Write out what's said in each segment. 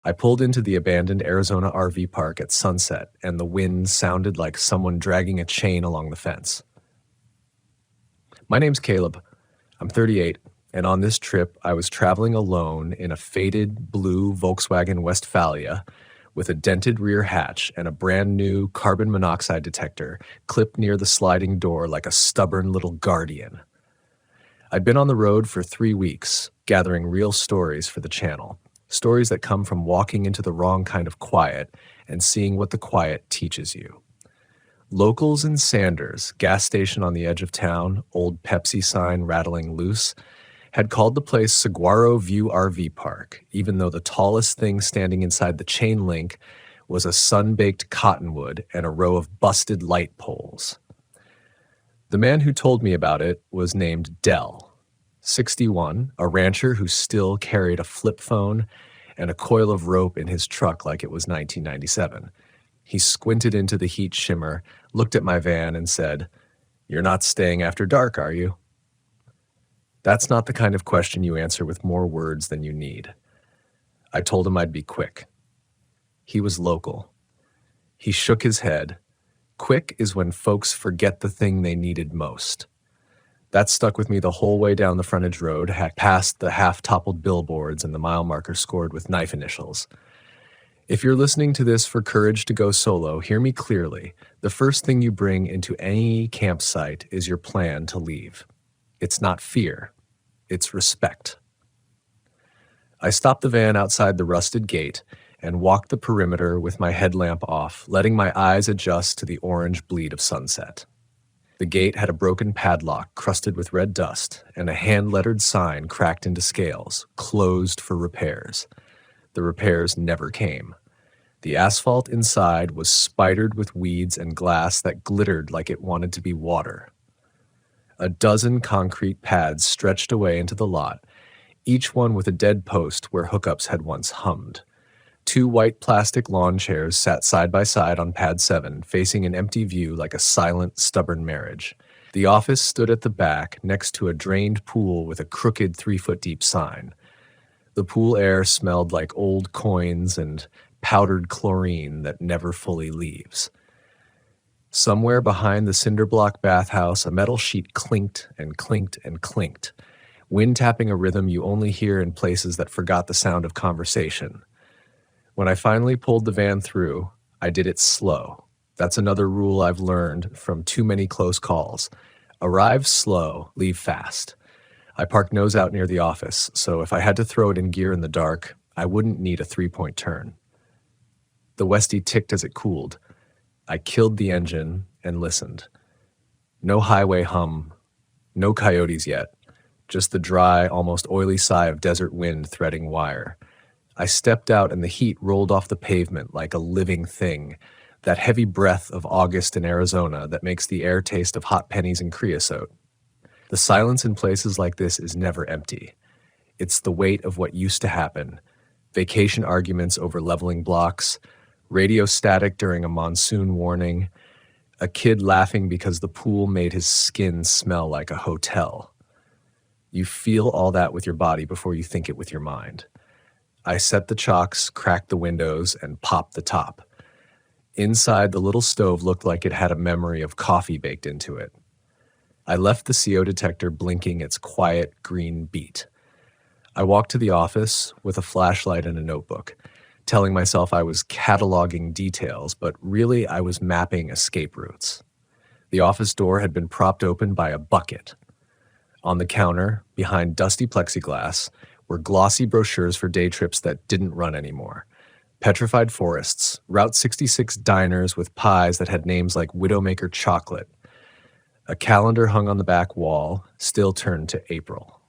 I pulled into the abandoned Arizona RV park at sunset, and the wind sounded like someone dragging a chain along the fence. My name's Caleb. I'm 38, and on this trip, I was traveling alone in a faded blue Volkswagen Westphalia with a dented rear hatch and a brand new carbon monoxide detector clipped near the sliding door like a stubborn little guardian. I'd been on the road for 3 weeks, gathering real stories for the channel. Stories that come from walking into the wrong kind of quiet and seeing what the quiet teaches you. Locals in Sanders, gas station on the edge of town, old Pepsi sign rattling loose, had called the place Saguaro View RV Park, even though the tallest thing standing inside the chain link was a sun-baked cottonwood and a row of busted light poles. The man who told me about it was named Dell, 61, a rancher who still carried a flip phone and a coil of rope in his truck like it was 1997. He squinted into the heat shimmer, looked at my van, and said, "You're not staying after dark, are you?" That's not the kind of question you answer with more words than you need. I told him I'd be quick. He was local. He shook his head. Quick is when folks forget the thing they needed most. That stuck with me the whole way down the frontage road, past the half-toppled billboards and the mile marker scored with knife initials. If you're listening to this for courage to go solo, hear me clearly. The first thing you bring into any campsite is your plan to leave. It's not fear. It's respect. I stopped the van outside the rusted gate and walked the perimeter with my headlamp off, letting my eyes adjust to the orange bleed of sunset. The gate had a broken padlock crusted with red dust and a hand-lettered sign cracked into scales, closed for repairs. The repairs never came. The asphalt inside was spidered with weeds and glass that glittered like it wanted to be water. A dozen concrete pads stretched away into the lot, each one with a dead post where hookups had once hummed. 2 white plastic lawn chairs sat side by side on pad 7, facing an empty view like a silent, stubborn marriage. The office stood at the back, next to a drained pool with a crooked 3-foot-deep sign. The pool air smelled like old coins and powdered chlorine that never fully leaves. Somewhere behind the cinder block bathhouse, a metal sheet clinked and clinked and clinked, wind tapping a rhythm you only hear in places that forgot the sound of conversation. When I finally pulled the van through, I did it slow. That's another rule I've learned from too many close calls. Arrive slow, leave fast. I parked nose out near the office, so if I had to throw it in gear in the dark, I wouldn't need a 3-point turn. The Westie ticked as it cooled. I killed the engine and listened. No highway hum, no coyotes yet, just the dry, almost oily sigh of desert wind threading wire. I stepped out and the heat rolled off the pavement like a living thing, that heavy breath of August in Arizona that makes the air taste of hot pennies and creosote. The silence in places like this is never empty. It's the weight of what used to happen. Vacation arguments over leveling blocks, radio static during a monsoon warning, a kid laughing because the pool made his skin smell like a hotel. You feel all that with your body before you think it with your mind. I set the chocks, cracked the windows, and popped the top. Inside, the little stove looked like it had a memory of coffee baked into it. I left the CO detector blinking its quiet green beat. I walked to the office with a flashlight and a notebook, telling myself I was cataloging details, but really I was mapping escape routes. The office door had been propped open by a bucket. On the counter, behind dusty plexiglass, were glossy brochures for day trips that didn't run anymore. Petrified forests, Route 66 diners with pies that had names like Widowmaker Chocolate. A calendar hung on the back wall, still turned to April.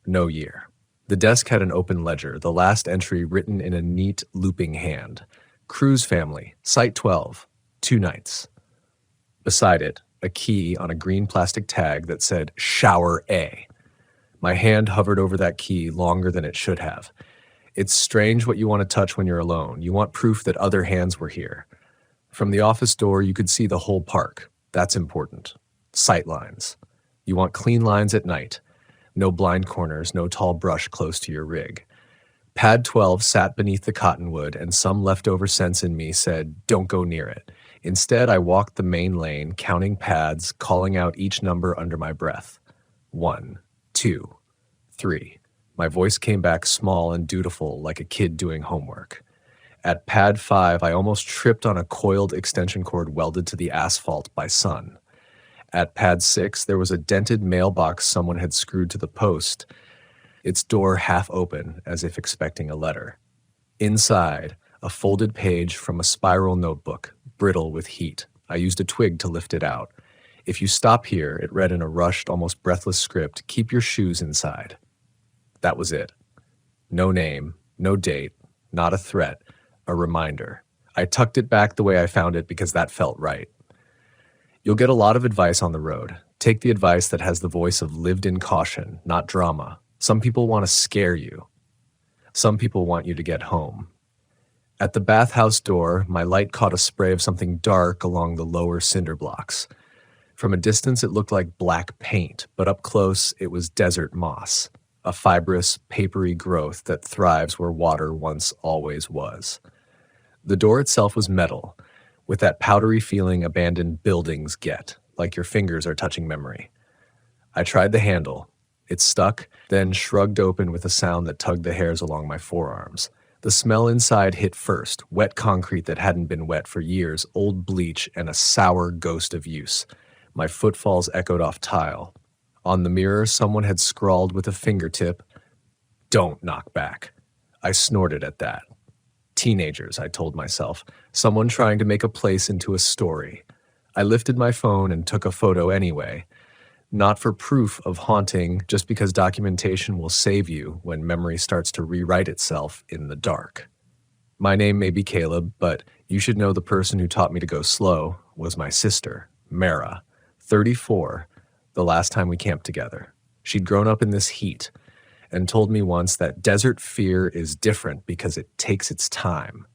No year. The desk had an open ledger, the last entry written in a neat, looping hand. Cruise family, Site 12, 2 nights. Beside it, a key on a green plastic tag that said Shower A. My hand hovered over that key longer than it should have. It's strange what you want to touch when you're alone. You want proof that other hands were here. From the office door, you could see the whole park. That's important. Sight lines. You want clean lines at night. No blind corners, no tall brush close to your rig. Pad 12 sat beneath the cottonwood, and some leftover sense in me said, don't go near it. Instead, I walked the main lane, counting pads, calling out each number under my breath. 1, 2, 3. My voice came back small and dutiful, like a kid doing homework. At pad 5, I almost tripped on a coiled extension cord welded to the asphalt by sun. At pad 6, there was a dented mailbox someone had screwed to the post, its door half open, as if expecting a letter. Inside, a folded page from a spiral notebook, brittle with heat. I used a twig to lift it out. If you stop here, it read in a rushed, almost breathless script, keep your shoes inside. That was it. No name, no date, not a threat, a reminder. I tucked it back the way I found it because that felt right. You'll get a lot of advice on the road. Take the advice that has the voice of lived-in caution, not drama. Some people want to scare you. Some people want you to get home. At the bathhouse door, my light caught a spray of something dark along the lower cinder blocks. From a distance, it looked like black paint, but up close, it was desert moss, a fibrous, papery growth that thrives where water once always was. The door itself was metal, with that powdery feeling abandoned buildings get, like your fingers are touching memory. I tried the handle. It stuck, then shrugged open with a sound that tugged the hairs along my forearms. The smell inside hit first, wet concrete that hadn't been wet for years, old bleach, and a sour ghost of use. My footfalls echoed off tile. On the mirror, someone had scrawled with a fingertip, "Don't knock back." I snorted at that. Teenagers, I told myself. Someone trying to make a place into a story. I lifted my phone and took a photo anyway. Not for proof of haunting, just because documentation will save you when memory starts to rewrite itself in the dark. My name may be Caleb, but you should know the person who taught me to go slow was my sister, Mara, 34, the last time we camped together. She'd grown up in this heat and told me once that desert fear is different because it takes its time.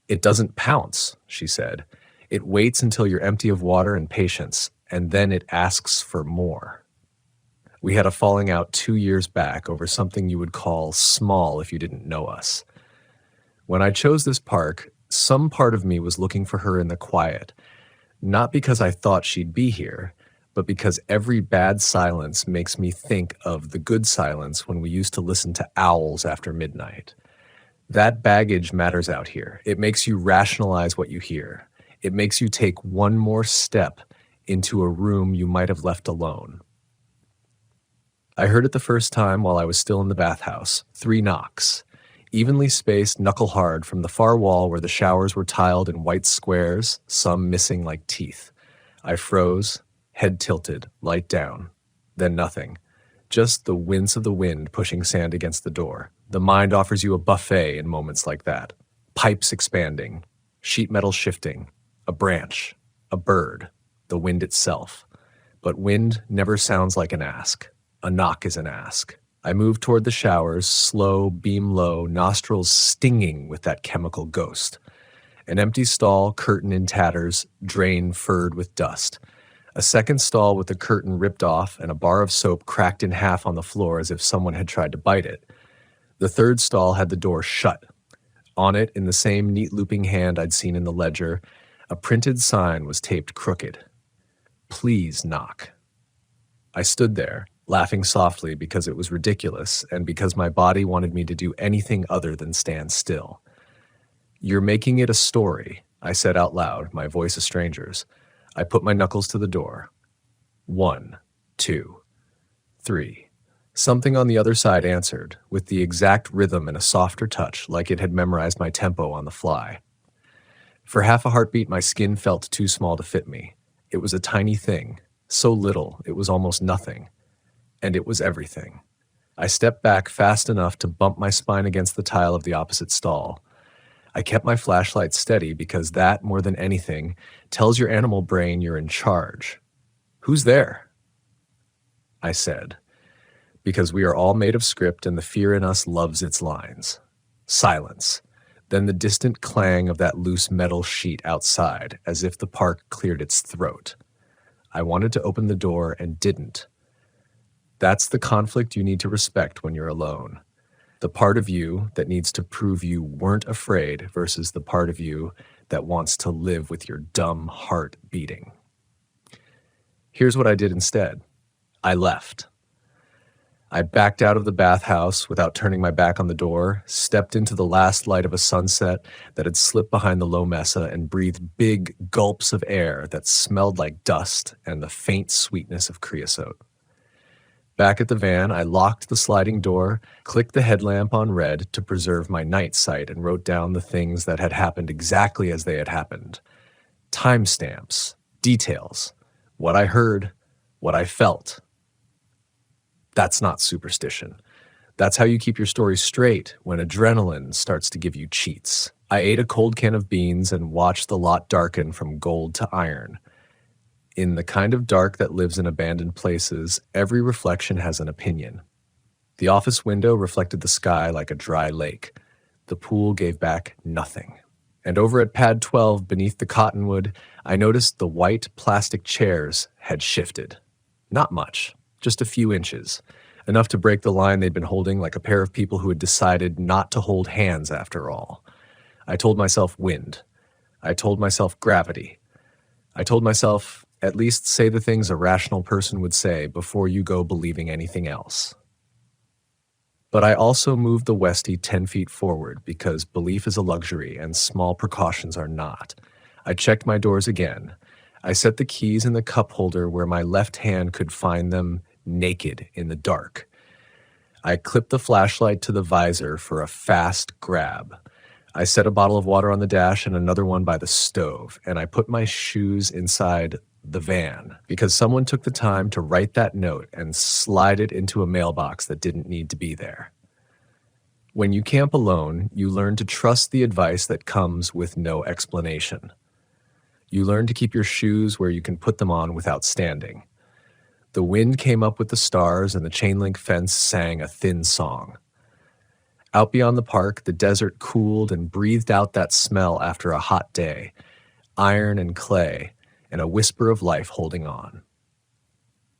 It doesn't pounce, she said. It waits until you're empty of water and patience, and then it asks for more. We had a falling out 2 years back over something you would call small if you didn't know us. When I chose this park, some part of me was looking for her in the quiet, not because I thought she'd be here, but because every bad silence makes me think of the good silence when we used to listen to owls after midnight. That baggage matters out here. It makes you rationalize what you hear. It makes you take one more step into a room you might have left alone. I heard it the first time while I was still in the bathhouse. 3 knocks, evenly spaced, knuckle hard, from the far wall where the showers were tiled in white squares, some missing like teeth. I froze, head tilted, light down. Then nothing. Just the wince of the wind pushing sand against the door. The mind offers you a buffet in moments like that. Pipes expanding, sheet metal shifting, a branch, a bird, the wind itself. But wind never sounds like an ask. A knock is an ask. I moved toward the showers, slow, beam low, nostrils stinging with that chemical ghost. An empty stall, curtain in tatters, drain furred with dust. A second stall with the curtain ripped off and a bar of soap cracked in half on the floor as if someone had tried to bite it. The third stall had the door shut. On it, in the same neat looping hand I'd seen in the ledger, a printed sign was taped crooked. Please knock. I stood there, laughing softly because it was ridiculous and because my body wanted me to do anything other than stand still. You're making it a story, I said out loud, my voice a stranger's. I put my knuckles to the door. 1, 2, 3. Something on the other side answered, with the exact rhythm and a softer touch, like it had memorized my tempo on the fly. For half a heartbeat, my skin felt too small to fit me. It was a tiny thing, so little it was almost nothing. And it was everything. I stepped back fast enough to bump my spine against the tile of the opposite stall. I kept my flashlight steady because that, more than anything, tells your animal brain you're in charge. Who's there? I said, because we are all made of script and the fear in us loves its lines. Silence. Then the distant clang of that loose metal sheet outside, as if the park cleared its throat. I wanted to open the door and didn't. That's the conflict you need to respect when you're alone. The part of you that needs to prove you weren't afraid versus the part of you that wants to live with your dumb heart beating. Here's what I did instead. I left. I backed out of the bathhouse without turning my back on the door, stepped into the last light of a sunset that had slipped behind the low mesa, and breathed big gulps of air that smelled like dust and the faint sweetness of creosote. Back at the van, I locked the sliding door, clicked the headlamp on red to preserve my night sight, and wrote down the things that had happened exactly as they had happened. Timestamps, details, what I heard, what I felt. That's not superstition. That's how you keep your story straight when adrenaline starts to give you cheats. I ate a cold can of beans and watched the lot darken from gold to iron. In the kind of dark that lives in abandoned places, every reflection has an opinion. The office window reflected the sky like a dry lake. The pool gave back nothing. And over at pad 12, beneath the cottonwood, I noticed the white plastic chairs had shifted. Not much, just a few inches. Enough to break the line they'd been holding, like a pair of people who had decided not to hold hands after all. I told myself wind. I told myself gravity. I told myself, at least say the things a rational person would say before you go believing anything else. But I also moved the Westie 10 feet forward because belief is a luxury and small precautions are not. I checked my doors again. I set the keys in the cup holder where my left hand could find them naked in the dark. I clipped the flashlight to the visor for a fast grab. I set a bottle of water on the dash and another one by the stove, and I put my shoes inside the van because someone took the time to write that note and slide it into a mailbox that didn't need to be there. When you camp alone, you learn to trust the advice that comes with no explanation. You learn to keep your shoes where you can put them on without standing. The wind came up with the stars and the chain link fence sang a thin song. Out beyond the park, the desert cooled and breathed out that smell after a hot day, iron and clay, and a whisper of life holding on.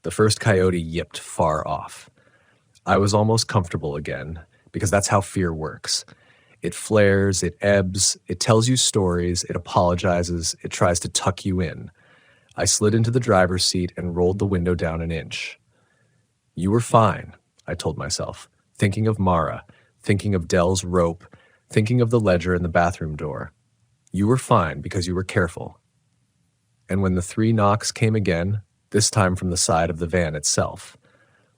The first coyote yipped far off. I was almost comfortable again, because that's how fear works. It flares, it ebbs, it tells you stories, it apologizes, it tries to tuck you in. I slid into the driver's seat and rolled the window down an inch. You were fine, I told myself, thinking of Mara, thinking of Dell's rope, thinking of the ledger in the bathroom door. You were fine because you were careful. And when the 3 knocks came again, this time from the side of the van itself,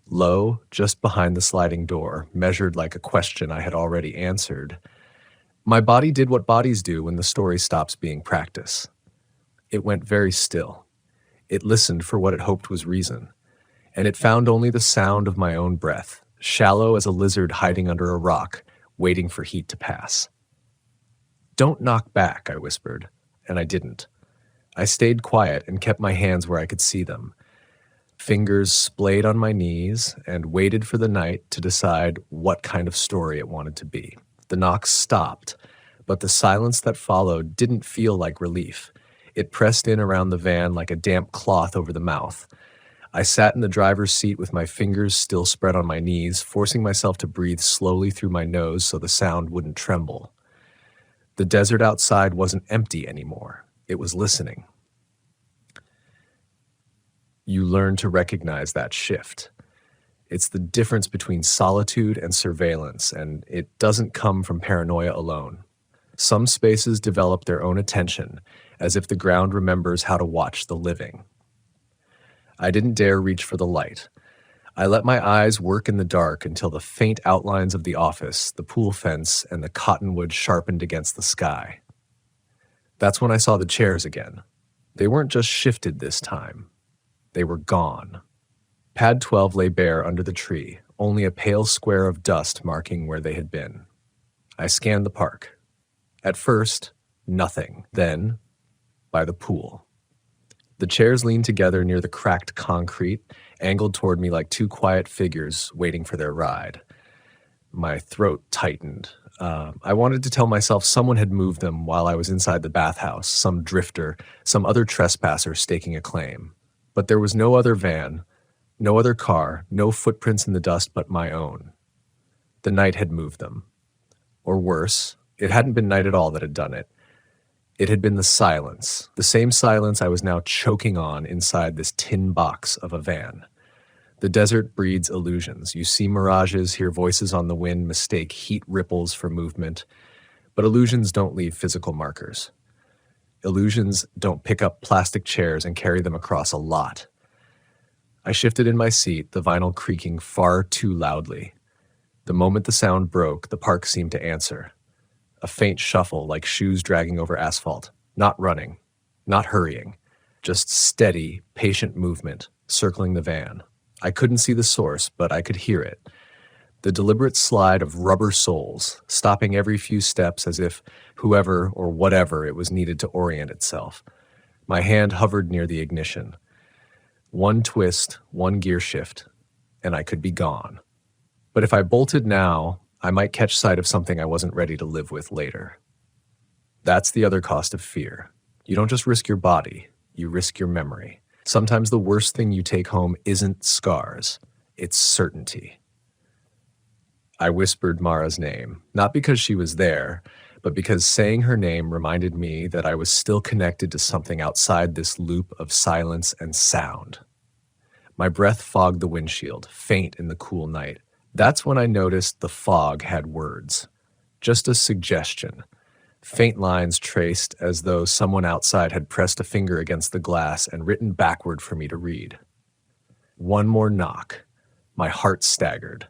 low, just behind the sliding door, measured like a question I had already answered, my body did what bodies do when the story stops being practice. It went very still. It listened for what it hoped was reason, and it found only the sound of my own breath, shallow as a lizard hiding under a rock, waiting for heat to pass. "Don't knock back," I whispered, and I didn't. I stayed quiet and kept my hands where I could see them. Fingers splayed on my knees and waited for the night to decide what kind of story it wanted to be. The knocks stopped, but the silence that followed didn't feel like relief. It pressed in around the van like a damp cloth over the mouth. I sat in the driver's seat with my fingers still spread on my knees, forcing myself to breathe slowly through my nose so the sound wouldn't tremble. The desert outside wasn't empty anymore. It was listening. You learn to recognize that shift. It's the difference between solitude and surveillance, and it doesn't come from paranoia alone. Some spaces develop their own attention, as if the ground remembers how to watch the living. I didn't dare reach for the light. I let my eyes work in the dark until the faint outlines of the office, the pool fence, and the cottonwood sharpened against the sky. That's when I saw the chairs again. They weren't just shifted this time. They were gone. Pad 12 lay bare under the tree, only a pale square of dust marking where they had been. I scanned the park. At first, nothing. Then, by the pool. The chairs leaned together near the cracked concrete, angled toward me like 2 quiet figures waiting for their ride. My throat tightened. I wanted to tell myself someone had moved them while I was inside the bathhouse, some drifter, some other trespasser staking a claim. But there was no other van, no other car, no footprints in the dust but my own. The night had moved them. Or worse, it hadn't been night at all that had done it. It had been the silence, the same silence I was now choking on inside this tin box of a van. The desert breeds illusions. You see mirages, hear voices on the wind, mistake heat ripples for movement. But illusions don't leave physical markers. Illusions don't pick up plastic chairs and carry them across a lot. I shifted in my seat, the vinyl creaking far too loudly. The moment the sound broke, the park seemed to answer. A faint shuffle like shoes dragging over asphalt. Not running, not hurrying. Just steady, patient movement, circling the van. I couldn't see the source, but I could hear it. The deliberate slide of rubber soles, stopping every few steps as if whoever or whatever it was needed to orient itself. My hand hovered near the ignition. One twist, one gear shift, and I could be gone. But if I bolted now, I might catch sight of something I wasn't ready to live with later. That's the other cost of fear. You don't just risk your body, you risk your memory. Sometimes the worst thing you take home isn't scars, it's certainty. I whispered Mara's name, not because she was there, but because saying her name reminded me that I was still connected to something outside this loop of silence and sound. My breath fogged the windshield, faint in the cool night. That's when I noticed the fog had words. Just a suggestion. Faint lines traced as though someone outside had pressed a finger against the glass and written backward for me to read. One more knock. My heart staggered.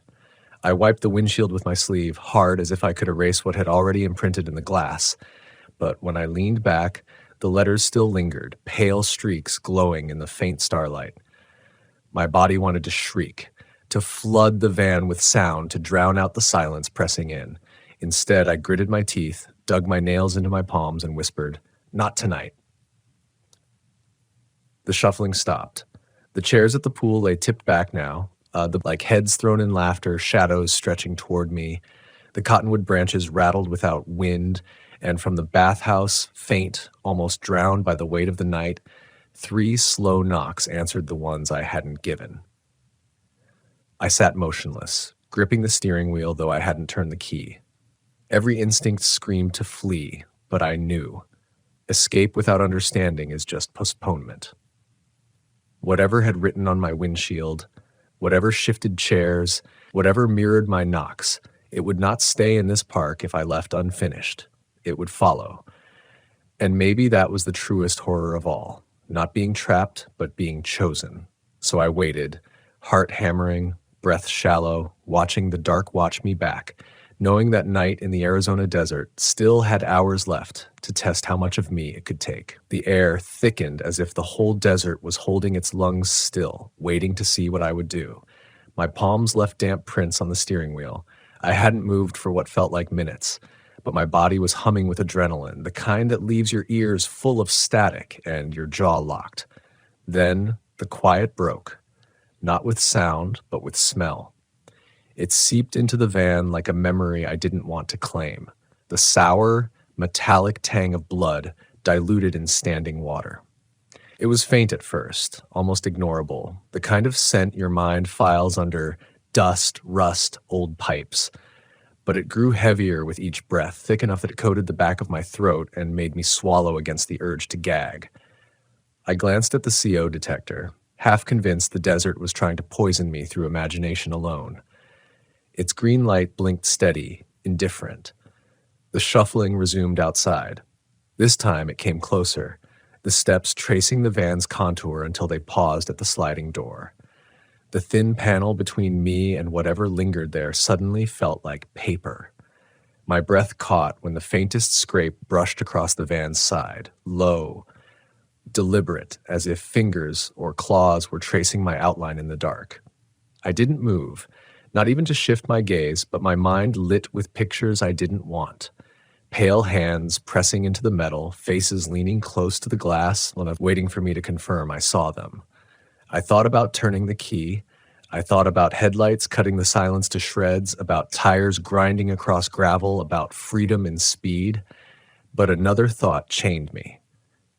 I wiped the windshield with my sleeve, hard as if I could erase what had already imprinted in the glass. But when I leaned back, the letters still lingered, pale streaks glowing in the faint starlight. My body wanted to shriek, to flood the van with sound, to drown out the silence pressing in. Instead, I gritted my teeth, dug my nails into my palms, and whispered, "Not tonight." The shuffling stopped. The chairs at the pool lay tipped back now, like heads thrown in laughter, shadows stretching toward me. The cottonwood branches rattled without wind, and from the bathhouse, faint, almost drowned by the weight of the night, 3 slow knocks answered the ones I hadn't given. I sat motionless, gripping the steering wheel though I hadn't turned the key. Every instinct screamed to flee, but I knew. Escape without understanding is just postponement. Whatever had written on my windshield, whatever shifted chairs, whatever mirrored my knocks, it would not stay in this park if I left unfinished. It would follow. And maybe that was the truest horror of all, not being trapped, but being chosen. So I waited, heart hammering, breath shallow, watching the dark watch me back, knowing that night in the Arizona desert still had hours left to test how much of me it could take. The air thickened as if the whole desert was holding its lungs still, waiting to see what I would do. My palms left damp prints on the steering wheel. I hadn't moved for what felt like minutes, but my body was humming with adrenaline, the kind that leaves your ears full of static and your jaw locked. Then the quiet broke, not with sound, but with smell. It seeped into the van like a memory I didn't want to claim. The sour, metallic tang of blood diluted in standing water. It was faint at first, almost ignorable, the kind of scent your mind files under dust, rust, old pipes. But it grew heavier with each breath, thick enough that it coated the back of my throat and made me swallow against the urge to gag. I glanced at the CO detector, half convinced the desert was trying to poison me through imagination alone. Its green light blinked steady, indifferent. The shuffling resumed outside. This time it came closer, the steps tracing the van's contour until they paused at the sliding door. The thin panel between me and whatever lingered there suddenly felt like paper. My breath caught when the faintest scrape brushed across the van's side, low, deliberate, as if fingers or claws were tracing my outline in the dark. I didn't move, not even to shift my gaze, but my mind lit with pictures I didn't want. Pale hands pressing into the metal, faces leaning close to the glass, waiting for me to confirm I saw them. I thought about turning the key. I thought about headlights cutting the silence to shreds, about tires grinding across gravel, about freedom and speed. But another thought chained me.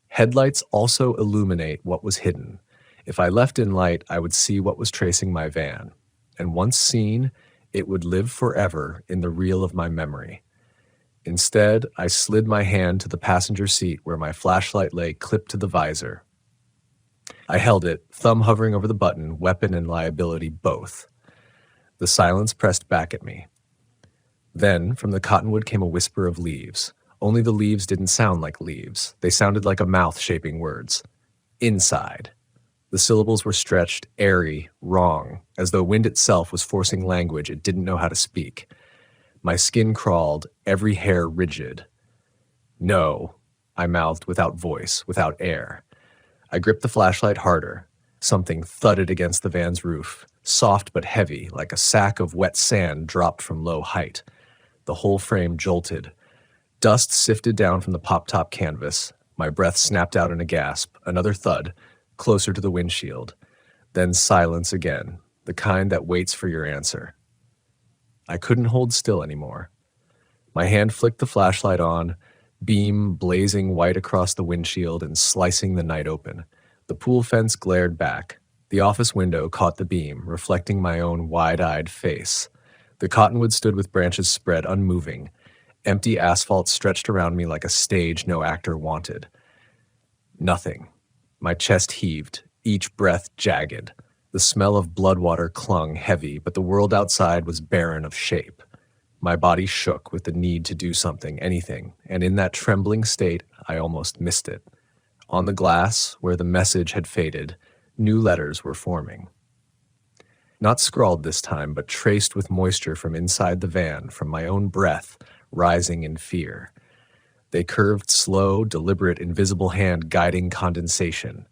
Headlights also illuminate what was hidden. If I left in light, I would see what was tracing my van. And once seen, It would live forever in the reel of my memory. Instead, I slid my hand to the passenger seat where my flashlight lay clipped to the visor. I held it, thumb hovering over the button, weapon and liability both. The silence pressed back at me. Then, from the cottonwood came a whisper of leaves. Only the leaves didn't sound like leaves. They sounded like a mouth shaping words. Inside. The syllables were stretched, airy, wrong, as though wind itself was forcing language it didn't know how to speak. My skin crawled, every hair rigid. No, I mouthed without voice, without air. I gripped the flashlight harder. Something thudded against the van's roof, soft but heavy, like a sack of wet sand dropped from low height. The whole frame jolted. Dust sifted down from the pop-top canvas. My breath snapped out in a gasp, another thud, closer to the windshield. Then silence again, the kind that waits for your answer. I couldn't hold still anymore. My hand flicked the flashlight on, beam blazing white across the windshield and slicing the night open. The pool fence glared back. The office window caught the beam, reflecting my own wide-eyed face. The cottonwood stood with branches spread, unmoving. Empty asphalt stretched around me like a stage no actor wanted. Nothing. My chest heaved, each breath jagged. The smell of blood water clung heavy, but the world outside was barren of shape. My body shook with the need to do something, anything, and in that trembling state, I almost missed it. On the glass, where the message had faded, new letters were forming. Not scrawled this time, but traced with moisture from inside the van, from my own breath, rising in fear. They curved slow, deliberate, invisible hand guiding condensation.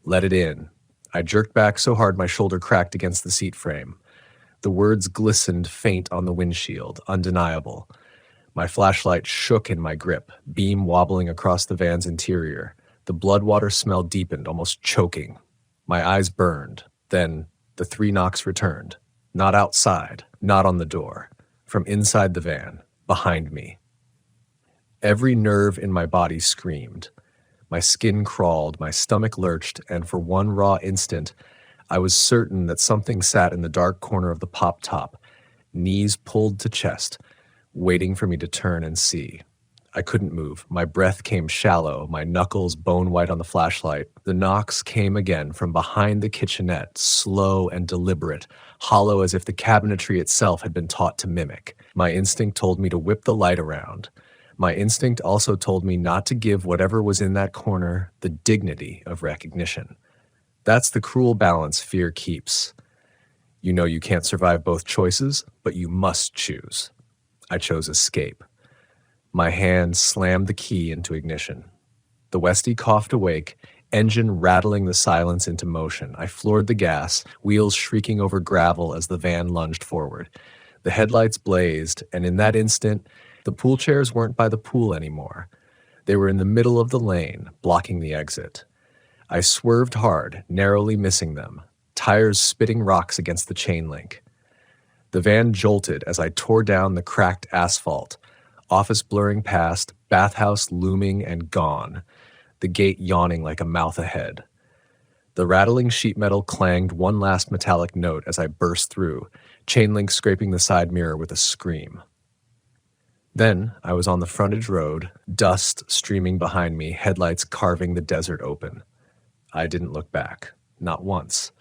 Let it in. I jerked back so hard my shoulder cracked against the seat frame. The words glistened faint on the windshield, undeniable. My flashlight shook in my grip, beam wobbling across the van's interior. The blood water smell deepened, almost choking. My eyes burned. Then the 3 knocks returned. Not outside, not on the door. From inside the van, behind me. Every nerve in my body screamed. My skin crawled, my stomach lurched, and for one raw instant, I was certain that something sat in the dark corner of the pop-top, knees pulled to chest, waiting for me to turn and see. I couldn't move. My breath came shallow, my knuckles bone-white on the flashlight. The knocks came again from behind the kitchenette, slow and deliberate, hollow as if the cabinetry itself had been taught to mimic. My instinct told me to whip the light around. My instinct also told me not to give whatever was in that corner the dignity of recognition. That's the cruel balance fear keeps. You know you can't survive both choices, but you must choose. I chose escape. My hand slammed the key into ignition. The Westie coughed awake, engine rattling the silence into motion. I floored the gas, wheels shrieking over gravel as the van lunged forward. The headlights blazed, and in that instant, the pool chairs weren't by the pool anymore. They were in the middle of the lane, blocking the exit. I swerved hard, narrowly missing them, tires spitting rocks against the chain link. The van jolted as I tore down the cracked asphalt, office blurring past, bathhouse looming and gone, the gate yawning like a mouth ahead. The rattling sheet metal clanged one last metallic note as I burst through, chain link scraping the side mirror with a scream. Then I was on the frontage road, dust streaming behind me, headlights carving the desert open. I didn't look back, not once,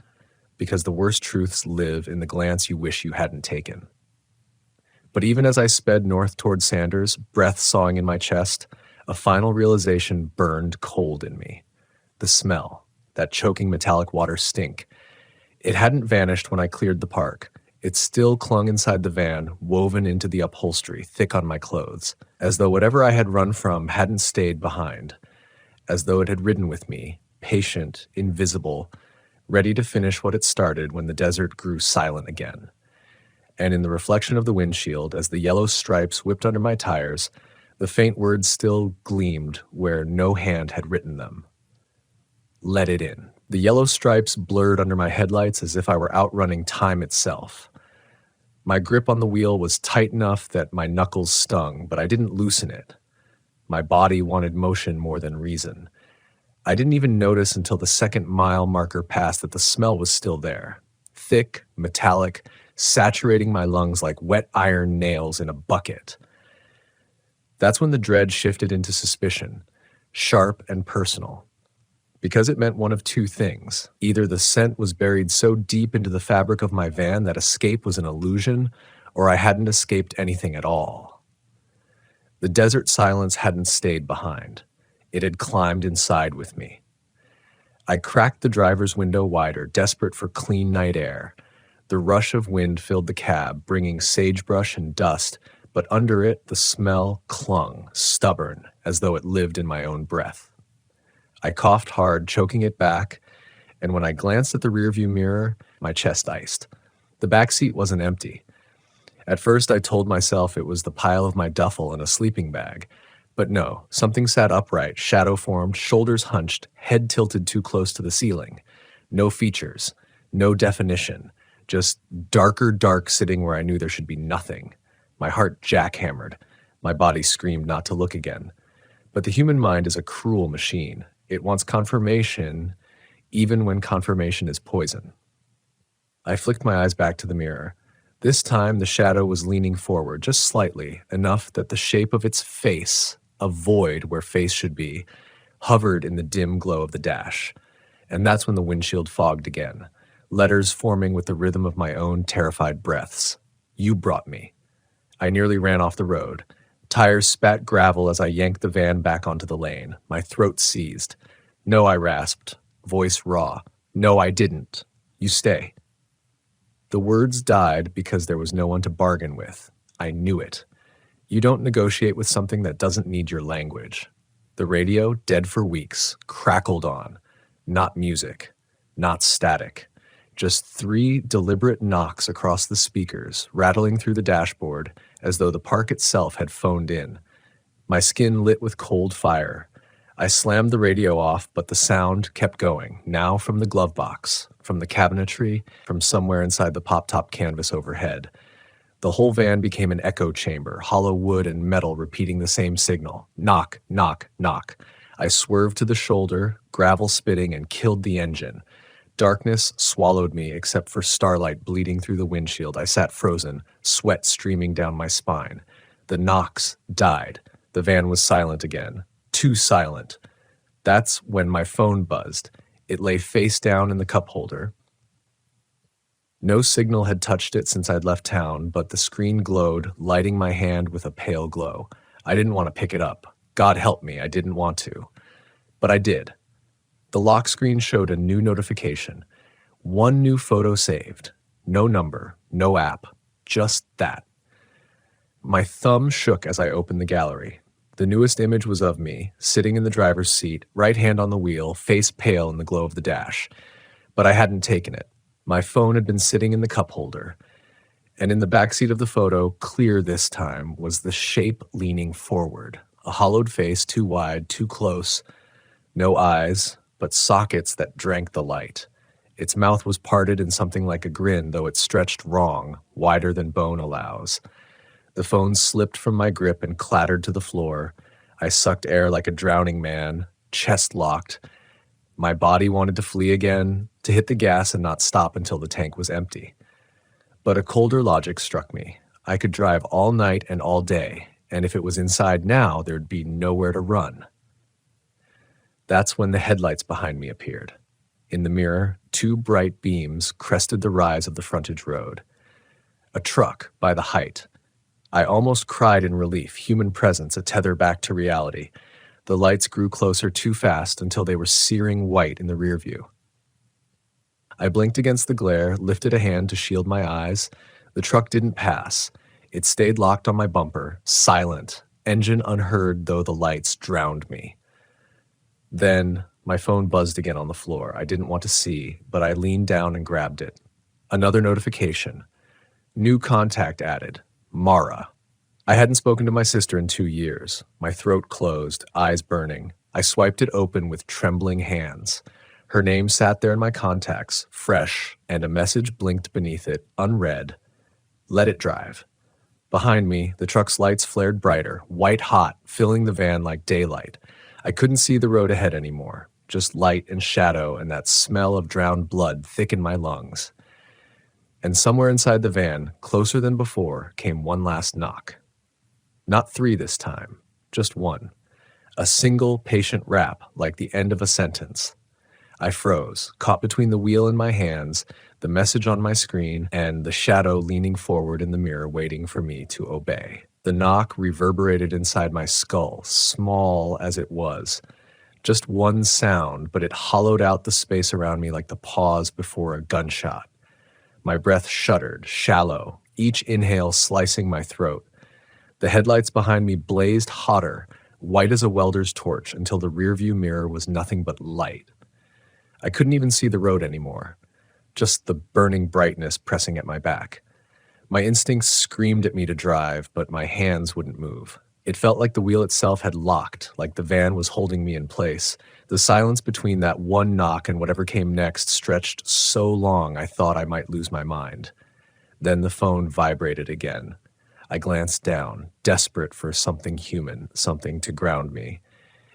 because the worst truths live in the glance you wish you hadn't taken. But even as I sped north toward Sanders, breath sawing in my chest, a final realization burned cold in me. The smell, that choking metallic water stink. It hadn't vanished when I cleared the park. It still clung inside the van, woven into the upholstery, thick on my clothes, as though whatever I had run from hadn't stayed behind, as though it had ridden with me, patient, invisible, ready to finish what it started when the desert grew silent again. And in the reflection of the windshield, as the yellow stripes whipped under my tires, the faint words still gleamed where no hand had written them. Let it in. The yellow stripes blurred under my headlights as if I were outrunning time itself. My grip on the wheel was tight enough that my knuckles stung, but I didn't loosen it. My body wanted motion more than reason. I didn't even notice until the second mile marker passed that the smell was still there. thick, metallic, saturating my lungs like wet iron nails in a bucket. That's when the dread shifted into suspicion, sharp and personal, because it meant one of two things. Either the scent was buried so deep into the fabric of my van that escape was an illusion, or I hadn't escaped anything at all. The desert silence hadn't stayed behind. It had climbed inside with me. I cracked the driver's window wider, desperate for clean night air. The rush of wind filled the cab, bringing sagebrush and dust, but under it the smell clung, stubborn, as though it lived in my own breath. I coughed hard, choking it back, and when I glanced at the rearview mirror, my chest iced. The back seat wasn't empty. At first I told myself it was the pile of my duffel and a sleeping bag. But no, something sat upright, shadow-formed, shoulders hunched, head tilted too close to the ceiling. No features, no definition, just darker dark sitting where I knew there should be nothing. My heart jackhammered. My body screamed not to look again. But the human mind is a cruel machine. It wants confirmation, even when confirmation is poison. I flicked my eyes back to the mirror. This time the shadow was leaning forward, just slightly, enough that the shape of its face, a void where face should be, hovered in the dim glow of the dash. And that's when the windshield fogged again, letters forming with the rhythm of my own terrified breaths. You brought me. I nearly ran off the road. Tires spat gravel as I yanked the van back onto the lane. My throat seized. No, I rasped, voice raw. No, I didn't. You stay. The words died because there was no one to bargain with. I knew it. You don't negotiate with something that doesn't need your language. The radio, dead for weeks, crackled on. Not music, not static. Just 3 deliberate knocks across the speakers, rattling through the dashboard as though the park itself had phoned in. My skin lit with cold fire. I slammed the radio off, but the sound kept going, now from the glove box, from the cabinetry, from somewhere inside the pop-top canvas overhead. The whole van became an echo chamber, hollow wood and metal repeating the same signal. Knock, knock, knock. I swerved to the shoulder, gravel spitting, and killed the engine. Darkness swallowed me except for starlight bleeding through the windshield. I sat frozen, sweat streaming down my spine. The knocks died. The van was silent again. Too silent. That's when my phone buzzed. It lay face down in the cup holder. No signal had touched it since I'd left town, but the screen glowed, lighting my hand with a pale glow. I didn't want to pick it up. God help me, I didn't want to. But I did. The lock screen showed a new notification. 1 new photo saved. No number, no app, just that. My thumb shook as I opened the gallery. The newest image was of me, sitting in the driver's seat, right hand on the wheel, face pale in the glow of the dash. But I hadn't taken it. My phone had been sitting in the cup holder. And in the backseat of the photo, clear this time, was the shape leaning forward. A hollowed face, too wide, too close. No eyes, but sockets that drank the light. Its mouth was parted in something like a grin, though it stretched wrong, wider than bone allows. The phone slipped from my grip and clattered to the floor. I sucked air like a drowning man, chest locked. My body wanted to flee again, to hit the gas and not stop until the tank was empty. But a colder logic struck me. I could drive all night and all day, and if it was inside now, there'd be nowhere to run. That's when the headlights behind me appeared. In the mirror, 2 bright beams crested the rise of the frontage road. A truck by the height. I almost cried in relief, human presence, a tether back to reality. The lights grew closer too fast until they were searing white in the rear view. I blinked against the glare, lifted a hand to shield my eyes. The truck didn't pass. It stayed locked on my bumper, silent, engine unheard though the lights drowned me. Then my phone buzzed again on the floor. I didn't want to see, but I leaned down and grabbed it. Another notification. New contact added. Mara. I hadn't spoken to my sister in 2 years. My throat closed, eyes burning. I swiped it open with trembling hands. Her name sat there in my contacts, fresh, and a message blinked beneath it, unread. Let it drive. Behind me, the truck's lights flared brighter, white hot, filling the van like daylight. I couldn't see the road ahead anymore, just light and shadow and that smell of drowned blood thick in my lungs. And somewhere inside the van, closer than before, came one last knock. Not 3 this time, just one. A single patient rap, like the end of a sentence. I froze, caught between the wheel in my hands, the message on my screen, and the shadow leaning forward in the mirror waiting for me to obey. The knock reverberated inside my skull, small as it was. Just one sound, but it hollowed out the space around me like the pause before a gunshot. My breath shuddered, shallow, each inhale slicing my throat. The headlights behind me blazed hotter, white as a welder's torch, until the rearview mirror was nothing but light. I couldn't even see the road anymore, just the burning brightness pressing at my back. My instincts screamed at me to drive, but my hands wouldn't move. It felt like the wheel itself had locked, like the van was holding me in place. The silence between that one knock and whatever came next stretched so long I thought I might lose my mind. Then the phone vibrated again. I glanced down, desperate for something human, something to ground me.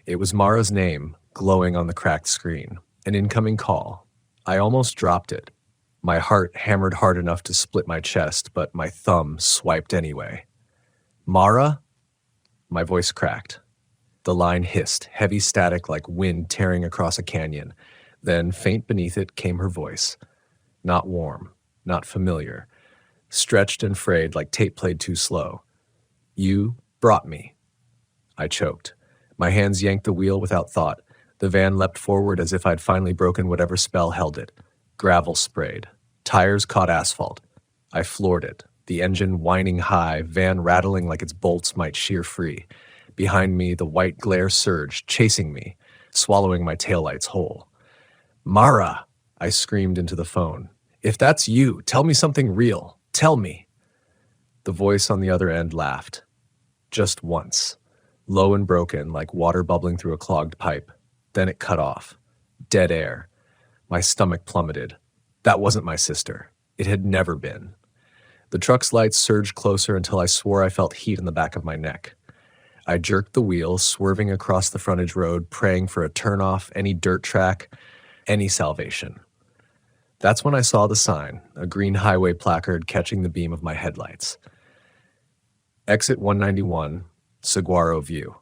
It was Mara's name, glowing on the cracked screen. An incoming call. I almost dropped it. My heart hammered hard enough to split my chest, but my thumb swiped anyway. Mara? My voice cracked. The line hissed, heavy static like wind tearing across a canyon. Then, faint beneath it, came her voice. Not warm, not familiar. Stretched and frayed like tape played too slow. You brought me. I choked. My hands yanked the wheel without thought. The van leapt forward as if I'd finally broken whatever spell held it. Gravel sprayed. Tires caught asphalt. I floored it, the engine whining high, van rattling like its bolts might shear free. Behind me, the white glare surged, chasing me, swallowing my taillights whole. Mara! I screamed into the phone. If that's you, tell me something real. Tell me. The voice on the other end laughed. Just once. Low and broken, like water bubbling through a clogged pipe. Then it cut off. Dead air. My stomach plummeted. That wasn't my sister. It had never been. The truck's lights surged closer until I swore I felt heat in the back of my neck. I jerked the wheel, swerving across the frontage road, praying for a turnoff, any dirt track, any salvation. That's when I saw the sign, a green highway placard catching the beam of my headlights. Exit 191, Saguaro View.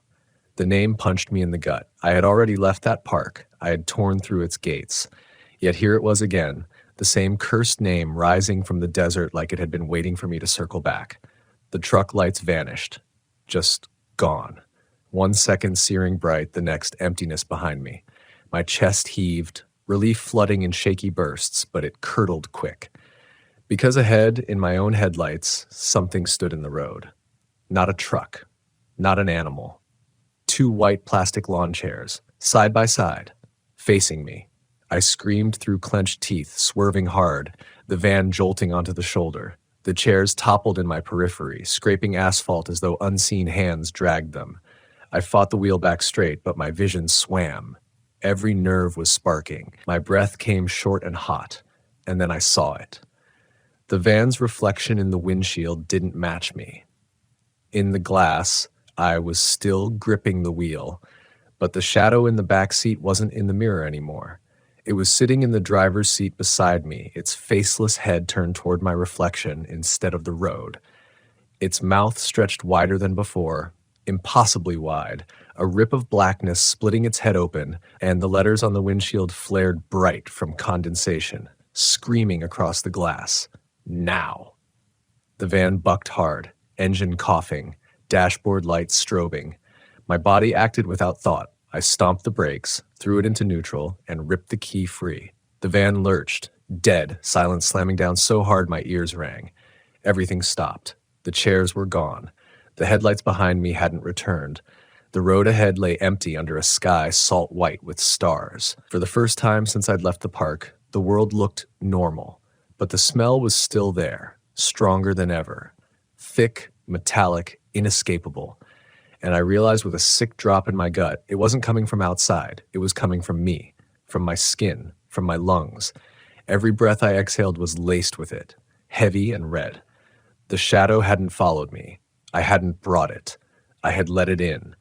The name punched me in the gut. I had already left that park. I had torn through its gates. Yet here it was again, the same cursed name rising from the desert like it had been waiting for me to circle back. The truck lights vanished. Just gone. 1 second searing bright, the next emptiness behind me. My chest heaved, relief flooding in shaky bursts, but it curdled quick. Because ahead, in my own headlights, something stood in the road. Not a truck. Not an animal. 2 white plastic lawn chairs, side by side, facing me. I screamed through clenched teeth, swerving hard, the van jolting onto the shoulder. The chairs toppled in my periphery, scraping asphalt as though unseen hands dragged them. I fought the wheel back straight, but my vision swam. Every nerve was sparking. My breath came short and hot, and then I saw it. The van's reflection in the windshield didn't match me. In the glass, I was still gripping the wheel, but the shadow in the back seat wasn't in the mirror anymore. It was sitting in the driver's seat beside me, its faceless head turned toward my reflection instead of the road. Its mouth stretched wider than before, impossibly wide, a rip of blackness splitting its head open, and the letters on the windshield flared bright from condensation, screaming across the glass. Now. The van bucked hard, engine coughing, dashboard lights strobing. My body acted without thought. I stomped the brakes, threw it into neutral, and ripped the key free. The van lurched, dead, silence slamming down so hard my ears rang. Everything stopped. The chairs were gone. The headlights behind me hadn't returned. The road ahead lay empty under a sky salt white with stars. For the first time since I'd left the park, the world looked normal. But the smell was still there, stronger than ever. Thick, metallic, inescapable. And I realized with a sick drop in my gut, it wasn't coming from outside. It was coming from me, from my skin, from my lungs. Every breath I exhaled was laced with it, heavy and red. The shadow hadn't followed me. I hadn't brought it. I had let it in.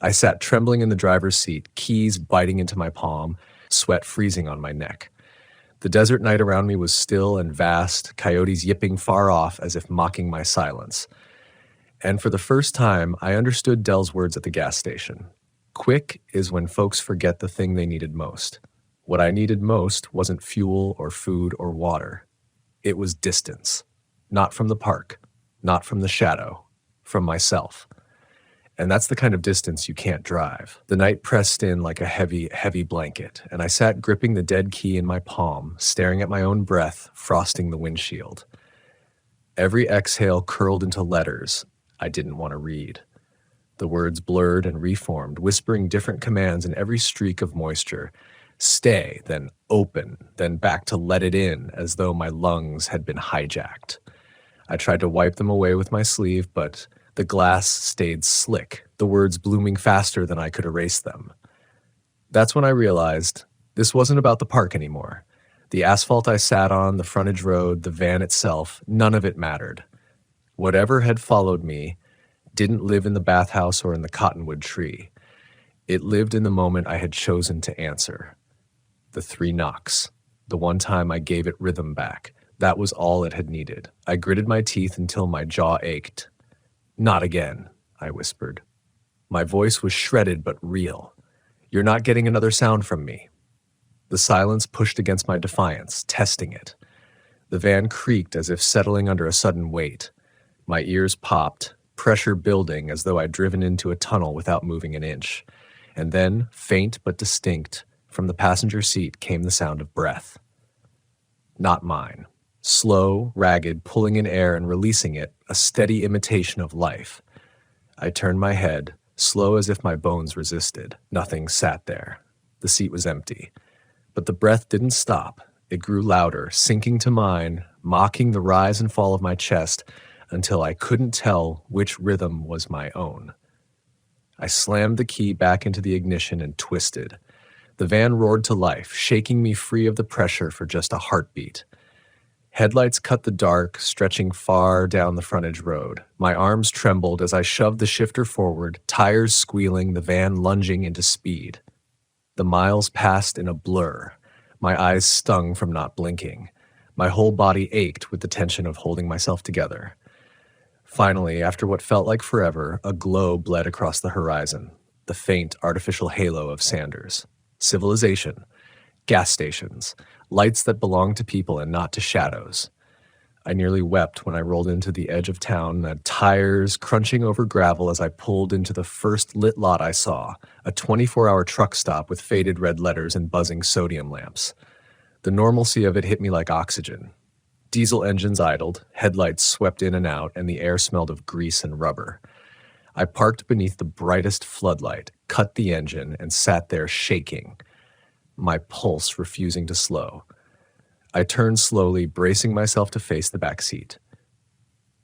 I sat trembling in the driver's seat, keys biting into my palm, sweat freezing on my neck. The desert night around me was still and vast, coyotes yipping far off as if mocking my silence. And for the first time, I understood Dell's words at the gas station. Quick is when folks forget the thing they needed most. What I needed most wasn't fuel or food or water. It was distance. Not from the park, not from the shadow, from myself. And that's the kind of distance you can't drive. The night pressed in like a heavy, heavy blanket, and I sat gripping the dead key in my palm, staring at my own breath, frosting the windshield. Every exhale curled into letters I didn't want to read. The words blurred and reformed, whispering different commands in every streak of moisture. Stay, then open, then back to let it in, as though my lungs had been hijacked. I tried to wipe them away with my sleeve, but the glass stayed slick, the words blooming faster than I could erase them. That's when I realized this wasn't about the park anymore. The asphalt I sat on, the frontage road, the van itself, none of it mattered. Whatever had followed me didn't live in the bathhouse or in the cottonwood tree. It lived in the moment I had chosen to answer. The 3 knocks. The one time I gave it rhythm back. That was all it had needed. I gritted my teeth until my jaw ached. Not again, I whispered. My voice was shredded but real. You're not getting another sound from me. The silence pushed against my defiance, testing it. The van creaked as if settling under a sudden weight. My ears popped, pressure building as though I'd driven into a tunnel without moving an inch. And then, faint but distinct, from the passenger seat came the sound of breath. Not mine. Slow, ragged, pulling in air and releasing it, a steady imitation of life. I turned my head, slow as if my bones resisted. Nothing sat there. The seat was empty. But the breath didn't stop. It grew louder, sinking to mine, mocking the rise and fall of my chest until I couldn't tell which rhythm was my own. I slammed the key back into the ignition and twisted. The van roared to life, shaking me free of the pressure for just a heartbeat. Headlights cut the dark, stretching far down the frontage road. My arms trembled as I shoved the shifter forward, tires squealing, the van lunging into speed. The miles passed in a blur. My eyes stung from not blinking. My whole body ached with the tension of holding myself together. Finally, after what felt like forever, a glow bled across the horizon, the faint, artificial halo of Sanders. Civilization. Gas stations. Lights that belong to people and not to shadows. I nearly wept when I rolled into the edge of town, the tires crunching over gravel as I pulled into the first lit lot I saw, a 24-hour truck stop with faded red letters and buzzing sodium lamps. The normalcy of it hit me like oxygen. Diesel engines idled, headlights swept in and out, and the air smelled of grease and rubber. I parked beneath the brightest floodlight, cut the engine, and sat there shaking, my pulse refusing to slow. I turned slowly, bracing myself to face the back seat.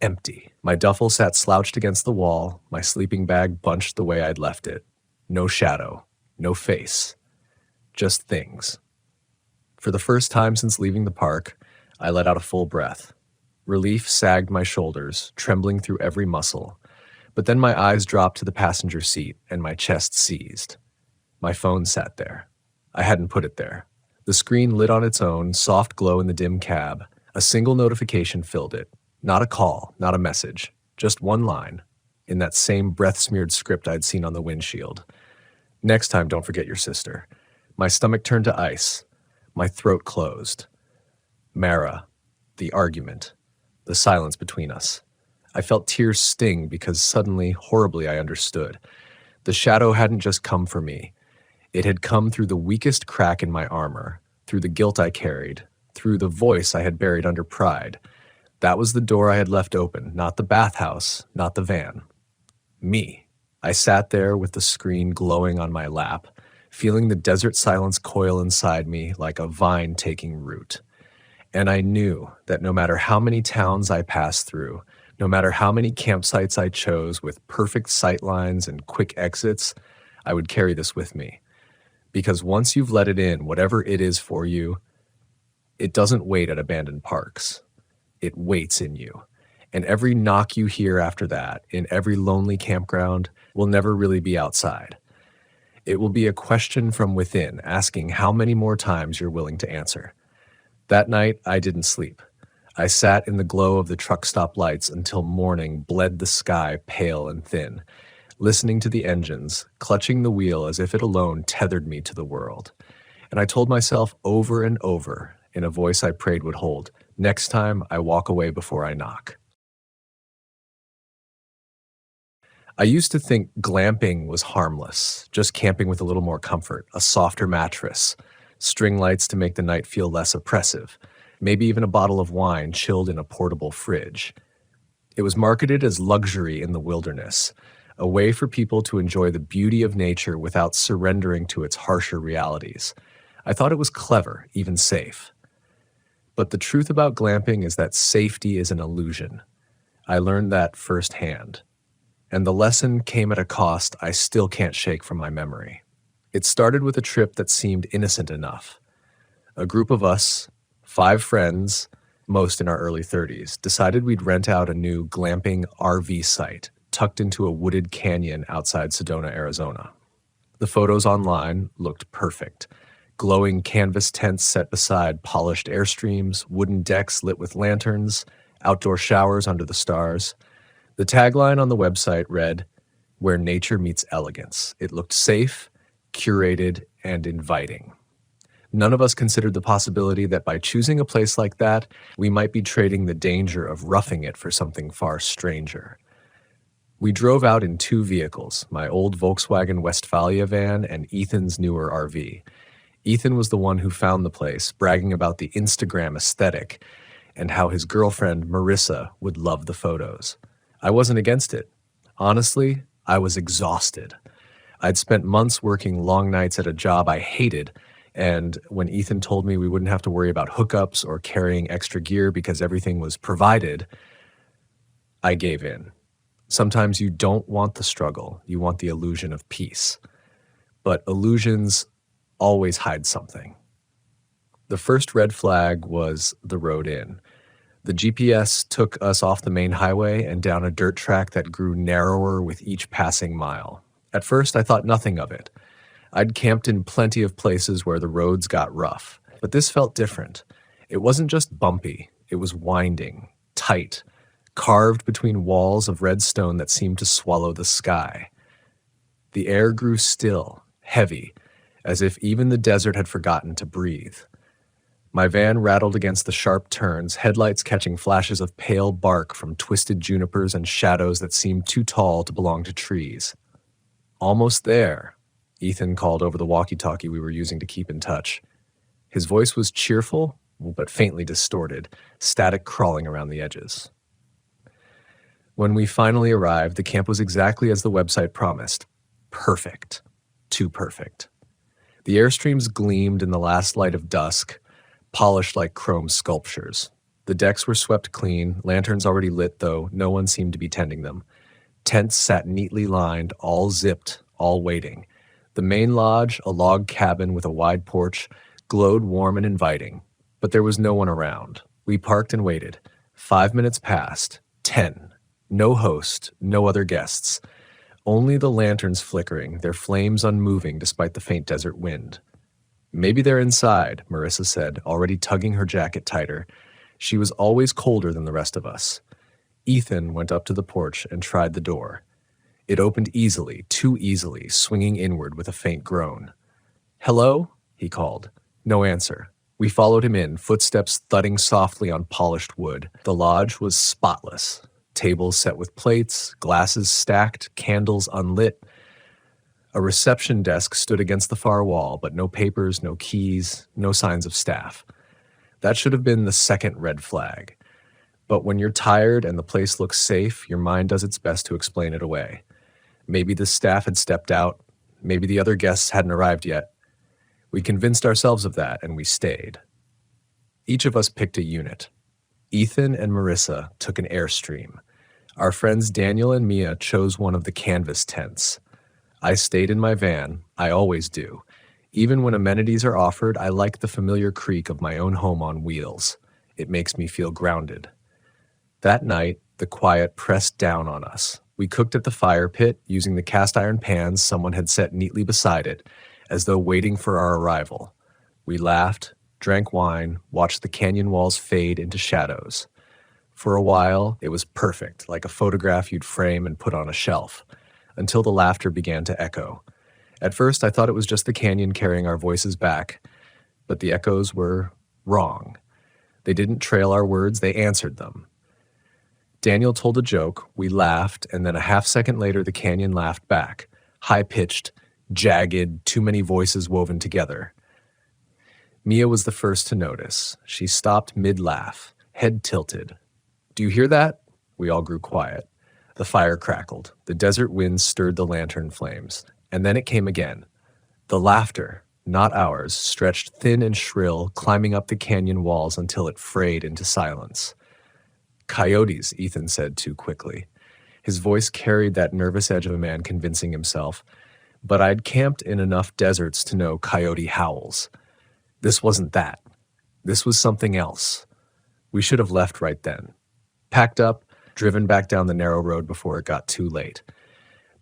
Empty. My duffel sat slouched against the wall, my sleeping bag bunched the way I'd left it. No shadow, no face, just things. For the first time since leaving the park, I let out a full breath. Relief sagged my shoulders, trembling through every muscle. But then my eyes dropped to the passenger seat, and my chest seized. My phone sat there. I hadn't put it there. The screen lit on its own, soft glow in the dim cab. A single notification filled it. Not a call, not a message. Just one line, in that same breath-smeared script I'd seen on the windshield. Next time, don't forget your sister. My stomach turned to ice. My throat closed. Mara. The argument. The silence between us. I felt tears sting because suddenly, horribly, I understood. The shadow hadn't just come for me. It had come through the weakest crack in my armor, through the guilt I carried, through the voice I had buried under pride. That was the door I had left open, not the bathhouse, not the van. Me. I sat there with the screen glowing on my lap, feeling the desert silence coil inside me like a vine taking root. And I knew that no matter how many towns I passed through, no matter how many campsites I chose with perfect sightlines and quick exits, I would carry this with me. Because once you've let it in, whatever it is for you, it doesn't wait at abandoned parks. It waits in you. And every knock you hear after that, in every lonely campground, will never really be outside. It will be a question from within, asking how many more times you're willing to answer. That night, I didn't sleep. I sat in the glow of the truck stop lights until morning bled the sky pale and thin, listening to the engines, clutching the wheel as if it alone tethered me to the world. And I told myself over and over, in a voice I prayed would hold, next time I walk away before I knock. I used to think glamping was harmless, just camping with a little more comfort, a softer mattress, string lights to make the night feel less oppressive, maybe even a bottle of wine chilled in a portable fridge. It was marketed as luxury in the wilderness, a way for people to enjoy the beauty of nature without surrendering to its harsher realities. I thought it was clever, even safe. But the truth about glamping is that safety is an illusion. I learned that firsthand. And the lesson came at a cost I still can't shake from my memory. It started with a trip that seemed innocent enough. A group of us, 5 friends, most in our early 30s, decided we'd rent out a new glamping RV site tucked into a wooded canyon outside Sedona, Arizona. The photos online looked perfect. Glowing canvas tents set beside polished airstreams, wooden decks lit with lanterns, outdoor showers under the stars. The tagline on the website read, "Where nature meets elegance." It looked safe, curated, and inviting. None of us considered the possibility that by choosing a place like that, we might be trading the danger of roughing it for something far stranger. We drove out in 2 vehicles, my old Volkswagen Westfalia van and Ethan's newer RV. Ethan was the one who found the place, bragging about the Instagram aesthetic and how his girlfriend, Marissa, would love the photos. I wasn't against it. Honestly, I was exhausted. I'd spent months working long nights at a job I hated, and when Ethan told me we wouldn't have to worry about hookups or carrying extra gear because everything was provided, I gave in. Sometimes you don't want the struggle, you want the illusion of peace. But illusions always hide something. The first red flag was the road in. The GPS took us off the main highway and down a dirt track that grew narrower with each passing mile. At first, I thought nothing of it. I'd camped in plenty of places where the roads got rough, but this felt different. It wasn't just bumpy, it was winding, tight, carved between walls of red stone that seemed to swallow the sky. The air grew still, heavy, as if even the desert had forgotten to breathe. My van rattled against the sharp turns, headlights catching flashes of pale bark from twisted junipers and shadows that seemed too tall to belong to trees. "Almost there," Ethan called over the walkie-talkie we were using to keep in touch. His voice was cheerful, but faintly distorted, static crawling around the edges. When we finally arrived, the camp was exactly as the website promised. Perfect. Too perfect. The airstreams gleamed in the last light of dusk, polished like chrome sculptures. The decks were swept clean, lanterns already lit, though no one seemed to be tending them. Tents sat neatly lined, all zipped, all waiting. The main lodge, a log cabin with a wide porch, glowed warm and inviting, but there was no one around. We parked and waited. 5 minutes passed. 10. No host, no other guests. Only the lanterns flickering, their flames unmoving despite the faint desert wind. "Maybe they're inside," Marissa said, already tugging her jacket tighter. She was always colder than the rest of us. Ethan went up to the porch and tried the door. It opened easily, too easily, swinging inward with a faint groan. "Hello?" he called. No answer. We followed him in, footsteps thudding softly on polished wood. The lodge was spotless. Tables set with plates, glasses stacked, candles unlit. A reception desk stood against the far wall, but no papers, no keys, no signs of staff. That should have been the second red flag. But when you're tired and the place looks safe, your mind does its best to explain it away. Maybe the staff had stepped out. Maybe the other guests hadn't arrived yet. We convinced ourselves of that, and we stayed. Each of us picked a unit. Ethan and Marissa took an Airstream. Our friends Daniel and Mia chose one of the canvas tents. I stayed in my van. I always do. Even when amenities are offered, I like the familiar creak of my own home on wheels. It makes me feel grounded. That night, the quiet pressed down on us. We cooked at the fire pit, using the cast iron pans someone had set neatly beside it, as though waiting for our arrival. We laughed, drank wine, watched the canyon walls fade into shadows. For a while, it was perfect, like a photograph you'd frame and put on a shelf, until the laughter began to echo. At first, I thought it was just the canyon carrying our voices back, but the echoes were wrong. They didn't trail our words, they answered them. Daniel told a joke, we laughed, and then a half-second later the canyon laughed back, high-pitched, jagged, too many voices woven together. Mia was the first to notice. She stopped mid-laugh, head tilted. "Do you hear that?" We all grew quiet. The fire crackled. The desert wind stirred the lantern flames. And then it came again. The laughter, not ours, stretched thin and shrill, climbing up the canyon walls until it frayed into silence. "Coyotes," Ethan said too quickly. His voice carried that nervous edge of a man convincing himself. But I'd camped in enough deserts to know coyote howls. This wasn't that. This was something else. We should have left right then. Packed up, driven back down the narrow road before it got too late.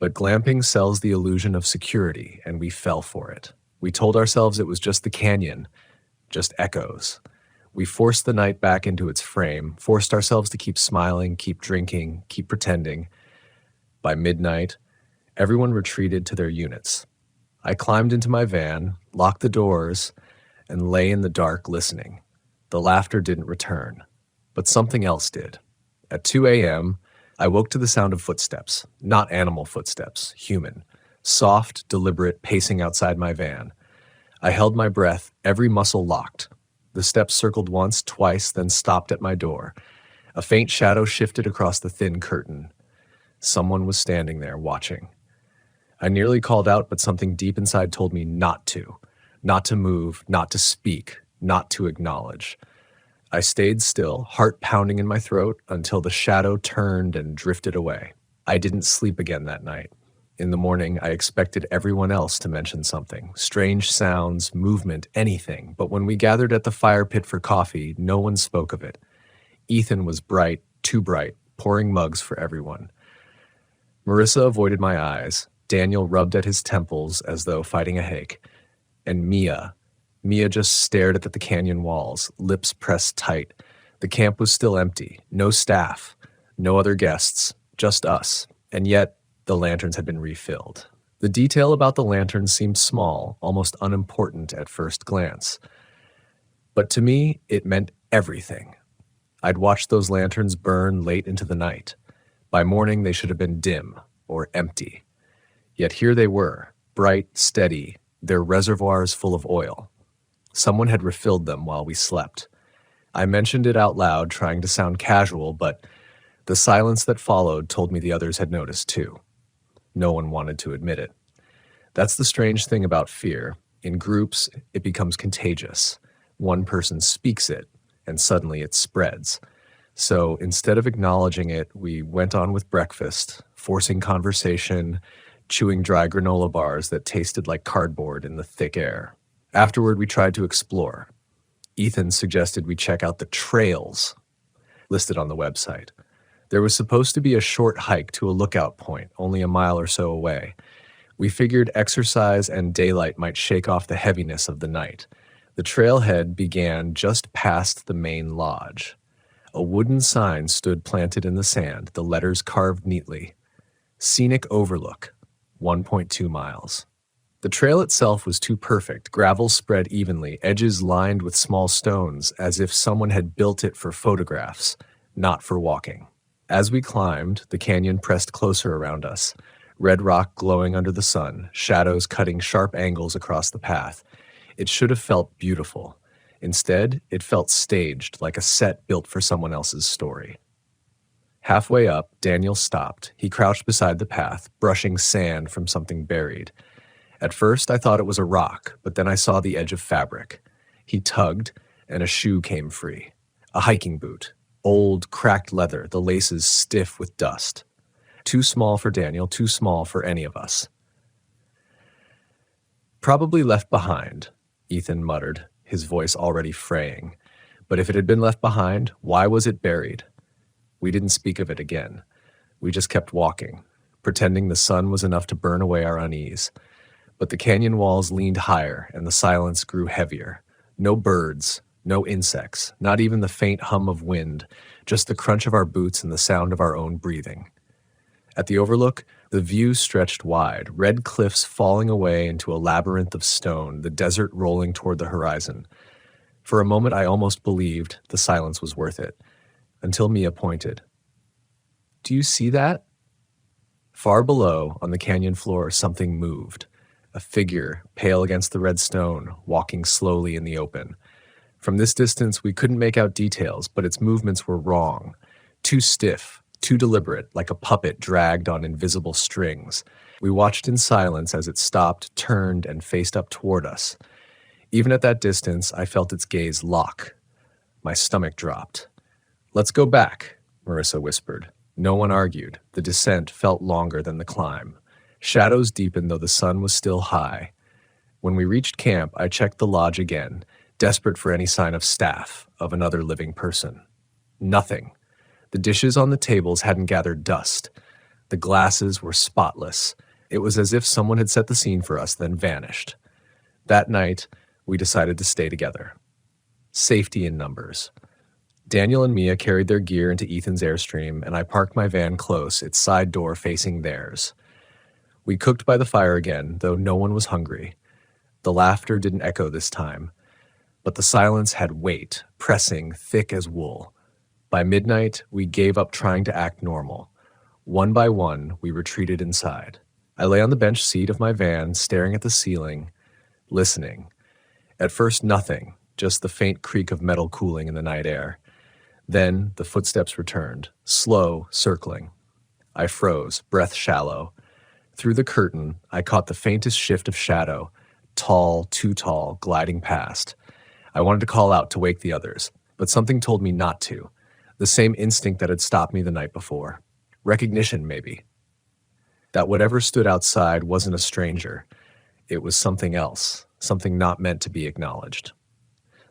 But glamping sells the illusion of security, and we fell for it. We told ourselves it was just the canyon, just echoes. We forced the night back into its frame, forced ourselves to keep smiling, keep drinking, keep pretending. By midnight, everyone retreated to their units. I climbed into my van, locked the doors, and lay in the dark listening. The laughter didn't return, but something else did. At 2 a.m., I woke to the sound of footsteps, not animal footsteps, human, soft, deliberate, pacing outside my van. I held my breath, every muscle locked. The steps circled once, twice, then stopped at my door. A faint shadow shifted across the thin curtain. Someone was standing there, watching. I nearly called out, but something deep inside told me not to move, not to speak, not to acknowledge. I stayed still, heart pounding in my throat, until the shadow turned and drifted away. I didn't sleep again that night. In the morning, I expected everyone else to mention something, strange sounds, movement, anything, but when we gathered at the fire pit for coffee, no one spoke of it. Ethan was bright, too bright, pouring mugs for everyone. Marissa avoided my eyes. Daniel rubbed at his temples as though fighting a headache. And Mia just stared at the canyon walls, lips pressed tight. The camp was still empty, no staff, no other guests, just us. And yet, the lanterns had been refilled. The detail about the lanterns seemed small, almost unimportant at first glance. But to me, it meant everything. I'd watched those lanterns burn late into the night. By morning, they should have been dim or empty. Yet here they were, bright, steady, their reservoirs full of oil. Someone had refilled them while we slept. I mentioned it out loud, trying to sound casual, but the silence that followed told me the others had noticed too. No one wanted to admit it. That's the strange thing about fear. In groups, it becomes contagious. One person speaks it, and suddenly it spreads. So instead of acknowledging it, we went on with breakfast, forcing conversation, chewing dry granola bars that tasted like cardboard in the thick air. Afterward, we tried to explore. Ethan suggested we check out the trails listed on the website. There was supposed to be a short hike to a lookout point, only a mile or so away. We figured exercise and daylight might shake off the heaviness of the night. The trailhead began just past the main lodge. A wooden sign stood planted in the sand, the letters carved neatly. Scenic Overlook, 1.2 miles. The trail itself was too perfect, gravel spread evenly, edges lined with small stones, as if someone had built it for photographs, not for walking. As we climbed, the canyon pressed closer around us, red rock glowing under the sun, shadows cutting sharp angles across the path. It should have felt beautiful. Instead, it felt staged, like a set built for someone else's story. Halfway up, Daniel stopped. He crouched beside the path, brushing sand from something buried. At first, I thought it was a rock, but then I saw the edge of fabric. He tugged, and a shoe came free. A hiking boot. Old, cracked leather, the laces stiff with dust. Too small for Daniel, too small for any of us. "Probably left behind," Ethan muttered, his voice already fraying. But if it had been left behind, why was it buried? We didn't speak of it again. We just kept walking, pretending the sun was enough to burn away our unease. But the canyon walls leaned higher, and the silence grew heavier. No birds, no insects, not even the faint hum of wind, just the crunch of our boots and the sound of our own breathing. At the overlook, the view stretched wide, red cliffs falling away into a labyrinth of stone, the desert rolling toward the horizon. For a moment, I almost believed the silence was worth it, until Mia pointed. "Do you see that?" Far below, on the canyon floor, something moved. A figure, pale against the red stone, walking slowly in the open. From this distance, we couldn't make out details, but its movements were wrong. Too stiff, too deliberate, like a puppet dragged on invisible strings. We watched in silence as it stopped, turned, and faced up toward us. Even at that distance, I felt its gaze lock. My stomach dropped. "Let's go back," Marissa whispered. No one argued. The descent felt longer than the climb. Shadows deepened, though the sun was still high. When we reached camp, I checked the lodge again, desperate for any sign of staff, of another living person. Nothing. The dishes on the tables hadn't gathered dust. The glasses were spotless. It was as if someone had set the scene for us, then vanished. That night, we decided to stay together. Safety in numbers. Daniel and Mia carried their gear into Ethan's Airstream, and I parked my van close, its side door facing theirs. We cooked by the fire again, though no one was hungry. The laughter didn't echo this time, but the silence had weight, pressing thick as wool. By midnight, we gave up trying to act normal. One by one, we retreated inside. I lay on the bench seat of my van, staring at the ceiling, listening. At first, nothing, just the faint creak of metal cooling in the night air. Then the footsteps returned, slow, circling. I froze, breath shallow. Through the curtain, I caught the faintest shift of shadow, tall, too tall, gliding past. I wanted to call out to wake the others, but something told me not to. The same instinct that had stopped me the night before. Recognition, maybe. That whatever stood outside wasn't a stranger. It was something else, something not meant to be acknowledged.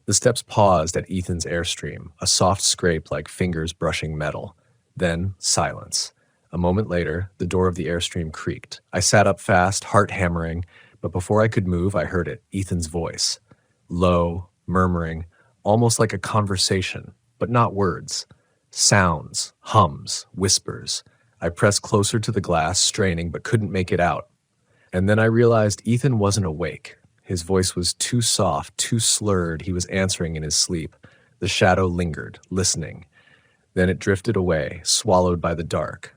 The steps paused at Ethan's Airstream, a soft scrape like fingers brushing metal. Then silence. A moment later, the door of the Airstream creaked. I sat up fast, heart hammering, but before I could move, I heard it, Ethan's voice. Low, murmuring, almost like a conversation, but not words. Sounds, hums, whispers. I pressed closer to the glass, straining, but couldn't make it out. And then I realized Ethan wasn't awake. His voice was too soft, too slurred. He was answering in his sleep. The shadow lingered, listening. Then it drifted away, swallowed by the dark.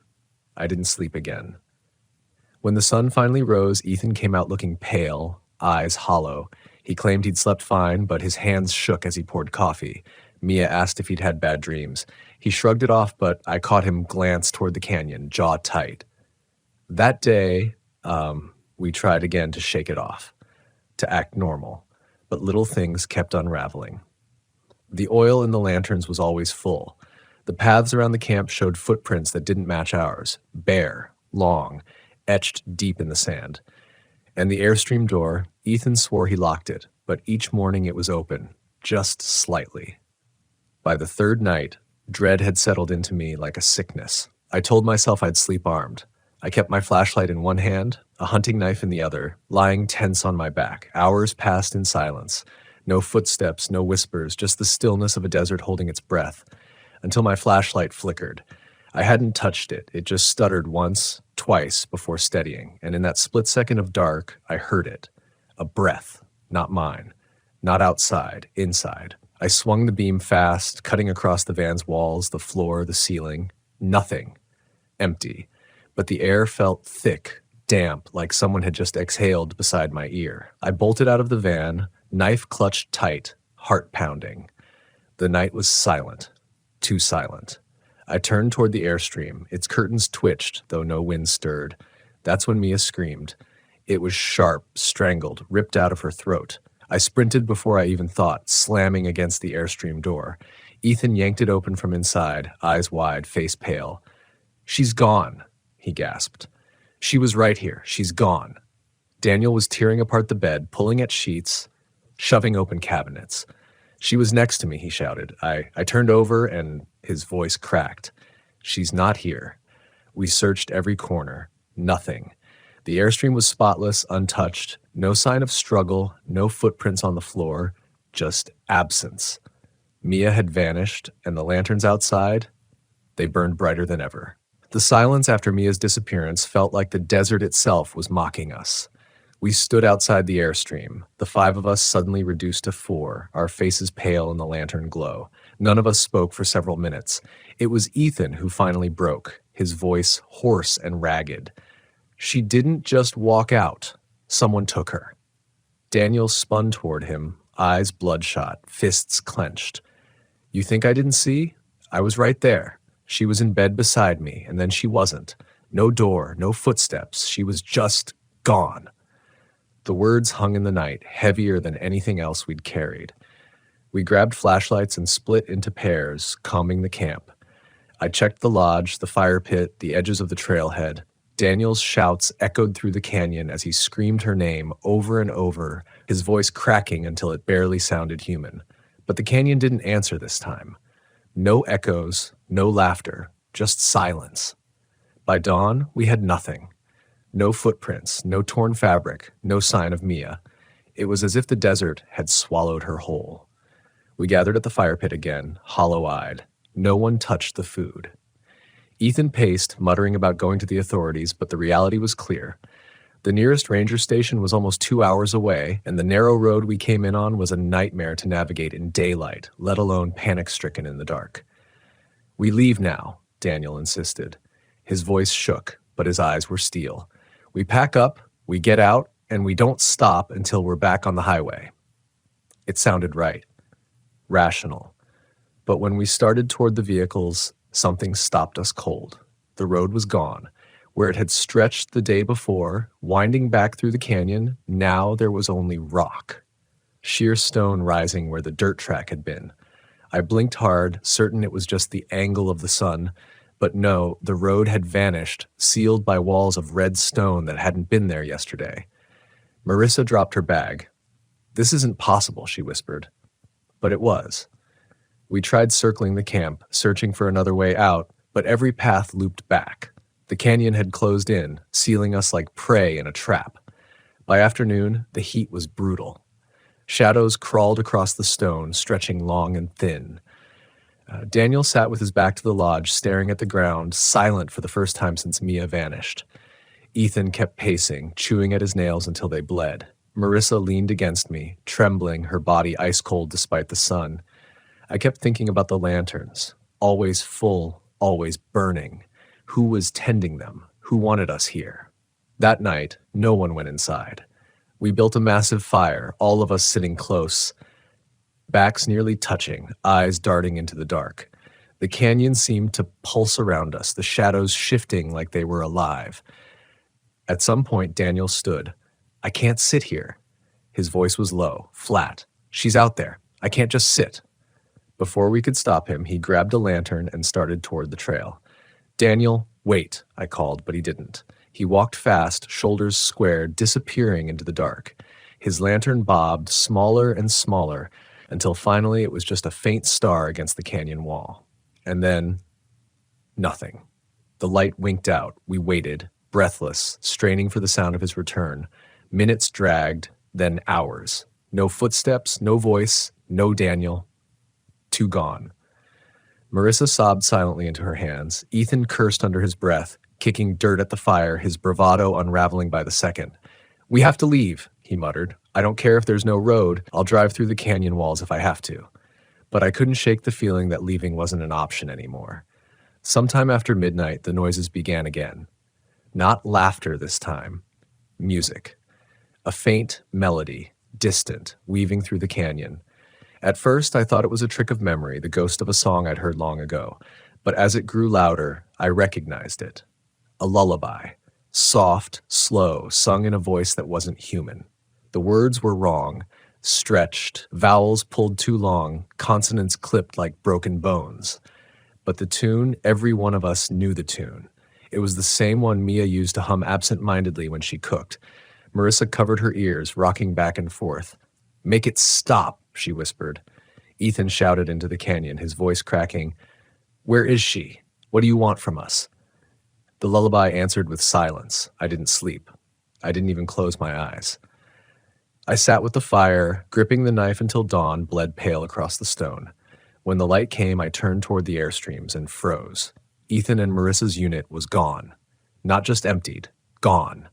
I didn't sleep again. When the sun finally rose, Ethan came out looking pale, eyes hollow. He claimed he'd slept fine, but his hands shook as he poured coffee. Mia asked if he'd had bad dreams. He shrugged it off, but I caught him glance toward the canyon, jaw tight. That day, we tried again to shake it off, to act normal, but little things kept unraveling. The oil in the lanterns was always full. The paths around the camp showed footprints that didn't match ours, bare, long, etched deep in the sand. And the Airstream door, Ethan swore he locked it, but each morning it was open, just slightly. By the third night, dread had settled into me like a sickness. I told myself I'd sleep armed. I kept my flashlight in one hand, a hunting knife in the other, lying tense on my back. Hours passed in silence. No footsteps, no whispers, just the stillness of a desert holding its breath. Until my flashlight flickered. I hadn't touched it. It just stuttered once, twice, before steadying. And in that split second of dark, I heard it. A breath, not mine. Not outside, inside. I swung the beam fast, cutting across the van's walls, the floor, the ceiling. Nothing. Empty. But the air felt thick, damp, like someone had just exhaled beside my ear. I bolted out of the van, knife clutched tight, heart pounding. The night was silent. Too silent. I turned toward the Airstream. Its curtains twitched, though no wind stirred. That's when Mia screamed. It was sharp, strangled, ripped out of her throat. I sprinted before I even thought, slamming against the Airstream door. Ethan yanked it open from inside, eyes wide, face pale. "She's gone," he gasped. "She was right here. She's gone." Daniel was tearing apart the bed, pulling at sheets, shoving open cabinets. "She was next to me," he shouted. I turned over and his voice cracked. "She's not here." We searched every corner. Nothing. The Airstream was spotless, untouched. No sign of struggle, no footprints on the floor. just absence. Mia had vanished, and the lanterns outside, they burned brighter than ever. The silence after Mia's disappearance felt like the desert itself was mocking us. We stood outside the airstream, the 5 of us suddenly reduced to 4, our faces pale in the lantern glow. None of us spoke for several minutes. It was Ethan who finally broke, his voice hoarse and ragged. She didn't just walk out. Someone took her. Daniel spun toward him, eyes bloodshot, fists clenched. You think I didn't see? I was right there. She was in bed beside me, and then she wasn't. No door, no footsteps. She was just gone. The words hung in the night, heavier than anything else we'd carried. We grabbed flashlights and split into pairs, combing the camp. I checked the lodge, the fire pit, the edges of the trailhead. Daniel's shouts echoed through the canyon as he screamed her name over and over, his voice cracking until it barely sounded human. But the canyon didn't answer this time. No echoes, no laughter, just silence. By dawn, we had nothing. No footprints, no torn fabric, no sign of Mia. It was as if the desert had swallowed her whole. We gathered at the fire pit again, hollow-eyed. No one touched the food. Ethan paced, muttering about going to the authorities, but the reality was clear. The nearest ranger station was almost 2 hours away, and the narrow road we came in on was a nightmare to navigate in daylight, let alone panic-stricken in the dark. We leave now, Daniel insisted. His voice shook, but his eyes were steel. We pack up, we get out, and we don't stop until we're back on the highway. It sounded right. Rational. But when we started toward the vehicles, something stopped us cold. The road was gone. Where it had stretched the day before, winding back through the canyon, now there was only rock. Sheer stone rising where the dirt track had been. I blinked hard, certain it was just the angle of the sun, but no, the road had vanished, sealed by walls of red stone that hadn't been there yesterday. Marissa dropped her bag. This isn't possible, she whispered. But it was. We tried circling the camp, searching for another way out, but every path looped back. The canyon had closed in, sealing us like prey in a trap. By afternoon, the heat was brutal. Shadows crawled across the stone, stretching long and thin. Daniel sat with his back to the lodge, staring at the ground, silent for the first time since Mia vanished. Ethan kept pacing, chewing at his nails until they bled. Marissa leaned against me, trembling, her body ice-cold despite the sun. I kept thinking about the lanterns, always full, always burning. Who was tending them? Who wanted us here? That night, no one went inside. We built a massive fire, all of us sitting close, backs nearly touching, eyes darting into the dark. The canyon seemed to pulse around us, the shadows shifting like they were alive. At some point, Daniel stood. I can't sit here. His voice was low, flat. She's out there. I can't just sit. Before we could stop him, he grabbed a lantern and started toward the trail. Daniel, wait, I called, but he didn't. He walked fast, shoulders squared, disappearing into the dark. His lantern bobbed, smaller and smaller, until finally it was just a faint star against the canyon wall. And then, nothing. The light winked out. We waited, breathless, straining for the sound of his return. Minutes dragged, then hours. No footsteps, no voice, no Daniel. 2 gone. Marissa sobbed silently into her hands. Ethan cursed under his breath, kicking dirt at the fire, his bravado unraveling by the second. We have to leave, he muttered. I don't care if there's no road. I'll drive through the canyon walls if I have to. But I couldn't shake the feeling that leaving wasn't an option anymore. Sometime after midnight, the noises began again. Not laughter this time. Music. A faint melody, distant, weaving through the canyon. At first, I thought it was a trick of memory, the ghost of a song I'd heard long ago. But as it grew louder, I recognized it. A lullaby. Soft, slow, sung in a voice that wasn't human. The words were wrong, stretched, vowels pulled too long, consonants clipped like broken bones. But the tune, every one of us knew the tune. It was the same one Mia used to hum absent-mindedly when she cooked. Marissa covered her ears, rocking back and forth. Make it stop, she whispered. Ethan shouted into the canyon, his voice cracking. Where is she? What do you want from us? The lullaby answered with silence. I didn't sleep. I didn't even close my eyes. I sat with the fire, gripping the knife until dawn bled pale across the stone. When the light came, I turned toward the airstreams and froze. Ethan and Marissa's unit was gone. Not just emptied, gone.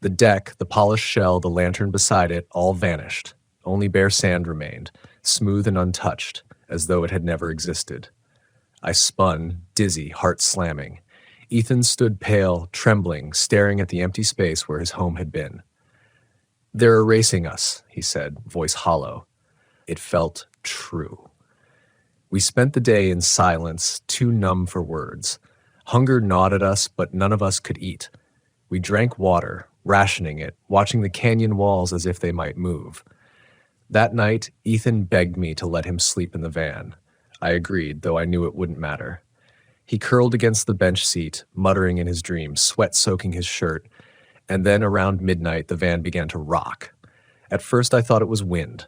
The deck, the polished shell, the lantern beside it, all vanished. Only bare sand remained, smooth and untouched, as though it had never existed. I spun, dizzy, heart slamming. Ethan stood pale, trembling, staring at the empty space where his home had been. "They're erasing us," he said, voice hollow. It felt true. We spent the day in silence, too numb for words. Hunger gnawed at us, but none of us could eat. We drank water, rationing it, watching the canyon walls as if they might move. That night, Ethan begged me to let him sleep in the van. I agreed, though I knew it wouldn't matter. He curled against the bench seat, muttering in his dreams, sweat soaking his shirt, and then around midnight the van began to rock. At first I thought it was wind,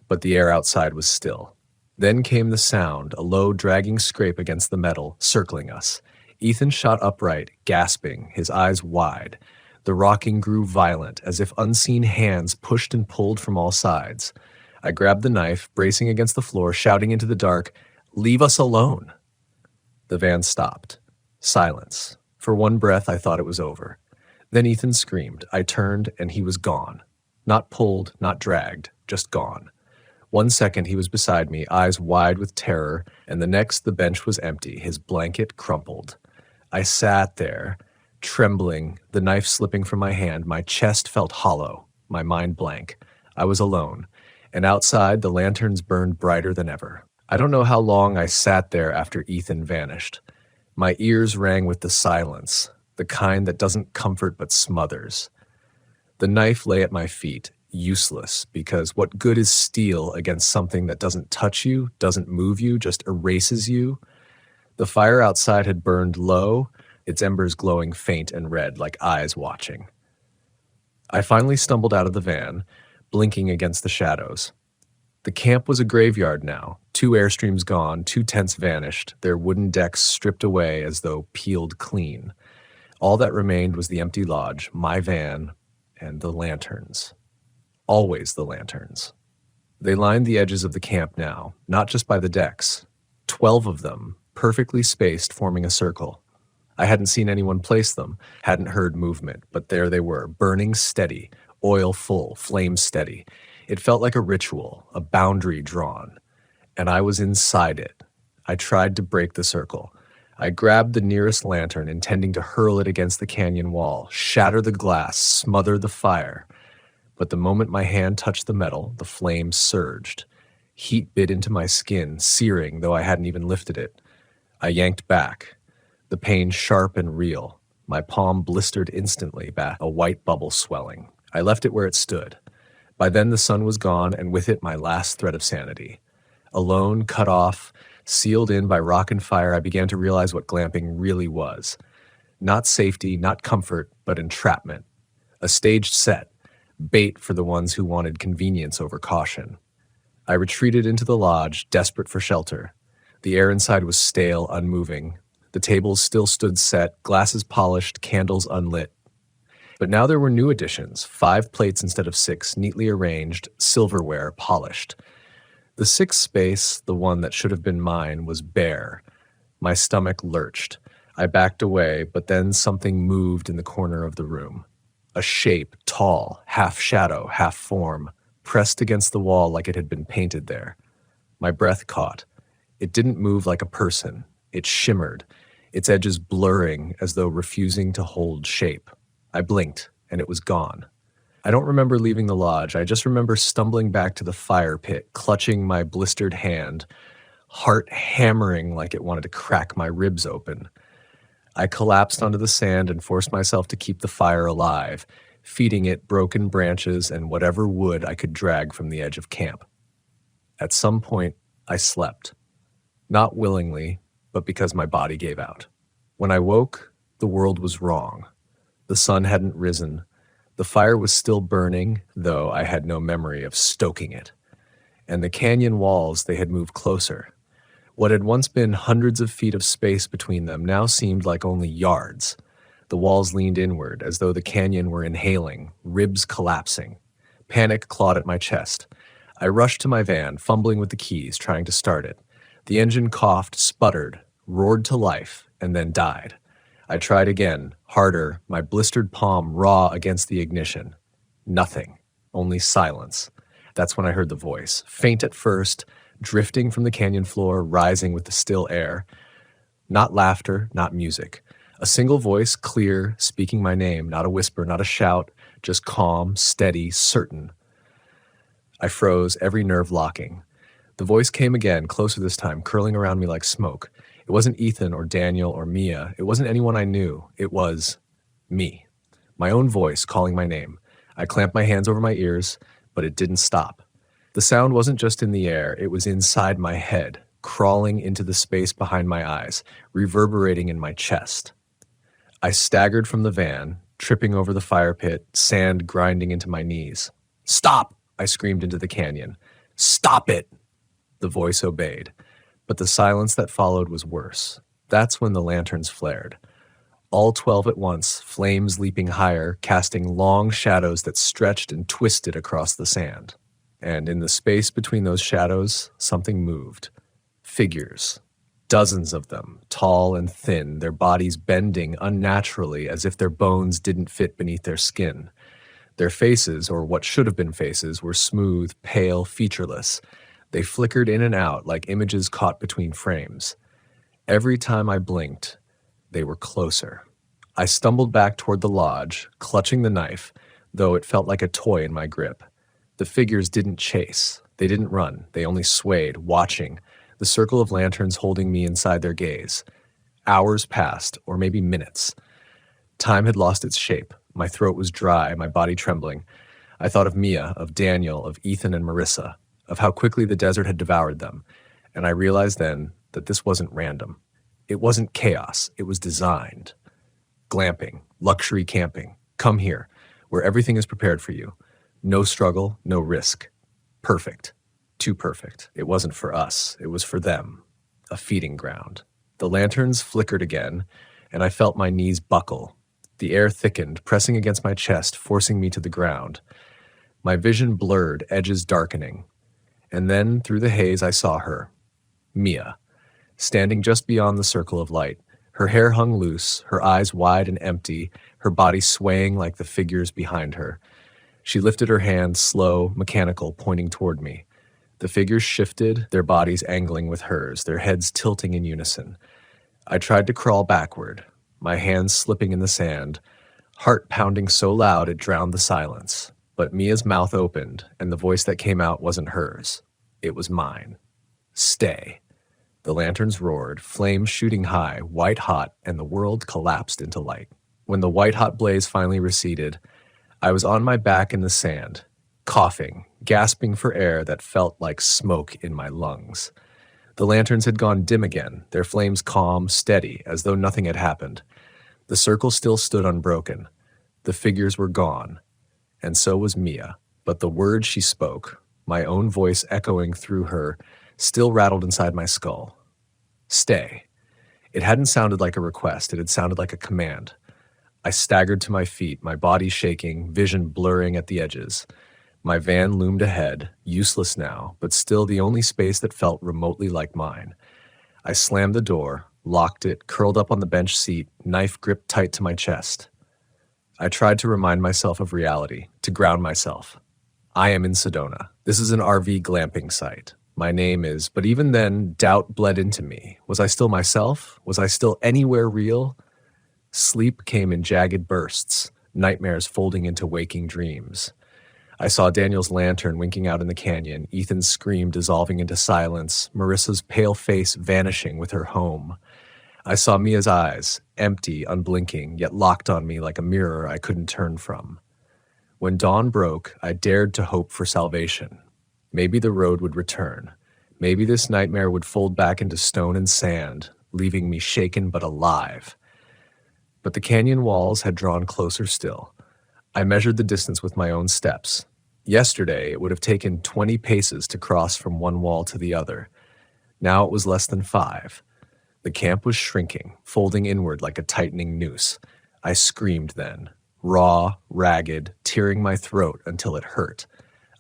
but the air outside was still. Then came the sound, a low, dragging scrape against the metal, circling us. Ethan shot upright, gasping, his eyes wide. The rocking grew violent, as if unseen hands pushed and pulled from all sides. I grabbed the knife, bracing against the floor, shouting into the dark, "Leave us alone!" The van stopped. Silence. For one breath, I thought it was over. Then Ethan screamed. I turned, and he was gone. Not pulled, not dragged, just gone. 1 second he was beside me, eyes wide with terror, and the next the bench was empty, his blanket crumpled. I sat there, trembling, the knife slipping from my hand. My chest felt hollow, my mind blank. I was alone, and outside the lanterns burned brighter than ever. I don't know how long I sat there after Ethan vanished. My ears rang with the silence, the kind that doesn't comfort but smothers. The knife lay at my feet, useless, because what good is steel against something that doesn't touch you, doesn't move you, just erases you? The fire outside had burned low, its embers glowing faint and red like eyes watching. I finally stumbled out of the van, blinking against the shadows. The camp was a graveyard now, 2 airstreams gone, 2 tents vanished, their wooden decks stripped away as though peeled clean. All that remained was the empty lodge, my van, and the lanterns. Always the lanterns. They lined the edges of the camp now, not just by the decks. 12 of them, perfectly spaced, forming a circle. I hadn't seen anyone place them, hadn't heard movement, but there they were, burning steady, oil full, flame steady. It felt like a ritual, a boundary drawn, and I was inside it. I tried to break the circle. I grabbed the nearest lantern, intending to hurl it against the canyon wall, shatter the glass, smother the fire. But the moment my hand touched the metal, the flame surged. Heat bit into my skin, searing, though I hadn't even lifted it. I yanked back, the pain sharp and real. My palm blistered instantly back, a white bubble swelling. I left it where it stood. By then the sun was gone, and with it my last thread of sanity. Alone, cut off, sealed in by rock and fire, I began to realize what glamping really was. Not safety, not comfort, but entrapment. A staged set, bait for the ones who wanted convenience over caution. I retreated into the lodge, desperate for shelter. The air inside was stale, unmoving. The tables still stood set, glasses polished, candles unlit. But now there were new additions, 5 plates instead of 6, neatly arranged, silverware polished. The 6th space, the one that should have been mine, was bare. My stomach lurched. I backed away, but then something moved in the corner of the room. A shape, tall, half shadow, half form, pressed against the wall like it had been painted there. My breath caught. It didn't move like a person. It shimmered, its edges blurring as though refusing to hold shape. I blinked, and it was gone. I don't remember leaving the lodge. I just remember stumbling back to the fire pit, clutching my blistered hand, heart hammering like it wanted to crack my ribs open. I collapsed onto the sand and forced myself to keep the fire alive, feeding it broken branches and whatever wood I could drag from the edge of camp. At some point, I slept. Not willingly, but because my body gave out. When I woke, the world was wrong. The sun hadn't risen. The fire was still burning, though I had no memory of stoking it. And the canyon walls, they had moved closer. What had once been hundreds of feet of space between them now seemed like only yards. The walls leaned inward, as though the canyon were inhaling, ribs collapsing. Panic clawed at my chest. I rushed to my van, fumbling with the keys, trying to start it. The engine coughed, sputtered, roared to life, and then died. I tried again, harder, my blistered palm raw against the ignition. Nothing. Only silence. That's when I heard the voice, faint at first, drifting from the canyon floor, rising with the still air. Not laughter, not music. A single voice, clear, speaking my name, not a whisper, not a shout, just calm, steady, certain. I froze, every nerve locking. The voice came again, closer this time, curling around me like smoke. It wasn't Ethan or Daniel or Mia. It wasn't anyone I knew. It was me. My own voice calling my name. I clamped my hands over my ears, but it didn't stop. The sound wasn't just in the air, it was inside my head, crawling into the space behind my eyes, reverberating in my chest. I staggered from the van, tripping over the fire pit, sand grinding into my knees. "Stop!" I screamed into the canyon. "Stop it!" The voice obeyed, but the silence that followed was worse. That's when the lanterns flared. All 12 at once, flames leaping higher, casting long shadows that stretched and twisted across the sand. And in the space between those shadows, something moved. Figures. Dozens of them, tall and thin, their bodies bending unnaturally as if their bones didn't fit beneath their skin. Their faces, or what should have been faces, were smooth, pale, featureless. They flickered in and out like images caught between frames. Every time I blinked, they were closer. I stumbled back toward the lodge, clutching the knife, though it felt like a toy in my grip. The figures didn't chase. They didn't run. They only swayed, watching, the circle of lanterns holding me inside their gaze. Hours passed, or maybe minutes. Time had lost its shape. My throat was dry, my body trembling. I thought of Mia, of Daniel, of Ethan and Marissa, of how quickly the desert had devoured them, and I realized then that this wasn't random. It wasn't chaos, it was designed. Glamping, luxury camping, come here, where everything is prepared for you. No struggle, no risk. Perfect. Too perfect. It wasn't for us, it was for them. A feeding ground. The lanterns flickered again, and I felt my knees buckle. The air thickened, pressing against my chest, forcing me to the ground. My vision blurred, edges darkening. And then, through the haze, I saw her. Mia. Standing just beyond the circle of light. Her hair hung loose, her eyes wide and empty, her body swaying like the figures behind her. She lifted her hand, slow, mechanical, pointing toward me. The figures shifted, their bodies angling with hers, their heads tilting in unison. I tried to crawl backward, my hands slipping in the sand, heart pounding so loud it drowned the silence. But Mia's mouth opened, and the voice that came out wasn't hers. It was mine. Stay. The lanterns roared, flames shooting high, white hot, and the world collapsed into light. When the white-hot blaze finally receded, I was on my back in the sand, coughing, gasping for air that felt like smoke in my lungs. The lanterns had gone dim again, their flames calm, steady, as though nothing had happened. The circle still stood unbroken. The figures were gone, and so was Mia. But the words she spoke, my own voice echoing through her, still rattled inside my skull. Stay. It hadn't sounded like a request, it had sounded like a command. I staggered to my feet, my body shaking, vision blurring at the edges. My van loomed ahead, useless now, but still the only space that felt remotely like mine. I slammed the door, locked it, curled up on the bench seat, knife gripped tight to my chest. I tried to remind myself of reality, to ground myself. I am in Sedona. This is an RV glamping site. My name is, but even then, doubt bled into me. Was I still myself? Was I still anywhere real? Sleep came in jagged bursts, nightmares folding into waking dreams. I saw Daniel's lantern winking out in the canyon, Ethan's scream dissolving into silence, Marissa's pale face vanishing with her home. I saw Mia's eyes, empty, unblinking, yet locked on me like a mirror I couldn't turn from. When dawn broke, I dared to hope for salvation. Maybe the road would return. Maybe this nightmare would fold back into stone and sand, leaving me shaken but alive. But the canyon walls had drawn closer still. I measured the distance with my own steps. Yesterday, it would have taken 20 paces to cross from one wall to the other. Now it was less than 5. The camp was shrinking, folding inward like a tightening noose. I screamed then. raw, ragged, tearing my throat until it hurt.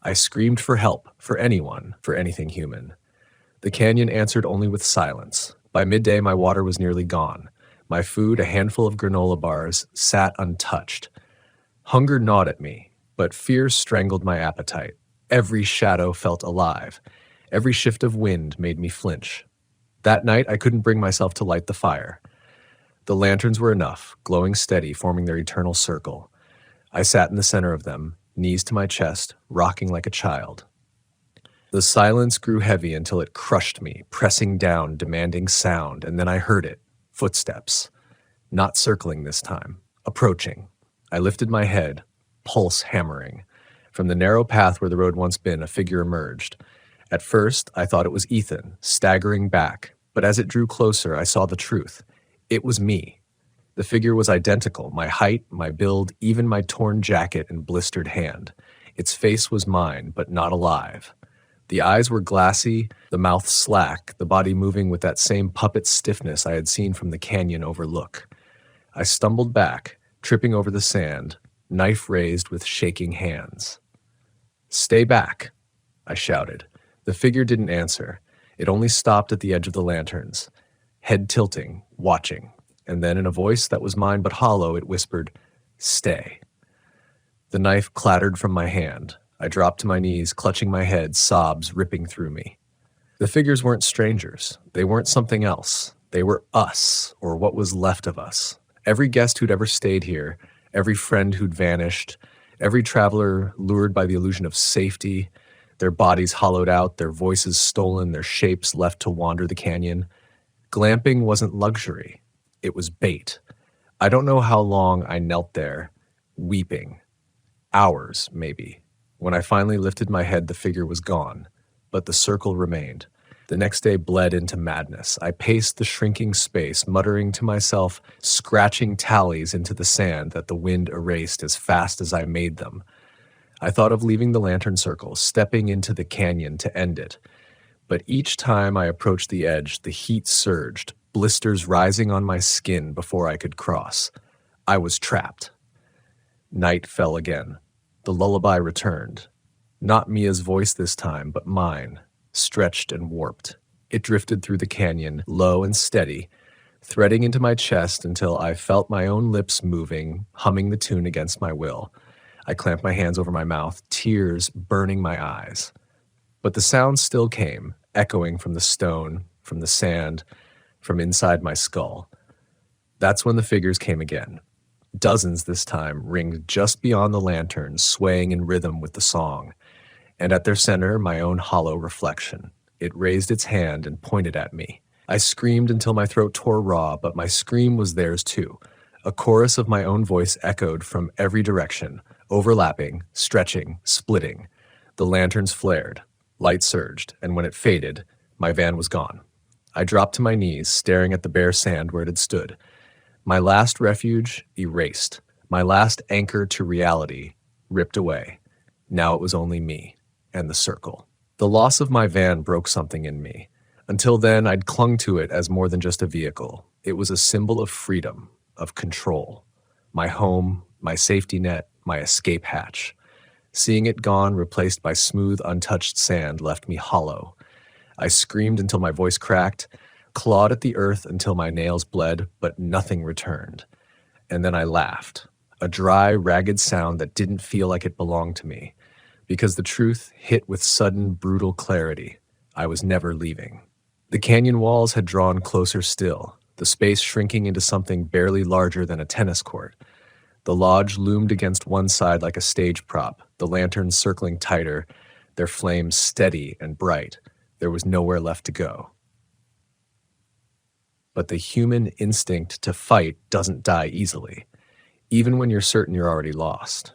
I screamed for help, for anyone, for anything human. The canyon answered only with silence. By midday, my water was nearly gone. My food, a handful of granola bars, sat untouched. Hunger gnawed at me, but fear strangled my appetite. Every shadow felt alive. Every shift of wind made me flinch. That night, I couldn't bring myself to light the fire. The lanterns were enough, glowing steady, forming their eternal circle. I sat in the center of them, knees to my chest, rocking like a child. The silence grew heavy until it crushed me, pressing down, demanding sound, and then I heard it. Footsteps. Not circling this time. Approaching. I lifted my head, pulse hammering. From the narrow path where the road once been, a figure emerged. At first, I thought it was Ethan, staggering back, but as it drew closer, I saw the truth. It was me. The figure was identical, my height, my build, even my torn jacket and blistered hand. Its face was mine, but not alive. The eyes were glassy, the mouth slack, the body moving with that same puppet stiffness I had seen from the canyon overlook. I stumbled back, tripping over the sand, knife raised with shaking hands. "Stay back," I shouted. The figure didn't answer. It only stopped at the edge of the lanterns, head tilting, watching, and then in a voice that was mine but hollow, it whispered, "Stay." The knife clattered from my hand. I dropped to my knees, clutching my head, sobs ripping through me. The figures weren't strangers. They weren't something else. They were us, or what was left of us. Every guest who'd ever stayed here, every friend who'd vanished, every traveler lured by the illusion of safety, their bodies hollowed out, their voices stolen, their shapes left to wander the canyon. Glamping wasn't luxury. It was bait. I don't know how long I knelt there, weeping. Hours, maybe. When I finally lifted my head, the figure was gone, but the circle remained. The next day bled into madness. I paced the shrinking space, muttering to myself, scratching tallies into the sand that the wind erased as fast as I made them. I thought of leaving the lantern circle, stepping into the canyon to end it. But each time I approached the edge, the heat surged, blisters rising on my skin before I could cross. I was trapped. Night fell again. The lullaby returned. Not Mia's voice this time, but mine, stretched and warped. It drifted through the canyon, low and steady, threading into my chest until I felt my own lips moving, humming the tune against my will. I clamped my hands over my mouth, tears burning my eyes. But the sound still came, echoing from the stone, from the sand, from inside my skull. That's when the figures came again. Dozens this time, ringed just beyond the lantern, swaying in rhythm with the song. And at their center, my own hollow reflection. It raised its hand and pointed at me. I screamed until my throat tore raw, but my scream was theirs too. A chorus of my own voice echoed from every direction, overlapping, stretching, splitting. The lanterns flared. Light surged, and when it faded, my van was gone. I dropped to my knees, staring at the bare sand where it had stood. My last refuge erased. My last anchor to reality ripped away. Now it was only me and the circle. The loss of my van broke something in me. Until then, I'd clung to it as more than just a vehicle. It was a symbol of freedom, of control. My home, my safety net, my escape hatch. Seeing it gone, replaced by smooth, untouched sand, left me hollow. I screamed until my voice cracked, clawed at the earth until my nails bled, but nothing returned. And then I laughed, a dry, ragged sound that didn't feel like it belonged to me, because the truth hit with sudden, brutal clarity. I was never leaving. The canyon walls had drawn closer still, the space shrinking into something barely larger than a tennis court. The lodge loomed against one side like a stage prop, the lanterns circling tighter, their flames steady and bright. There was nowhere left to go. But the human instinct to fight doesn't die easily, even when you're certain you're already lost.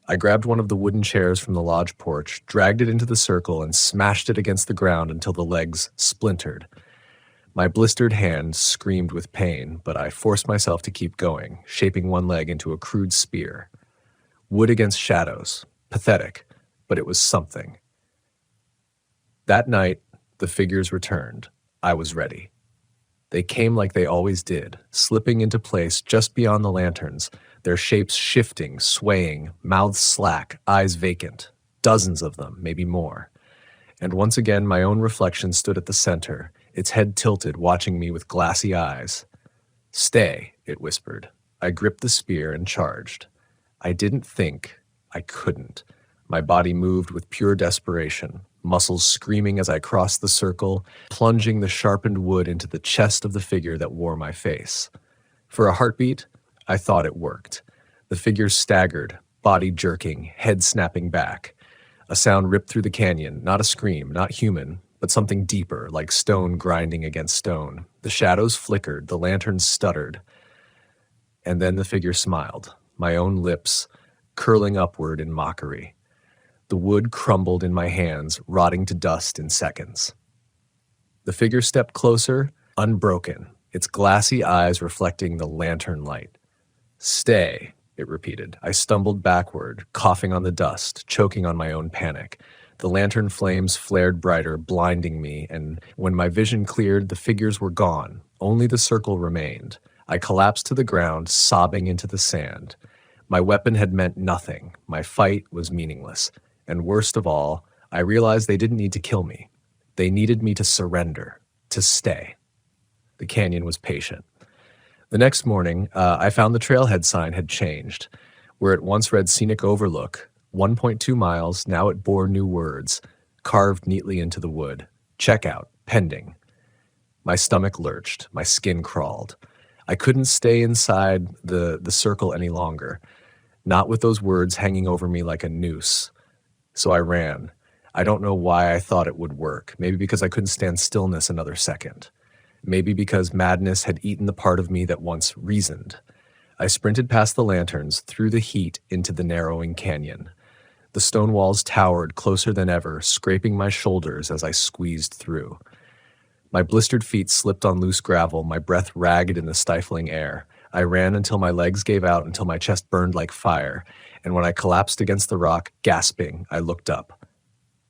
I grabbed one of the wooden chairs from the lodge porch, dragged it into the circle, and smashed it against the ground until the legs splintered. My blistered hand screamed with pain, but I forced myself to keep going, shaping one leg into a crude spear. Wood against shadows. Pathetic, but it was something. That night, the figures returned. I was ready. They came like they always did, slipping into place just beyond the lanterns, their shapes shifting, swaying, mouths slack, eyes vacant. Dozens of them, maybe more. And once again, my own reflection stood at the center, its head tilted, watching me with glassy eyes. "Stay," it whispered. I gripped the spear and charged. I didn't think. I couldn't. My body moved with pure desperation, muscles screaming as I crossed the circle, plunging the sharpened wood into the chest of the figure that wore my face. For a heartbeat, I thought it worked. The figure staggered, body jerking, head snapping back. A sound ripped through the canyon, not a scream, not human, but something deeper, like stone grinding against stone. The shadows flickered, the lanterns stuttered. And then the figure smiled, my own lips curling upward in mockery. The wood crumbled in my hands, rotting to dust in seconds. The figure stepped closer, unbroken, its glassy eyes reflecting the lantern light. "Stay," it repeated. I stumbled backward, coughing on the dust, choking on my own panic. The lantern flames flared brighter, blinding me, and when my vision cleared, the figures were gone. Only the circle remained. I collapsed to the ground, sobbing into the sand. My weapon had meant nothing. My fight was meaningless. And worst of all, I realized they didn't need to kill me. They needed me to surrender, to stay. The canyon was patient. The next morning, I found the trailhead sign had changed. Where it once read Scenic Overlook, 1.2 miles, now it bore new words, carved neatly into the wood. Checkout, pending. My stomach lurched, my skin crawled. I couldn't stay inside the circle any longer, not with those words hanging over me like a noose. So I ran. I don't know why I thought it would work. Maybe because I couldn't stand stillness another second. Maybe because madness had eaten the part of me that once reasoned. I sprinted past the lanterns, through the heat, into the narrowing canyon. The stone walls towered closer than ever, scraping my shoulders as I squeezed through. My blistered feet slipped on loose gravel, my breath ragged in the stifling air. I ran until my legs gave out, until my chest burned like fire, and when I collapsed against the rock, gasping, I looked up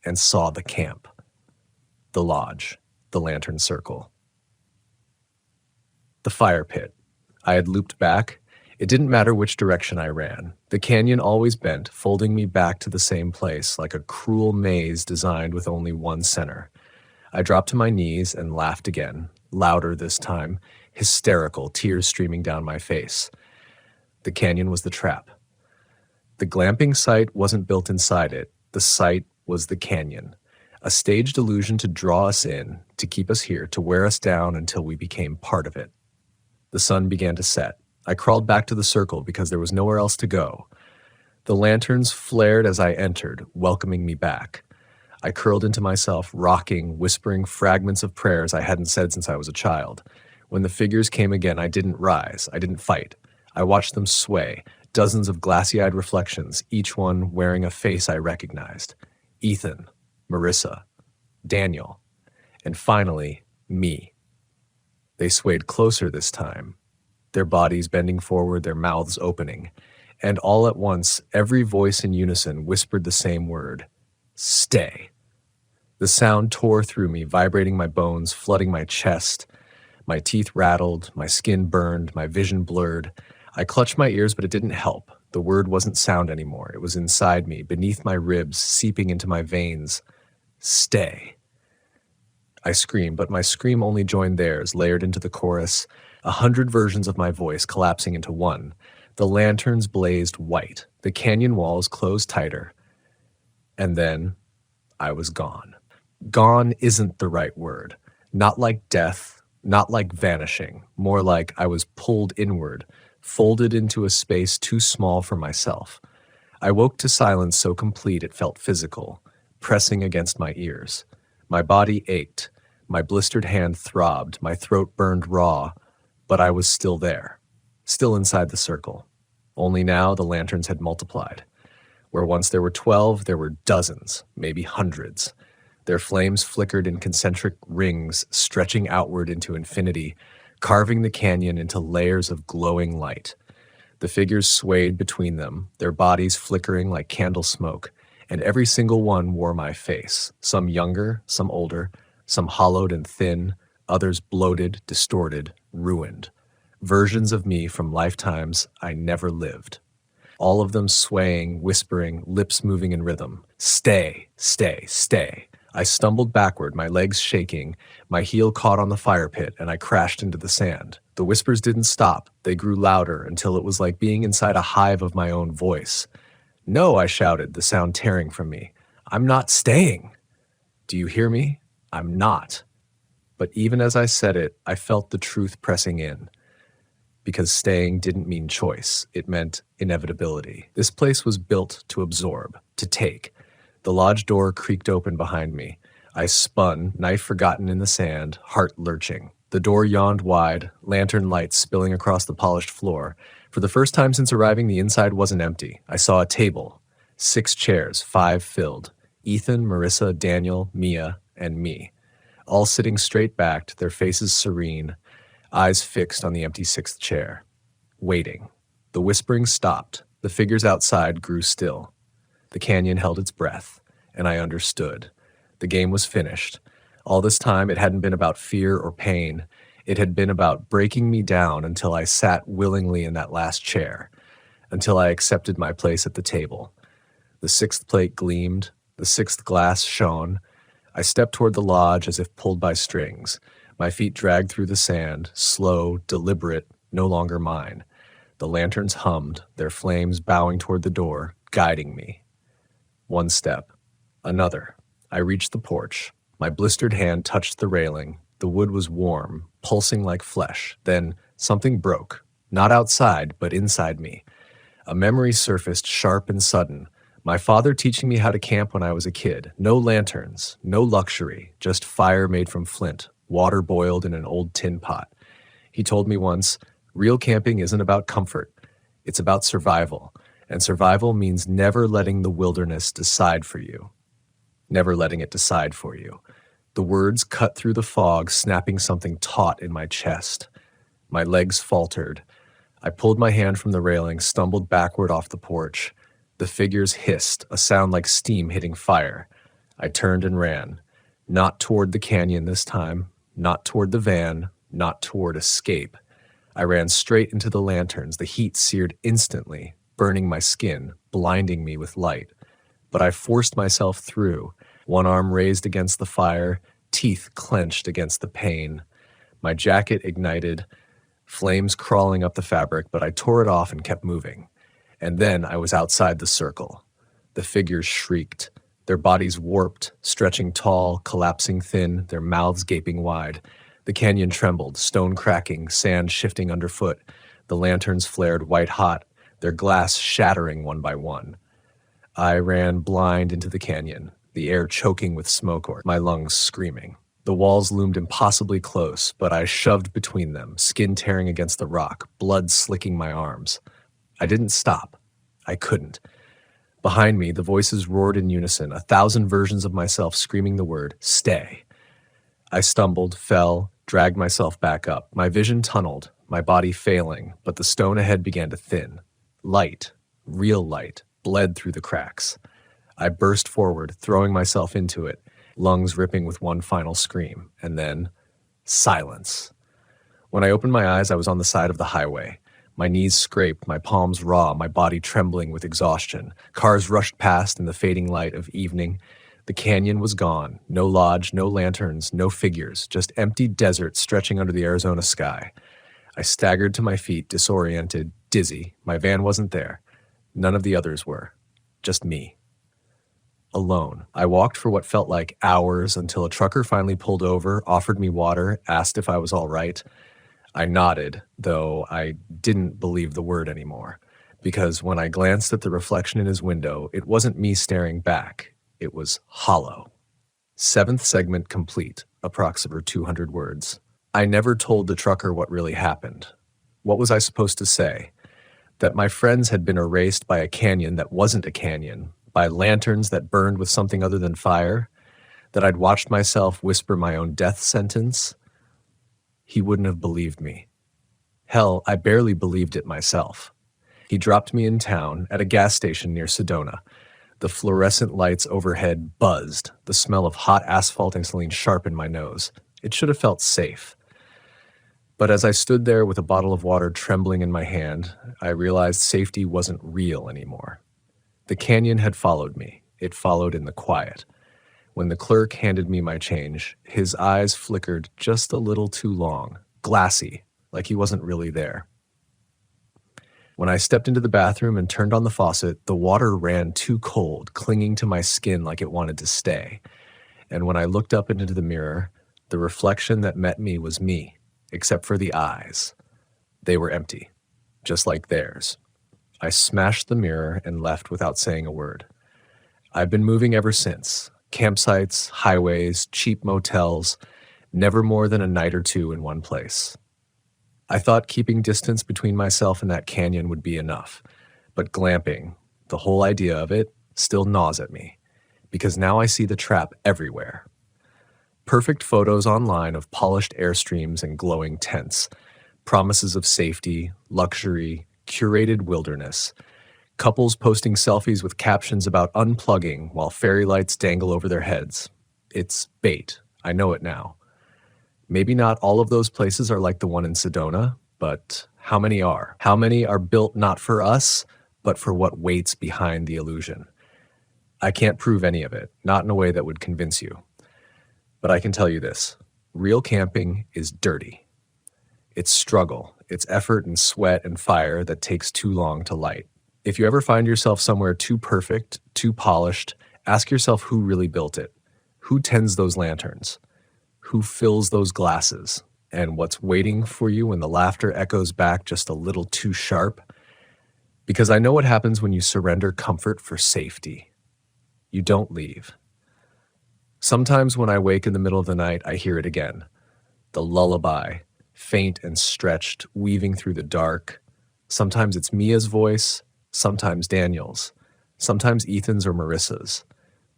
and saw the camp, the lodge, the lantern circle. The fire pit. I had looped back. It didn't matter which direction I ran. The canyon always bent, folding me back to the same place, like a cruel maze designed with only one center. I dropped to my knees and laughed again, louder this time, hysterical, tears streaming down my face. The canyon was the trap. The glamping site wasn't built inside it. The site was the canyon, a staged illusion to draw us in, to keep us here, to wear us down until we became part of it. The sun began to set. I crawled back to the circle because there was nowhere else to go. The lanterns flared as I entered, welcoming me back. I curled into myself, rocking, whispering fragments of prayers I hadn't said since I was a child. When the figures came again, I didn't rise. I didn't fight. I watched them sway, dozens of glassy-eyed reflections, each one wearing a face I recognized. Ethan, Marissa, Daniel, and finally, me. They swayed closer this time, their bodies bending forward, their mouths opening, and all at once, every voice in unison whispered the same word, "Stay." The sound tore through me, vibrating my bones, flooding my chest. My teeth rattled, my skin burned, my vision blurred. I clutched my ears, but it didn't help. The word wasn't sound anymore. It was inside me, beneath my ribs, seeping into my veins. "Stay." I screamed, but my scream only joined theirs, layered into the chorus, 100 versions of my voice collapsing into one. The lanterns blazed white. The canyon walls closed tighter. And then I was gone. Gone isn't the right word. Not like death, not like vanishing. More like I was pulled inward, folded into a space too small for myself. I woke to silence so complete it felt physical, pressing against my ears. My body ached, my blistered hand throbbed, my throat burned raw, but I was still there, still inside the circle. Only now the lanterns had multiplied. Where once there were 12, there were dozens, maybe hundreds. Their flames flickered in concentric rings, stretching outward into infinity, carving the canyon into layers of glowing light. The figures swayed between them, their bodies flickering like candle smoke, and every single one wore my face, some younger, some older, some hollowed and thin, others bloated, distorted, ruined. versions of me from lifetimes I never lived. All of them swaying, whispering, lips moving in rhythm. Stay, stay, stay. I stumbled backward, my legs shaking. My heel caught on the fire pit, and I crashed into the sand. The whispers didn't stop. They grew louder until it was like being inside a hive of my own voice. No, I shouted, the sound tearing from me. I'm not staying. Do you hear me? I'm not. But even as I said it, I felt the truth pressing in. Because staying didn't mean choice. It meant inevitability. This place was built to absorb, to take. The lodge door creaked open behind me. I spun, knife forgotten in the sand, heart lurching. The door yawned wide, lantern lights spilling across the polished floor. For the first time since arriving, the inside wasn't empty. I saw a table. 6 chairs, 5 filled. Ethan, Marissa, Daniel, Mia, and me. All sitting straight-backed, their faces serene, eyes fixed on the empty 6th chair. Waiting. The whispering stopped. The figures outside grew still. The canyon held its breath, and I understood. The game was finished. All this time, it hadn't been about fear or pain. It had been about breaking me down until I sat willingly in that last chair, until I accepted my place at the table. The 6th plate gleamed. The 6th glass shone. I stepped toward the lodge as if pulled by strings. My feet dragged through the sand, slow, deliberate, no longer mine. The lanterns hummed, their flames bowing toward the door, guiding me. 1 step. Another. I reached the porch. My blistered hand touched the railing. The wood was warm, pulsing like flesh. Then something broke. Not outside, but inside me. A memory surfaced sharp and sudden. My father teaching me how to camp when I was a kid. No lanterns, no luxury, just fire made from flint, water boiled in an old tin pot. He told me once, real camping isn't about comfort. It's about survival. And survival means never letting the wilderness decide for you. Never letting it decide for you. The words cut through the fog, snapping something taut in my chest. My legs faltered. I pulled my hand from the railing, stumbled backward off the porch. The figures hissed, a sound like steam hitting fire. I turned and ran. Not toward the canyon this time, not toward the van, not toward escape. I ran straight into the lanterns. The heat seared instantly, burning my skin, blinding me with light. But I forced myself through, one arm raised against the fire, teeth clenched against the pain. My jacket ignited, flames crawling up the fabric, but I tore it off and kept moving. And then I was outside the circle. The figures shrieked, their bodies warped, stretching tall, collapsing thin, their mouths gaping wide. The canyon trembled, stone cracking, sand shifting underfoot. The lanterns flared white hot, their glass shattering one by one. I ran blind into the canyon, the air choking with smoke, or my lungs screaming. The walls loomed impossibly close, but I shoved between them, skin tearing against the rock, blood slicking my arms. I didn't stop. I couldn't. Behind me, the voices roared in unison, 1,000 versions of myself screaming the word, stay. I stumbled, fell, dragged myself back up. My vision tunneled, my body failing, but the stone ahead began to thin. Light, real light, bled through the cracks. I burst forward, throwing myself into it, lungs ripping with one final scream, and then silence. When I opened my eyes, I was on the side of the highway. My knees scraped, my palms raw, my body trembling with exhaustion. Cars rushed past in the fading light of evening. The canyon was gone. No lodge, no lanterns, no figures, just empty desert stretching under the Arizona sky. I staggered to my feet, disoriented, dizzy. My van wasn't there. None of the others were. Just me. Alone. I walked for what felt like hours until a trucker finally pulled over, offered me water, asked if I was all right. I nodded, though I didn't believe the word anymore, because when I glanced at the reflection in his window, it wasn't me staring back. It was hollow. 7th segment complete, approximately 200 words. I never told the trucker what really happened. What was I supposed to say? That my friends had been erased by a canyon that wasn't a canyon, by lanterns that burned with something other than fire? That I'd watched myself whisper my own death sentence? He wouldn't have believed me. Hell, I barely believed it myself. He dropped me in town at a gas station near Sedona. The fluorescent lights overhead buzzed. The smell of hot asphalt and gasoline sharpened my nose. It should have felt safe. But as I stood there with a bottle of water trembling in my hand, I realized safety wasn't real anymore. The canyon had followed me. It followed in the quiet. When the clerk handed me my change, his eyes flickered just a little too long, glassy, like he wasn't really there. When I stepped into the bathroom and turned on the faucet, the water ran too cold, clinging to my skin like it wanted to stay. And when I looked up into the mirror, the reflection that met me was me, except for the eyes. They were empty, just like theirs. I smashed the mirror and left without saying a word. I've been moving ever since. Campsites, highways, cheap motels, never more than a night or two in one place. I thought keeping distance between myself and that canyon would be enough, but glamping, the whole idea of it, still gnaws at me, because now I see the trap everywhere. Perfect photos online of polished airstreams and glowing tents, promises of safety, luxury, curated wilderness, couples posting selfies with captions about unplugging while fairy lights dangle over their heads. It's bait. I know it now. Maybe not all of those places are like the one in Sedona, but how many are? How many are built not for us, but for what waits behind the illusion? I can't prove any of it, not in a way that would convince you. But I can tell you this, real camping is dirty. It's struggle, it's effort and sweat and fire that takes too long to light. If you ever find yourself somewhere too perfect, too polished, ask yourself who really built it. Who tends those lanterns? Who fills those glasses? And what's waiting for you when the laughter echoes back just a little too sharp? Because I know what happens when you surrender comfort for safety. You don't leave. Sometimes when I wake in the middle of the night, I hear it again. The lullaby, faint and stretched, weaving through the dark. Sometimes it's Mia's voice, sometimes Daniel's, sometimes Ethan's or Marissa's.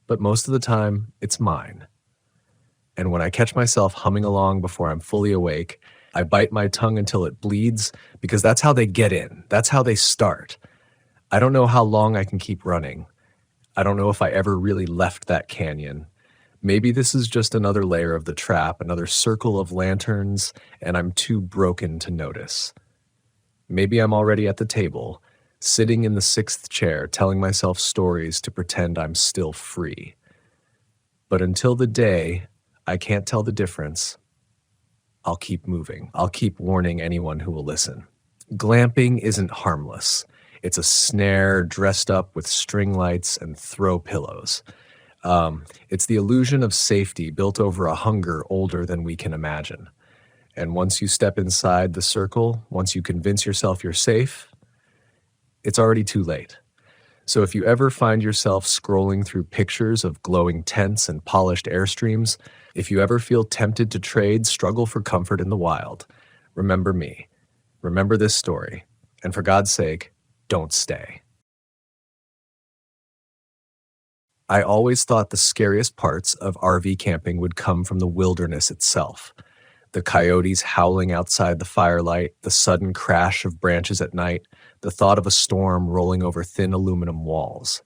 But most of the time, it's mine. And when I catch myself humming along before I'm fully awake, I bite my tongue until it bleeds, because that's how they get in. That's how they start. I don't know how long I can keep running. I don't know if I ever really left that canyon. Maybe this is just another layer of the trap, another circle of lanterns, and I'm too broken to notice. Maybe I'm already at the table, sitting in the 6th chair, telling myself stories to pretend I'm still free. But until the day I can't tell the difference, I'll keep moving. I'll keep warning anyone who will listen. Glamping isn't harmless. It's a snare dressed up with string lights and throw pillows. It's the illusion of safety built over a hunger older than we can imagine. And once you step inside the circle, once you convince yourself you're safe, it's already too late. So if you ever find yourself scrolling through pictures of glowing tents and polished airstreams, if you ever feel tempted to trade struggle for comfort in the wild, remember me. Remember this story. And for God's sake, don't stay. I always thought the scariest parts of RV camping would come from the wilderness itself. The coyotes howling outside the firelight, the sudden crash of branches at night, the thought of a storm rolling over thin aluminum walls.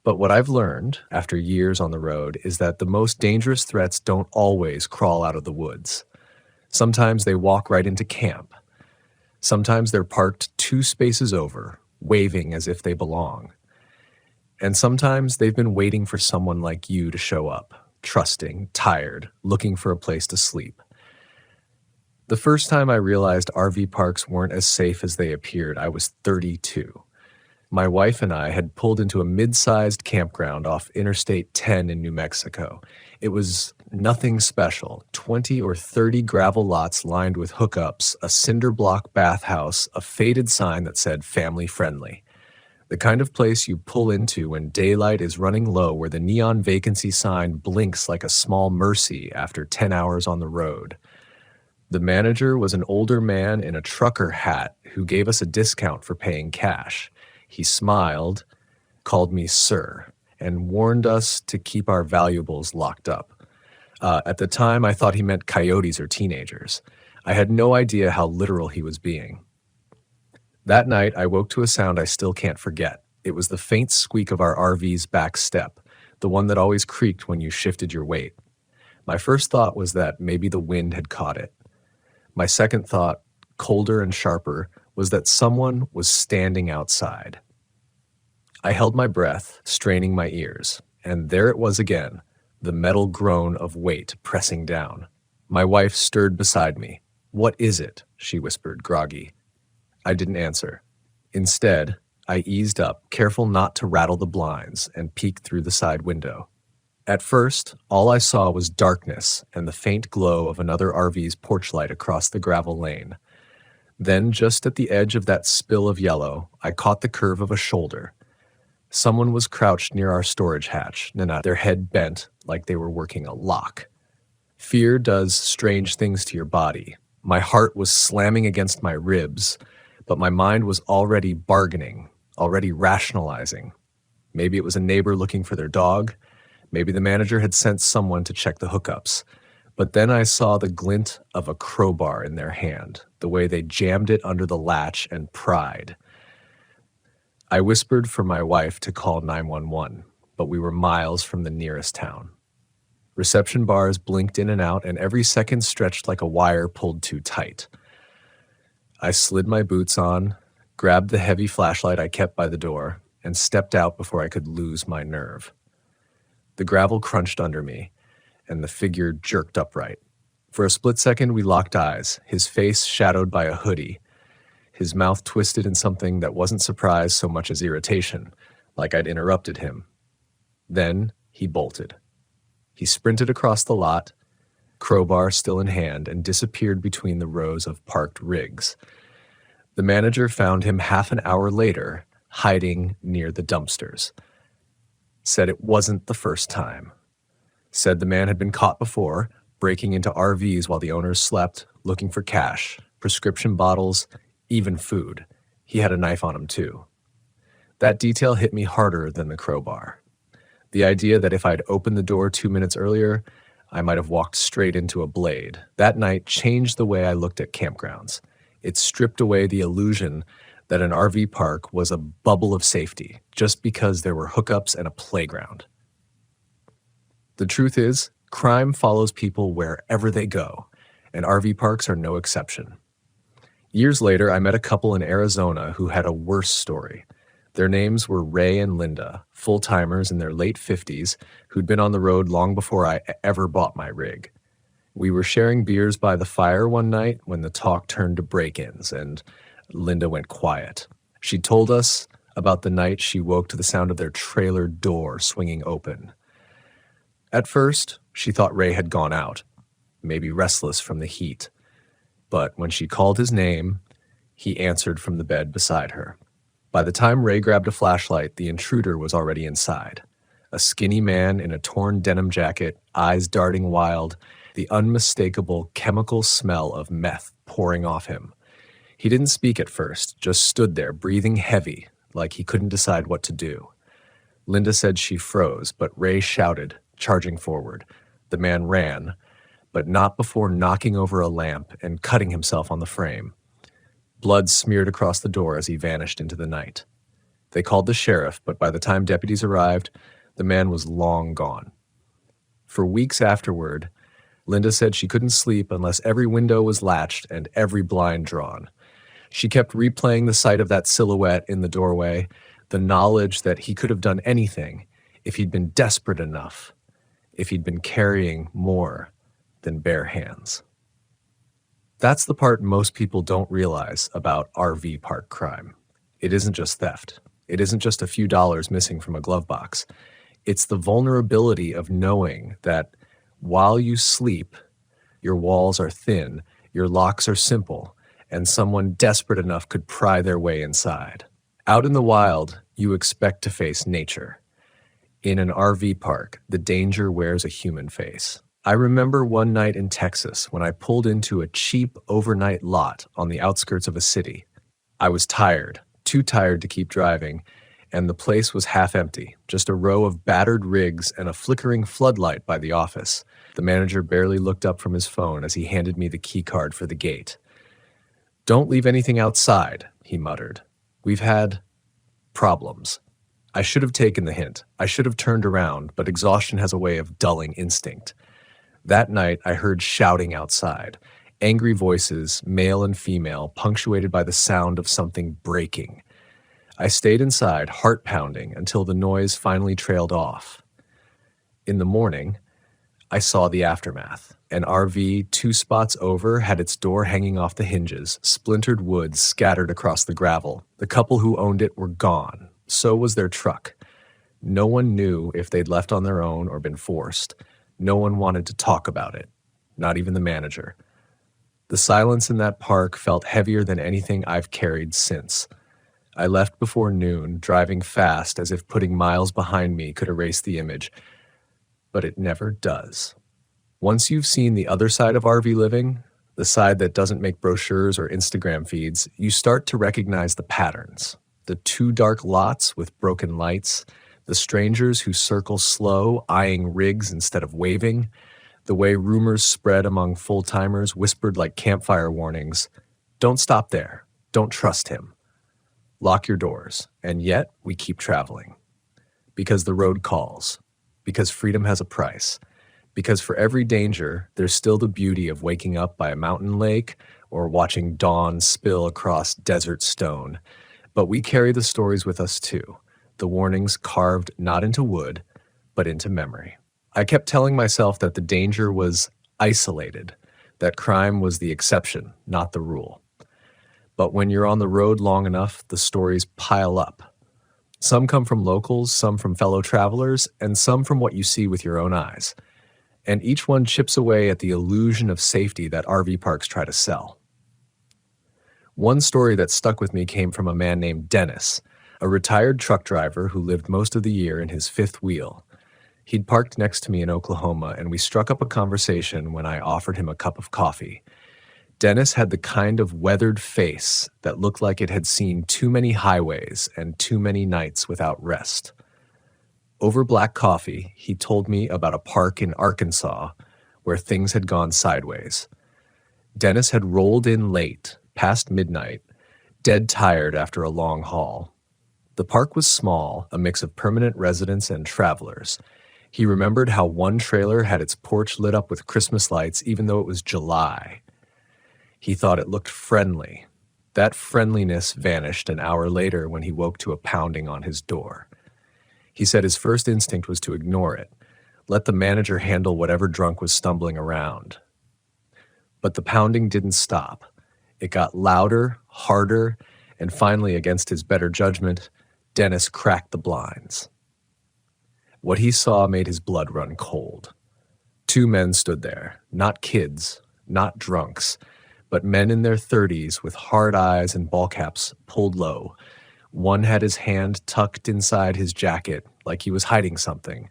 But what I've learned, after years on the road, is that the most dangerous threats don't always crawl out of the woods. Sometimes they walk right into camp. Sometimes they're parked 2 spaces over, waving as if they belong. And sometimes they've been waiting for someone like you to show up, trusting, tired, looking for a place to sleep. The first time I realized RV parks weren't as safe as they appeared, I was 32. My wife and I had pulled into a mid-sized campground off Interstate 10 in New Mexico. It was nothing special, 20 or 30 gravel lots lined with hookups, a cinder block bathhouse, a faded sign that said family friendly. The kind of place you pull into when daylight is running low, where the neon vacancy sign blinks like a small mercy after 10 hours on the road. The manager was an older man in a trucker hat who gave us a discount for paying cash. He smiled, called me sir, and warned us to keep our valuables locked up. At the time, I thought he meant coyotes or teenagers. I had no idea how literal he was being. That night, I woke to a sound I still can't forget. It was the faint squeak of our RV's back step, the one that always creaked when you shifted your weight. My first thought was that maybe the wind had caught it. My second thought, colder and sharper, was that someone was standing outside. I held my breath, straining my ears, and there it was again, the metal groan of weight pressing down. My wife stirred beside me. "What is it?" she whispered, groggy. I didn't answer. Instead, I eased up, careful not to rattle the blinds, and peeked through the side window. At first, all I saw was darkness and the faint glow of another RV's porch light across the gravel lane. Then, just at the edge of that spill of yellow, I caught the curve of a shoulder. Someone was crouched near our storage hatch, their head bent like they were working a lock. Fear does strange things to your body. My heart was slamming against my ribs, but my mind was already bargaining, already rationalizing. Maybe it was a neighbor looking for their dog. Maybe the manager had sent someone to check the hookups. But then I saw the glint of a crowbar in their hand, the way they jammed it under the latch and pried. I whispered for my wife to call 911, but we were miles from the nearest town. Reception bars blinked in and out, and every second stretched like a wire pulled too tight. I slid my boots on, grabbed the heavy flashlight I kept by the door, and stepped out before I could lose my nerve. The gravel crunched under me, and the figure jerked upright. For a split second, we locked eyes, his face shadowed by a hoodie, his mouth twisted in something that wasn't surprise so much as irritation, like I'd interrupted him. Then he bolted. He sprinted across the lot, crowbar still in hand, and disappeared between the rows of parked rigs. The manager found him half an hour later, hiding near the dumpsters. Said it wasn't the first time. Said the man had been caught before, breaking into RVs while the owners slept, looking for cash, prescription bottles, even food. He had a knife on him too. That detail hit me harder than the crowbar. The idea that if I'd opened the door 2 minutes earlier, I might have walked straight into a blade. That night changed the way I looked at campgrounds. It stripped away the illusion that an RV park was a bubble of safety just because there were hookups and a playground. The truth is, crime follows people wherever they go, and RV parks are no exception. Years later, I met a couple in Arizona who had a worse story. Their names were Ray and Linda, full-timers in their late 50s who'd been on the road long before I ever bought my rig. We were sharing beers by the fire one night when the talk turned to break-ins, and Linda went quiet. She told us about the night she woke to the sound of their trailer door swinging open. At first, she thought Ray had gone out, maybe restless from the heat. But when she called his name, he answered from the bed beside her. By the time Ray grabbed a flashlight, the intruder was already inside. A skinny man in a torn denim jacket, eyes darting wild, the unmistakable chemical smell of meth pouring off him. He didn't speak at first, just stood there, breathing heavy, like he couldn't decide what to do. Linda said she froze, but Ray shouted, charging forward. The man ran, but not before knocking over a lamp and cutting himself on the frame. Blood smeared across the door as he vanished into the night. They called the sheriff, but by the time deputies arrived, the man was long gone. For weeks afterward, Linda said she couldn't sleep unless every window was latched and every blind drawn. She kept replaying the sight of that silhouette in the doorway, the knowledge that he could have done anything if he'd been desperate enough, if he'd been carrying more than bare hands. That's the part most people don't realize about RV park crime. It isn't just theft. It isn't just a few dollars missing from a glove box. It's the vulnerability of knowing that while you sleep, your walls are thin, your locks are simple, and someone desperate enough could pry their way inside. Out in the wild, you expect to face nature. In an RV park, the danger wears a human face. I remember one night in Texas when I pulled into a cheap overnight lot on the outskirts of a city. I was tired, too tired to keep driving, and the place was half empty, just a row of battered rigs and a flickering floodlight by the office. The manager barely looked up from his phone as he handed me the key card for the gate. "Don't leave anything outside," he muttered. "We've had problems." I should have taken the hint. I should have turned around, but exhaustion has a way of dulling instinct. That night, I heard shouting outside, Angry voices, male and female, punctuated by the sound of something breaking. I stayed inside, heart pounding, until the noise finally trailed off. In the morning, I saw the aftermath. An RV 2 spots over had its door hanging off the hinges, splintered wood scattered across the gravel. The couple who owned it were gone. So was their truck. No one knew if they'd left on their own or been forced. No one wanted to talk about it, not even the manager. The silence in that park felt heavier than anything I've carried since. I left before noon, driving fast as if putting miles behind me could erase the image. But it never does. Once you've seen the other side of RV living, the side that doesn't make brochures or Instagram feeds, you start to recognize the patterns. The 2 dark lots with broken lights, the strangers who circle slow, eyeing rigs instead of waving, the way rumors spread among full-timers whispered like campfire warnings. Don't stop there. Don't trust him. Lock your doors. And yet, we keep traveling. Because the road calls. Because freedom has a price. Because for every danger, there's still the beauty of waking up by a mountain lake or watching dawn spill across desert stone. But we carry the stories with us too. The warnings carved not into wood, but into memory. I kept telling myself that the danger was isolated, that crime was the exception, not the rule. But when you're on the road long enough, the stories pile up. Some come from locals, some from fellow travelers, and some from what you see with your own eyes. And each one chips away at the illusion of safety that RV parks try to sell. One story that stuck with me came from a man named Dennis, a retired truck driver who lived most of the year in his 5th wheel. He'd parked next to me in Oklahoma, and we struck up a conversation when I offered him a cup of coffee. Dennis had the kind of weathered face that looked like it had seen too many highways and too many nights without rest. Over black coffee, he told me about a park in Arkansas where things had gone sideways. Dennis had rolled in late, past midnight, dead tired after a long haul. The park was small, a mix of permanent residents and travelers. He remembered how one trailer had its porch lit up with Christmas lights even though it was July. He thought it looked friendly. That friendliness vanished an hour later when he woke to a pounding on his door. He said his first instinct was to ignore it, let the manager handle whatever drunk was stumbling around. But the pounding didn't stop. It got louder, harder, and finally, against his better judgment, Dennis cracked the blinds. What he saw made his blood run cold. 2 men stood there, not kids, not drunks, but men in their 30s with hard eyes and ball caps pulled low. One had his hand tucked inside his jacket like he was hiding something.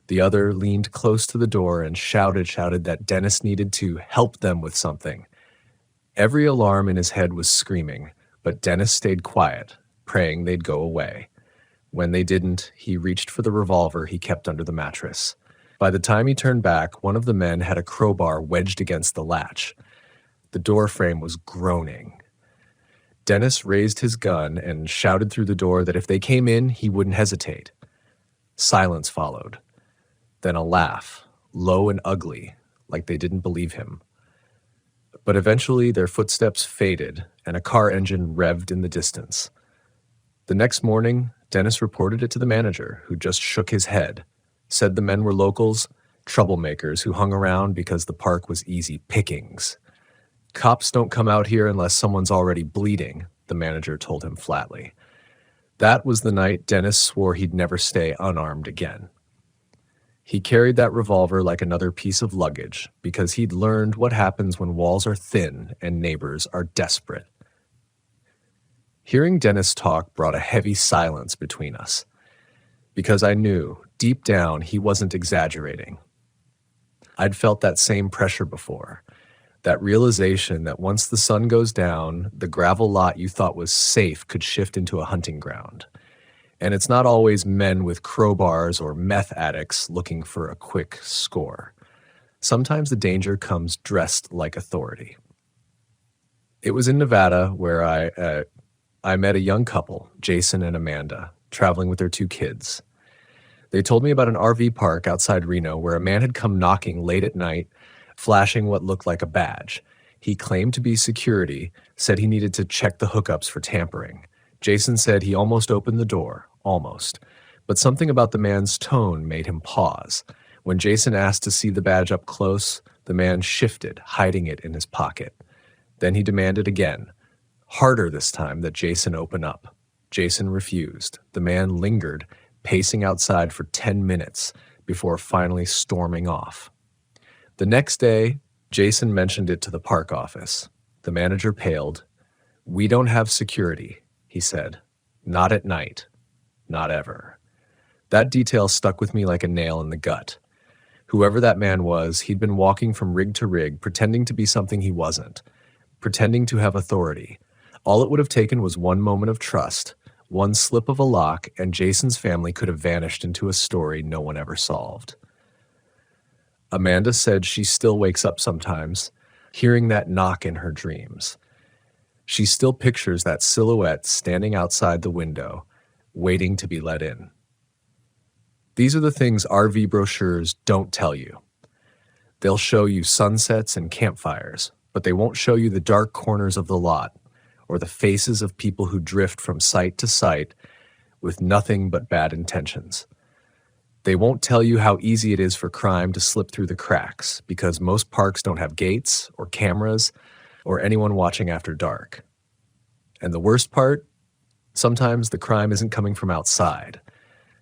The other leaned close to the door and shouted that Dennis needed to help them with something. Every alarm in his head was screaming, but Dennis stayed quiet, praying they'd go away. When they didn't, he reached for the revolver he kept under the mattress. By the time he turned back, one of the men had a crowbar wedged against the latch. The door frame was groaning. Dennis raised his gun and shouted through the door that if they came in, he wouldn't hesitate. Silence followed. Then a laugh, low and ugly, like they didn't believe him. But eventually their footsteps faded and a car engine revved in the distance. The next morning, Dennis reported it to the manager, who just shook his head, said the men were locals, troublemakers who hung around because the park was easy pickings. Cops don't come out here unless someone's already bleeding, the manager told him flatly. That was the night Dennis swore he'd never stay unarmed again. He carried that revolver like another piece of luggage because he'd learned what happens when walls are thin and neighbors are desperate. Hearing Dennis talk brought a heavy silence between us, because I knew, deep down, he wasn't exaggerating. I'd felt that same pressure before, that realization that once the sun goes down, the gravel lot you thought was safe could shift into a hunting ground. And it's not always men with crowbars or meth addicts looking for a quick score. Sometimes the danger comes dressed like authority. It was in Nevada where I met a young couple, Jason and Amanda, traveling with their 2 kids. They told me about an RV park outside Reno where a man had come knocking late at night, flashing what looked like a badge. He claimed to be security, said he needed to check the hookups for tampering. Jason said he almost opened the door, almost. But something about the man's tone made him pause. When Jason asked to see the badge up close, the man shifted, hiding it in his pocket. Then he demanded again, harder this time, that Jason open up. Jason refused. The man lingered, pacing outside for 10 minutes before finally storming off. The next day, Jason mentioned it to the park office. The manager paled. "We don't have security," he said. "Not at night. Not ever." That detail stuck with me like a nail in the gut. Whoever that man was, he'd been walking from rig to rig, pretending to be something he wasn't, pretending to have authority. All it would have taken was one moment of trust, one slip of a lock, and Jason's family could have vanished into a story no one ever solved. Amanda said she still wakes up sometimes, hearing that knock in her dreams. She still pictures that silhouette standing outside the window, waiting to be let in. These are the things RV brochures don't tell you. They'll show you sunsets and campfires, but they won't show you the dark corners of the lot or the faces of people who drift from site to site with nothing but bad intentions. They won't tell you how easy it is for crime to slip through the cracks because most parks don't have gates or cameras or anyone watching after dark. And the worst part? Sometimes the crime isn't coming from outside.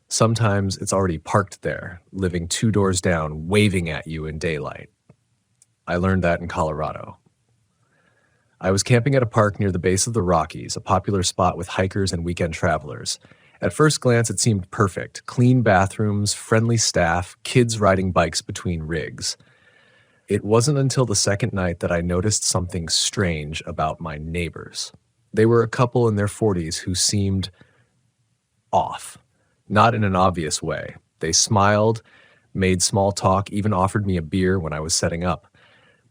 Sometimes it's already parked there, living 2 doors down, waving at you in daylight. I learned that in Colorado. I was camping at a park near the base of the Rockies, a popular spot with hikers and weekend travelers. At first glance, it seemed perfect. Clean bathrooms, friendly staff, kids riding bikes between rigs. It wasn't until the second night that I noticed something strange about my neighbors. They were a couple in their 40s who seemed off, not in an obvious way. They smiled, made small talk, even offered me a beer when I was setting up.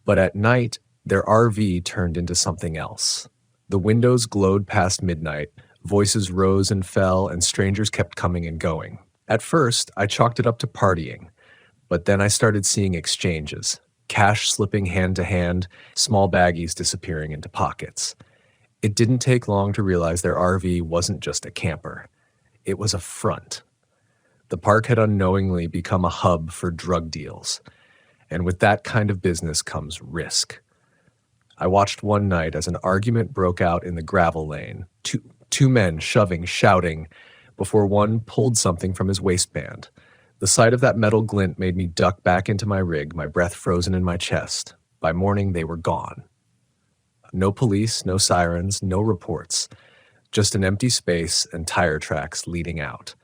But at night, their RV turned into something else. The windows glowed past midnight, voices rose and fell, and strangers kept coming and going. At first, I chalked it up to partying, but then I started seeing exchanges, cash slipping hand to hand, small baggies disappearing into pockets. It didn't take long to realize their RV wasn't just a camper. It was a front. The park had unknowingly become a hub for drug deals, and with that kind of business comes risk. I watched one night as an argument broke out in the gravel lane, two men shoving, shouting, before one pulled something from his waistband. The sight of that metal glint made me duck back into my rig, my breath frozen in my chest. By morning, they were gone. No police, no sirens, no reports. Just an empty space and tire tracks leading out.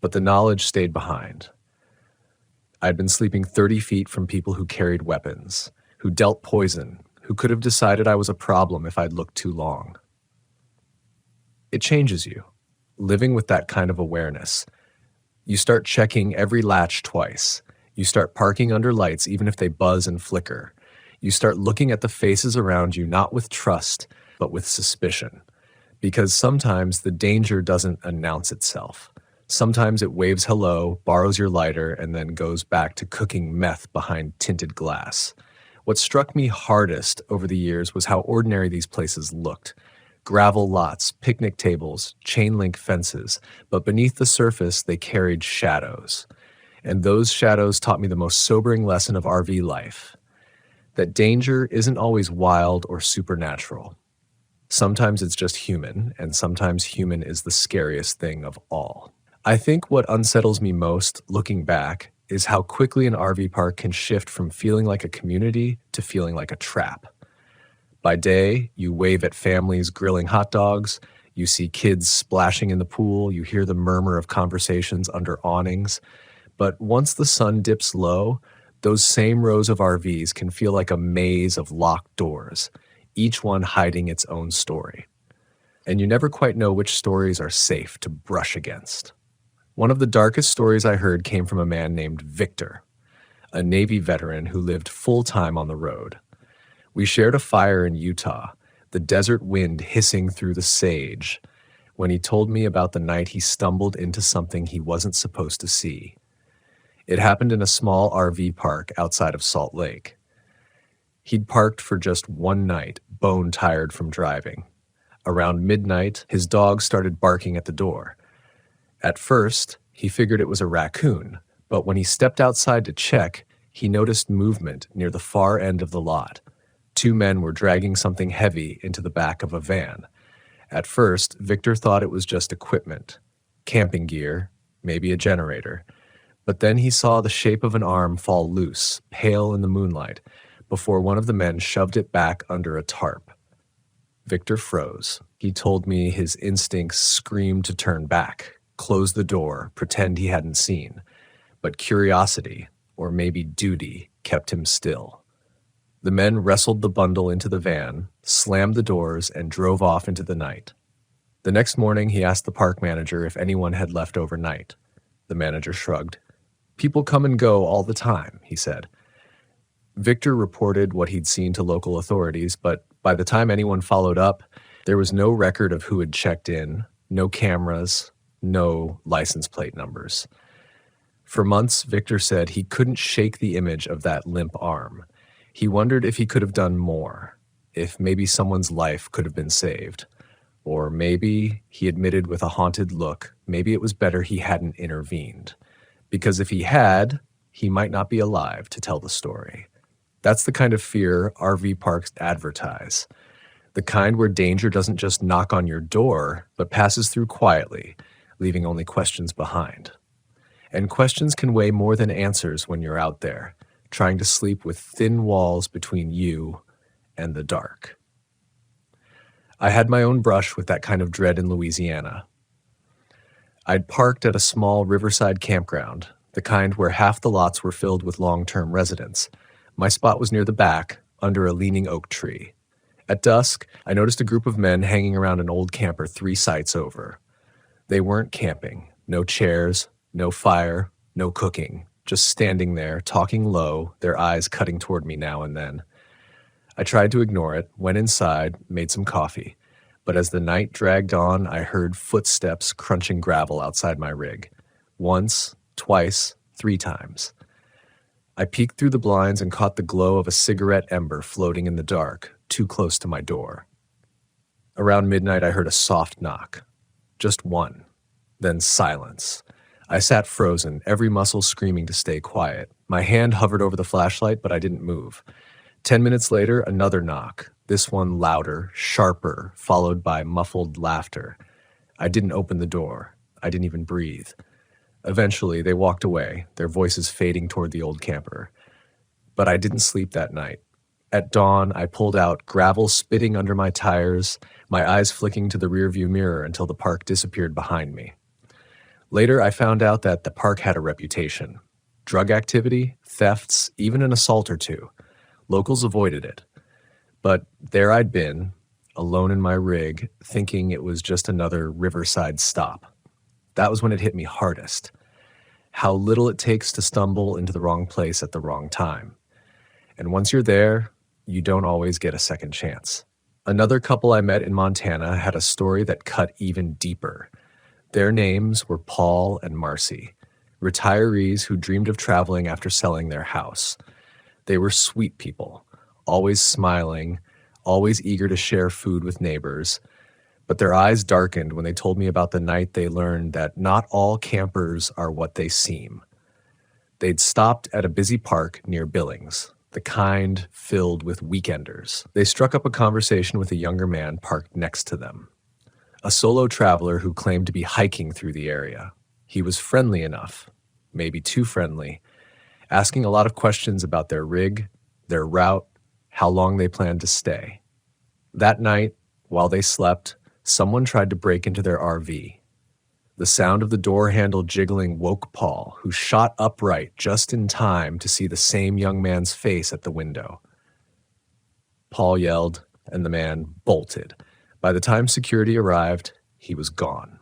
But the knowledge stayed behind. I'd been sleeping 30 feet from people who carried weapons, who dealt poison, who could have decided I was a problem if I'd looked too long. It changes you, living with that kind of awareness. You start checking every latch twice. You start parking under lights even if they buzz and flicker. You start looking at the faces around you not with trust, but with suspicion. Because sometimes the danger doesn't announce itself. Sometimes it waves hello, borrows your lighter, and then goes back to cooking meth behind tinted glass. What struck me hardest over the years was how ordinary these places looked. Gravel lots, picnic tables, chain link fences, but beneath the surface they carried shadows. And those shadows taught me the most sobering lesson of RV life. That danger isn't always wild or supernatural. Sometimes it's just human, and sometimes human is the scariest thing of all. I think what unsettles me most, looking back, is how quickly an RV park can shift from feeling like a community to feeling like a trap. By day, you wave at families grilling hot dogs, you see kids splashing in the pool, you hear the murmur of conversations under awnings. But once the sun dips low, those same rows of RVs can feel like a maze of locked doors, each one hiding its own story. And you never quite know which stories are safe to brush against. One of the darkest stories I heard came from a man named Victor, a Navy veteran who lived full-time on the road. We shared a fire in Utah, the desert wind hissing through the sage, when he told me about the night he stumbled into something he wasn't supposed to see. It happened in a small RV park outside of Salt Lake. He'd parked for just one night, bone tired from driving. Around midnight, his dog started barking at the door. At first, he figured it was a raccoon, but when he stepped outside to check, he noticed movement near the far end of the lot. Two men were dragging something heavy into the back of a van. At first, Victor thought it was just equipment, camping gear, maybe a generator. But then he saw the shape of an arm fall loose, pale in the moonlight, before one of the men shoved it back under a tarp. Victor froze. He told me his instincts screamed to turn back, close the door, pretend he hadn't seen. But curiosity, or maybe duty, kept him still. The men wrestled the bundle into the van, slammed the doors, and drove off into the night. The next morning, he asked the park manager if anyone had left overnight. The manager shrugged. "People come and go all the time," he said. Victor reported what he'd seen to local authorities, but by the time anyone followed up, there was no record of who had checked in, no cameras, no license plate numbers. For months, Victor said he couldn't shake the image of that limp arm. He wondered if he could have done more, if maybe someone's life could have been saved. Or maybe, he admitted with a haunted look, maybe it was better he hadn't intervened. Because if he had, he might not be alive to tell the story. That's the kind of fear RV parks advertise. The kind where danger doesn't just knock on your door, but passes through quietly, leaving only questions behind. And questions can weigh more than answers when you're out there, trying to sleep with thin walls between you and the dark. I had my own brush with that kind of dread in Louisiana. I'd parked at a small riverside campground, the kind where half the lots were filled with long-term residents. My spot was near the back, under a leaning oak tree. At dusk, I noticed a group of men hanging around an old camper 3 sites over. They weren't camping. No chairs, no fire, no cooking. Just standing there, talking low, their eyes cutting toward me now and then. I tried to ignore it, went inside, made some coffee. But as the night dragged on, I heard footsteps crunching gravel outside my rig. Once, twice, 3 times. I peeked through the blinds and caught the glow of a cigarette ember floating in the dark, too close to my door. Around midnight, I heard a soft knock. Just one. Then silence. I sat frozen, every muscle screaming to stay quiet. My hand hovered over the flashlight, but I didn't move. 10 minutes later, another knock. This one louder, sharper, followed by muffled laughter. I didn't open the door. I didn't even breathe. Eventually, they walked away, their voices fading toward the old camper. But I didn't sleep that night. At dawn, I pulled out, gravel spitting under my tires, my eyes flicking to the rearview mirror until the park disappeared behind me. Later, I found out that the park had a reputation. Drug activity, thefts, even an assault or two. Locals avoided it. But there I'd been, alone in my rig, thinking it was just another riverside stop. That was when it hit me hardest. How little it takes to stumble into the wrong place at the wrong time. And once you're there, you don't always get a second chance. Another couple I met in Montana had a story that cut even deeper. Their names were Paul and Marcy, retirees who dreamed of traveling after selling their house. They were sweet people, always smiling, always eager to share food with neighbors. But their eyes darkened when they told me about the night they learned that not all campers are what they seem. They'd stopped at a busy park near Billings, the kind filled with weekenders. They struck up a conversation with a younger man parked next to them, a solo traveler who claimed to be hiking through the area. He was friendly enough, maybe too friendly, asking a lot of questions about their rig, their route, how long they planned to stay. That night, while they slept, someone tried to break into their RV. The sound of the door handle jiggling woke Paul, who shot upright just in time to see the same young man's face at the window. Paul yelled, and the man bolted. By the time security arrived, he was gone.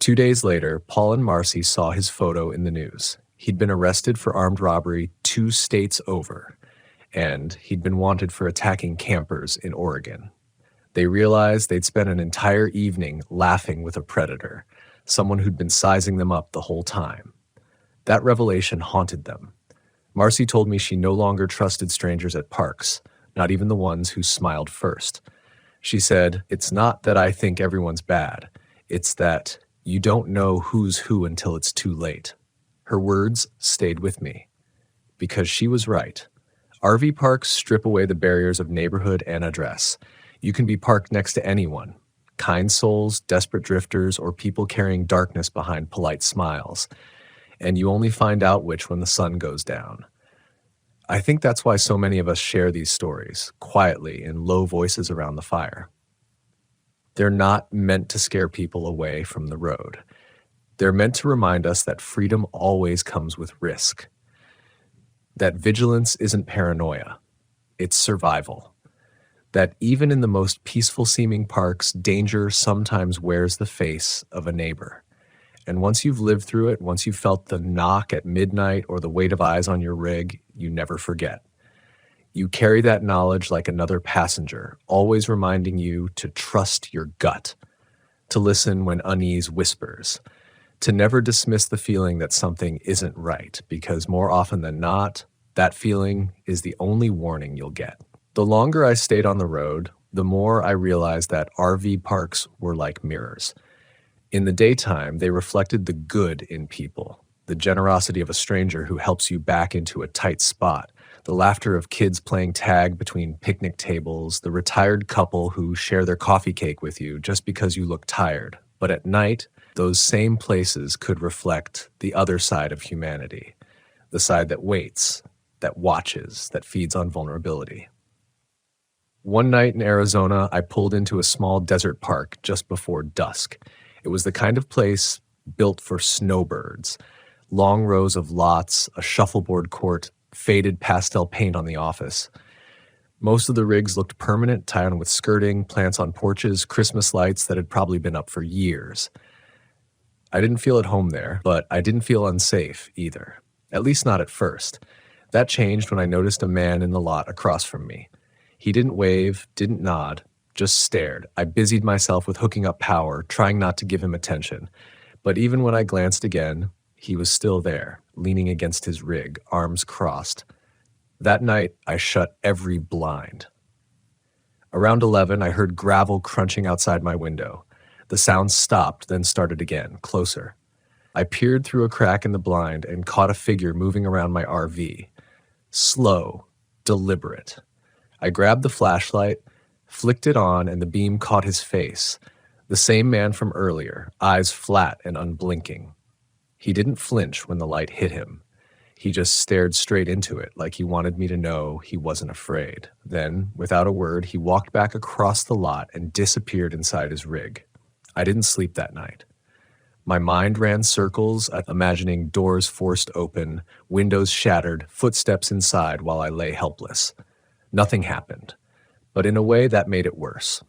2 days later, Paul and Marcy saw his photo in the news. He'd been arrested for armed robbery 2 states over, and he'd been wanted for attacking campers in Oregon. They realized they'd spent an entire evening laughing with a predator, someone who'd been sizing them up the whole time. That revelation haunted them. Marcy told me she no longer trusted strangers at parks, not even the ones who smiled first. She said, "It's not that I think everyone's bad. It's that you don't know who's who until it's too late." Her words stayed with me, because she was right. RV parks strip away the barriers of neighborhood and address. You can be parked next to anyone, kind souls, desperate drifters, or people carrying darkness behind polite smiles, and you only find out which when the sun goes down. I think that's why so many of us share these stories, quietly, in low voices around the fire. They're not meant to scare people away from the road. They're meant to remind us that freedom always comes with risk. That vigilance isn't paranoia, it's survival. That even in the most peaceful-seeming parks, danger sometimes wears the face of a neighbor. And once you've lived through it, once you've felt the knock at midnight or the weight of eyes on your rig, you never forget. You carry that knowledge like another passenger, always reminding you to trust your gut, to listen when unease whispers, to never dismiss the feeling that something isn't right, because more often than not, that feeling is the only warning you'll get. The longer I stayed on the road, the more I realized that RV parks were like mirrors. In the daytime, they reflected the good in people, the generosity of a stranger who helps you back into a tight spot, the laughter of kids playing tag between picnic tables, the retired couple who share their coffee cake with you just because you look tired. But at night, those same places could reflect the other side of humanity, the side that waits, that watches, that feeds on vulnerability. One night in Arizona, I pulled into a small desert park just before dusk. It was the kind of place built for snowbirds. Long rows of lots, a shuffleboard court, faded pastel paint on the office. Most of the rigs looked permanent, tied on with skirting, plants on porches, Christmas lights that had probably been up for years. I didn't feel at home there, but I didn't feel unsafe either. At least not at first. That changed when I noticed a man in the lot across from me. He didn't wave, didn't nod, just stared. I busied myself with hooking up power, trying not to give him attention. But even when I glanced again, he was still there, leaning against his rig, arms crossed. That night, I shut every blind. Around 11, I heard gravel crunching outside my window. The sound stopped, then started again, closer. I peered through a crack in the blind and caught a figure moving around my RV. Slow, deliberate. I grabbed the flashlight, flicked it on, and the beam caught his face. The same man from earlier, eyes flat and unblinking. He didn't flinch when the light hit him. He just stared straight into it, like he wanted me to know he wasn't afraid. Then, without a word, he walked back across the lot and disappeared inside his rig. I didn't sleep that night. My mind ran circles, imagining doors forced open, windows shattered, footsteps inside while I lay helpless. Nothing happened. But in a way that made it worse,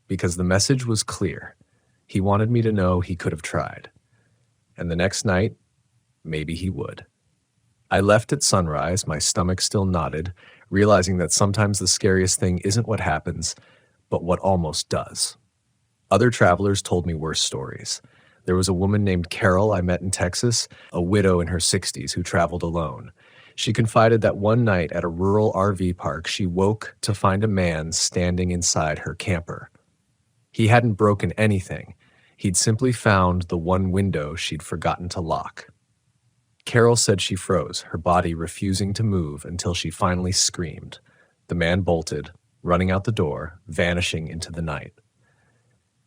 because the message was clear. He wanted me to know he could have tried. And the next night, maybe he would. I left at sunrise, my stomach still knotted, realizing that sometimes the scariest thing isn't what happens, but what almost does. Other travelers told me worse stories. There was a woman named Carol I met in Texas, a widow in her 60s who traveled alone. She confided that one night at a rural RV park, she woke to find a man standing inside her camper. He hadn't broken anything. He'd simply found the one window she'd forgotten to lock. Carol said she froze, her body refusing to move until she finally screamed. The man bolted, running out the door, vanishing into the night.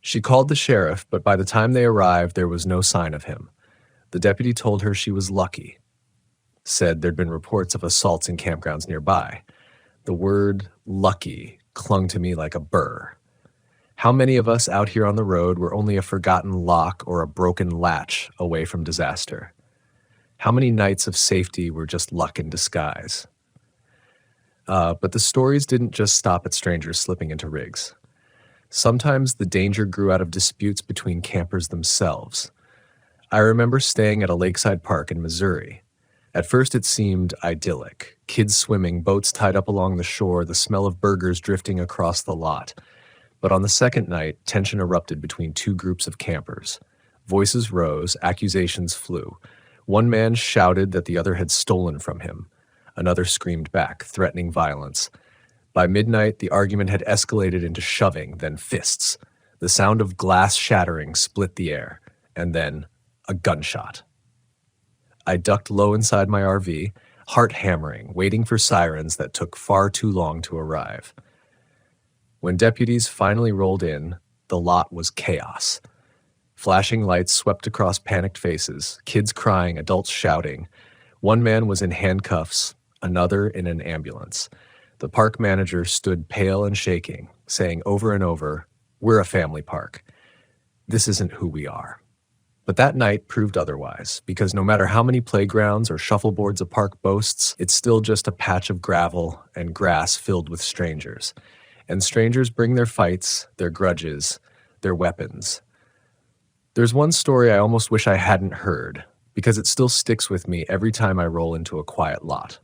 She called the sheriff, but by the time they arrived, there was no sign of him. The deputy told her she was lucky. Said there'd been reports of assaults in campgrounds nearby. The word lucky clung to me like a burr. How many of us out here on the road were only a forgotten lock or a broken latch away from disaster? How many nights of safety were just luck in disguise? But the stories didn't just stop at strangers slipping into rigs. Sometimes the danger grew out of disputes between campers themselves. I remember staying at a lakeside park in Missouri. At first it seemed idyllic. Kids swimming, boats tied up along the shore, the smell of burgers drifting across the lot. But on the second night, tension erupted between two groups of campers. Voices rose, accusations flew. One man shouted that the other had stolen from him. Another screamed back, threatening violence. By midnight, the argument had escalated into shoving, then fists. The sound of glass shattering split the air, and then a gunshot. I ducked low inside my RV, heart hammering, waiting for sirens that took far too long to arrive. When deputies finally rolled in, the lot was chaos. Flashing lights swept across panicked faces, kids crying, adults shouting. One man was in handcuffs, another in an ambulance. The park manager stood pale and shaking, saying over and over, "We're a family park. This isn't who we are." But that night proved otherwise, because no matter how many playgrounds or shuffleboards a park boasts, it's still just a patch of gravel and grass filled with strangers. And strangers bring their fights, their grudges, their weapons. There's one story I almost wish I hadn't heard, because it still sticks with me every time I roll into a quiet lot.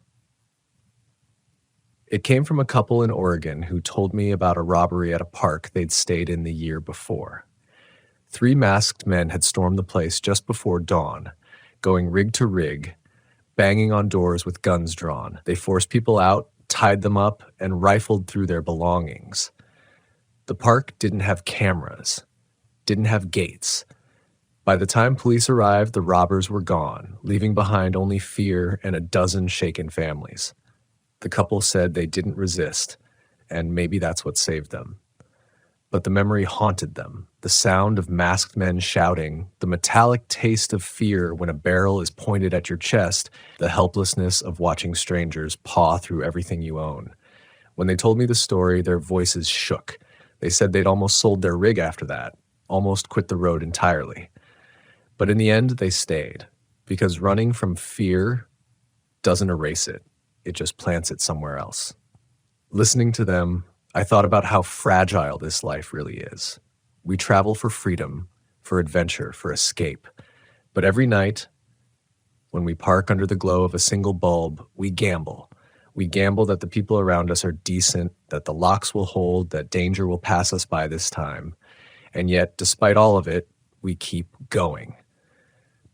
It came from a couple in Oregon who told me about a robbery at a park they'd stayed in the year before. 3 masked men had stormed the place just before dawn, going rig to rig, banging on doors with guns drawn. They forced people out, tied them up, and rifled through their belongings. The park didn't have cameras, didn't have gates. By the time police arrived, the robbers were gone, leaving behind only fear and a dozen shaken families. The couple said they didn't resist, and maybe that's what saved them. But the memory haunted them, the sound of masked men shouting, the metallic taste of fear when a barrel is pointed at your chest, the helplessness of watching strangers paw through everything you own. When they told me the story, their voices shook. They said they'd almost sold their rig after that, almost quit the road entirely. But in the end, they stayed, because running from fear doesn't erase it. It just plants it somewhere else. Listening to them, I thought about how fragile this life really is. We travel for freedom, for adventure, for escape. But every night, when we park under the glow of a single bulb, we gamble. We gamble that the people around us are decent, that the locks will hold, that danger will pass us by this time. And yet, despite all of it, we keep going.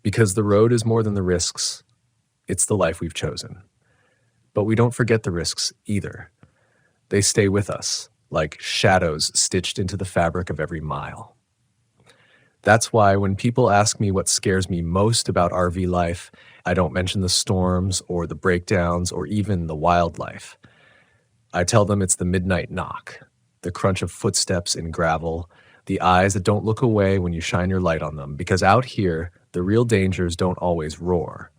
Because the road is more than the risks. It's the life we've chosen. But we don't forget the risks either. They stay with us, like shadows stitched into the fabric of every mile. That's why when people ask me what scares me most about RV life, I don't mention the storms or the breakdowns or even the wildlife. I tell them it's the midnight knock, the crunch of footsteps in gravel, the eyes that don't look away when you shine your light on them, because out here, the real dangers don't always roar.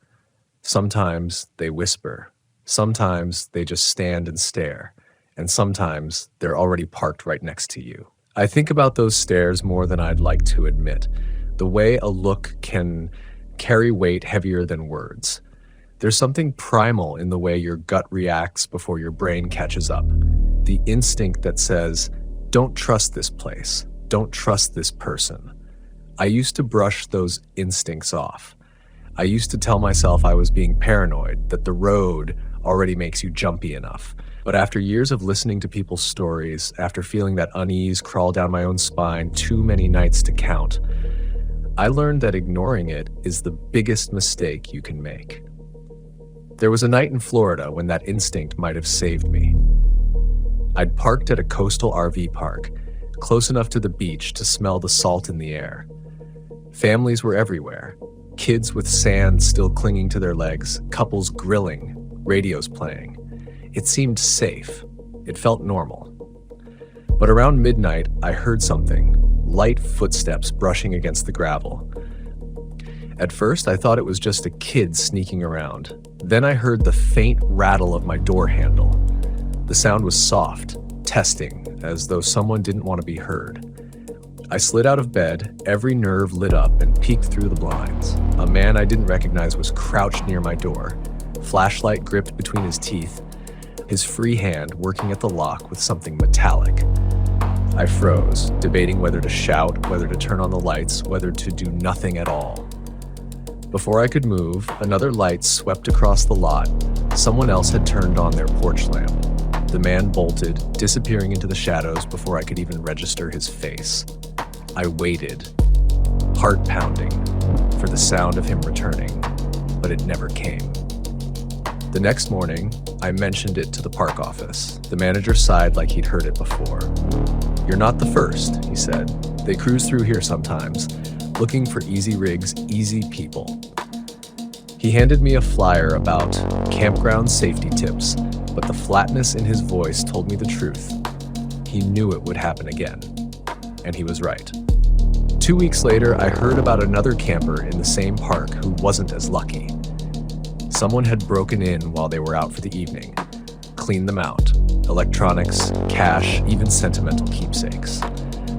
Sometimes they whisper. Sometimes they just stand and stare. And sometimes they're already parked right next to you. I think about those stares more than I'd like to admit. The way a look can carry weight heavier than words. There's something primal in the way your gut reacts before your brain catches up. The instinct that says, don't trust this place. Don't trust this person. I used to brush those instincts off. I used to tell myself I was being paranoid, that the road already makes you jumpy enough. But after years of listening to people's stories, after feeling that unease crawl down my own spine too many nights to count, I learned that ignoring it is the biggest mistake you can make. There was a night in Florida when that instinct might have saved me. I'd parked at a coastal RV park, close enough to the beach to smell the salt in the air. Families were everywhere, kids with sand still clinging to their legs, couples grilling, radios playing. It seemed safe. It felt normal. But around midnight, I heard something, light footsteps brushing against the gravel. At first, I thought it was just a kid sneaking around. Then I heard the faint rattle of my door handle. The sound was soft, testing, as though someone didn't want to be heard. I slid out of bed, every nerve lit up, and peeked through the blinds. A man I didn't recognize was crouched near my door, flashlight gripped between his teeth, his free hand working at the lock with something metallic. I froze, debating whether to shout, whether to turn on the lights, whether to do nothing at all. Before I could move, another light swept across the lot. Someone else had turned on their porch lamp. The man bolted, disappearing into the shadows before I could even register his face. I waited, heart pounding, for the sound of him returning, but it never came. The next morning, I mentioned it to the park office. The manager sighed like he'd heard it before. "You're not the first," he said. "They cruise through here sometimes, looking for easy rigs, easy people." He handed me a flyer about campground safety tips, but the flatness in his voice told me the truth. He knew it would happen again. And he was right. 2 weeks later, I heard about another camper in the same park who wasn't as lucky. Someone had broken in while they were out for the evening, cleaned them out. Electronics, cash, even sentimental keepsakes.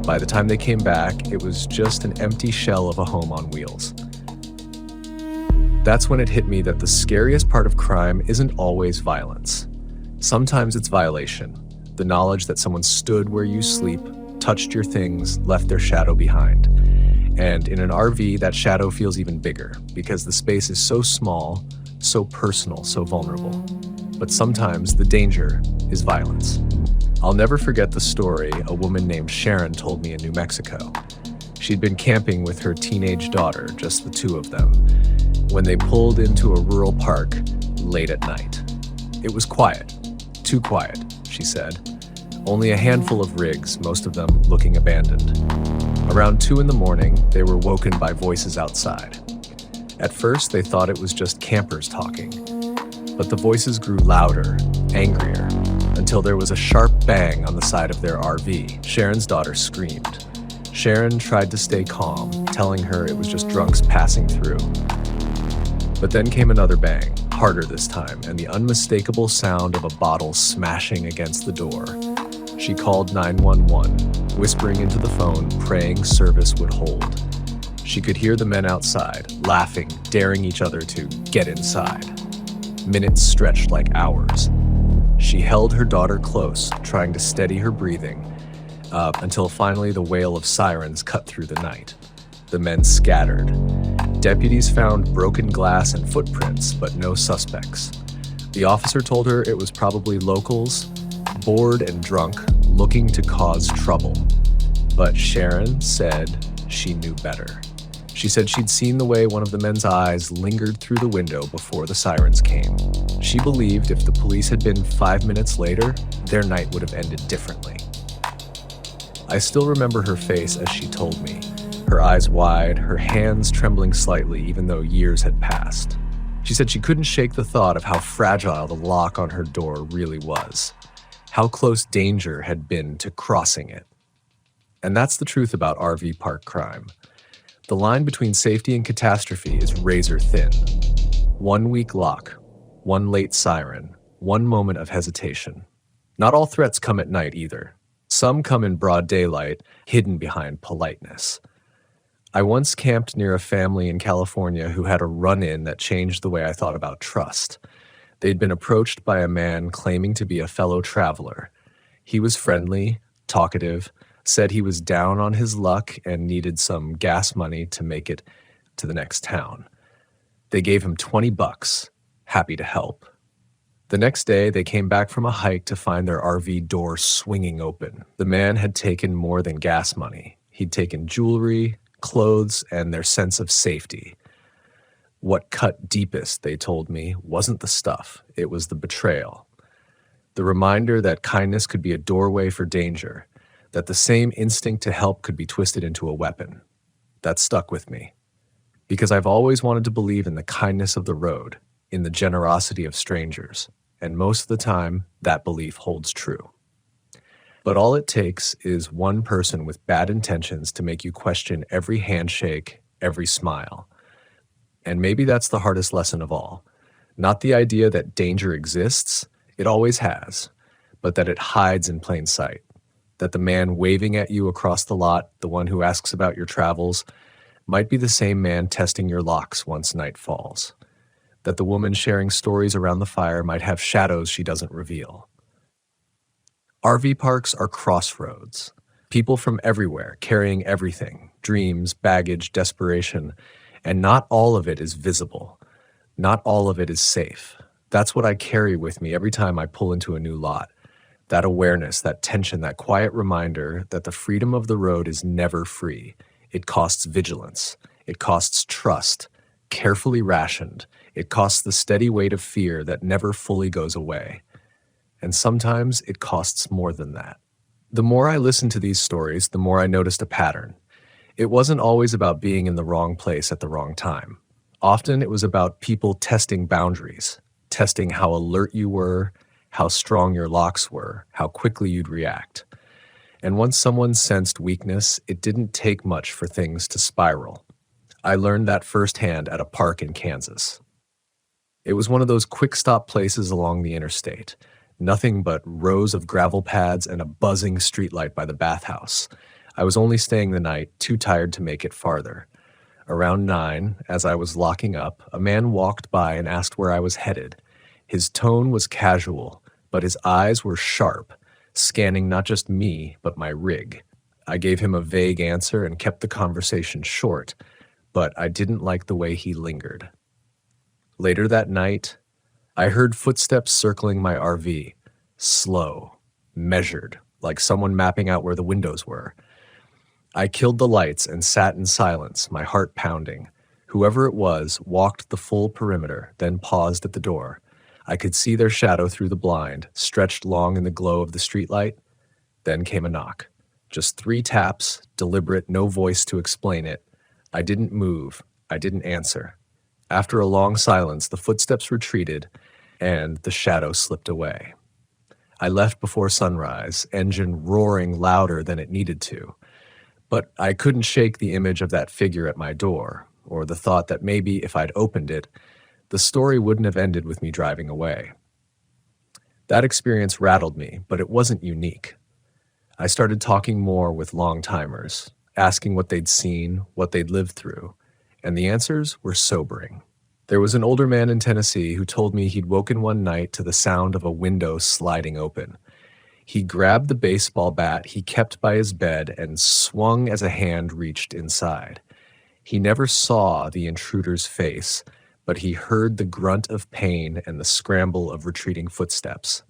By the time they came back, it was just an empty shell of a home on wheels. That's when it hit me that the scariest part of crime isn't always violence. Sometimes it's violation, the knowledge that someone stood where you sleep, touched your things, left their shadow behind. And in an RV, that shadow feels even bigger because the space is so small, so personal, so vulnerable. But sometimes the danger is violence. I'll never forget the story a woman named Sharon told me in New Mexico. She'd been camping with her teenage daughter, just the two of them, when they pulled into a rural park late at night. It was quiet, too quiet, she said. Only a handful of rigs, most of them looking abandoned. Around 2 a.m, they were woken by voices outside. At first, they thought it was just campers talking, but the voices grew louder, angrier, until there was a sharp bang on the side of their RV. Sharon's daughter screamed. Sharon tried to stay calm, telling her it was just drunks passing through. But then came another bang, harder this time, and the unmistakable sound of a bottle smashing against the door. She called 911, whispering into the phone, praying service would hold. She could hear the men outside, laughing, daring each other to get inside. Minutes stretched like hours. She held her daughter close, trying to steady her breathing, until finally the wail of sirens cut through the night. The men scattered. Deputies found broken glass and footprints, but no suspects. The officer told her it was probably locals, bored and drunk, looking to cause trouble. But Sharon said she knew better. She said she'd seen the way one of the men's eyes lingered through the window before the sirens came. She believed if the police had been 5 minutes later, their night would have ended differently. I still remember her face as she told me, her eyes wide, her hands trembling slightly even though years had passed. She said she couldn't shake the thought of how fragile the lock on her door really was, how close danger had been to crossing it. And that's the truth about RV park crime. The line between safety and catastrophe is razor thin. 1 weak lock, one late siren, one moment of hesitation. Not all threats come at night either. Some come in broad daylight, hidden behind politeness. I once camped near a family in California who had a run-in that changed the way I thought about trust. They'd been approached by a man claiming to be a fellow traveler. He was friendly, talkative, said he was down on his luck and needed some gas money to make it to the next town. They gave him $20, happy to help. The next day, they came back from a hike to find their RV door swinging open. The man had taken more than gas money. He'd taken jewelry, clothes, and their sense of safety. What cut deepest, they told me, wasn't the stuff. It was the betrayal. The reminder that kindness could be a doorway for danger, that the same instinct to help could be twisted into a weapon. That stuck with me. Because I've always wanted to believe in the kindness of the road, in the generosity of strangers, and most of the time, that belief holds true. But all it takes is one person with bad intentions to make you question every handshake, every smile. And maybe that's the hardest lesson of all. Not the idea that danger exists, it always has, but that it hides in plain sight. That the man waving at you across the lot, the one who asks about your travels, might be the same man testing your locks once night falls. That the woman sharing stories around the fire might have shadows she doesn't reveal. RV parks are crossroads. People from everywhere carrying everything, dreams, baggage, desperation, and not all of it is visible. Not all of it is safe. That's what I carry with me every time I pull into a new lot. That awareness, that tension, that quiet reminder that the freedom of the road is never free. It costs vigilance. It costs trust, carefully rationed. It costs the steady weight of fear that never fully goes away. And sometimes it costs more than that. The more I listened to these stories, the more I noticed a pattern. It wasn't always about being in the wrong place at the wrong time. Often it was about people testing boundaries, testing how alert you were, how strong your locks were, how quickly you'd react. And once someone sensed weakness, it didn't take much for things to spiral. I learned that firsthand at a park in Kansas. It was one of those quick-stop places along the interstate. Nothing but rows of gravel pads and a buzzing streetlight by the bathhouse. I was only staying the night, too tired to make it farther. Around 9, as I was locking up, a man walked by and asked where I was headed. His tone was casual, but his eyes were sharp, scanning not just me, but my rig. I gave him a vague answer and kept the conversation short, but I didn't like the way he lingered. Later that night, I heard footsteps circling my RV, slow, measured, like someone mapping out where the windows were. I killed the lights and sat in silence, my heart pounding. Whoever it was walked the full perimeter, then paused at the door. I could see their shadow through the blind, stretched long in the glow of the streetlight. Then came a knock. Just 3 taps, deliberate, no voice to explain it. I didn't move. I didn't answer. After a long silence, the footsteps retreated, and the shadow slipped away. I left before sunrise, engine roaring louder than it needed to. But I couldn't shake the image of that figure at my door, or the thought that maybe if I'd opened it, the story wouldn't have ended with me driving away. That experience rattled me, but it wasn't unique. I started talking more with long-timers, asking what they'd seen, what they'd lived through, and the answers were sobering. There was an older man in Tennessee who told me he'd woken one night to the sound of a window sliding open. He grabbed the baseball bat he kept by his bed and swung as a hand reached inside. He never saw the intruder's face, but he heard the grunt of pain and the scramble of retreating footsteps.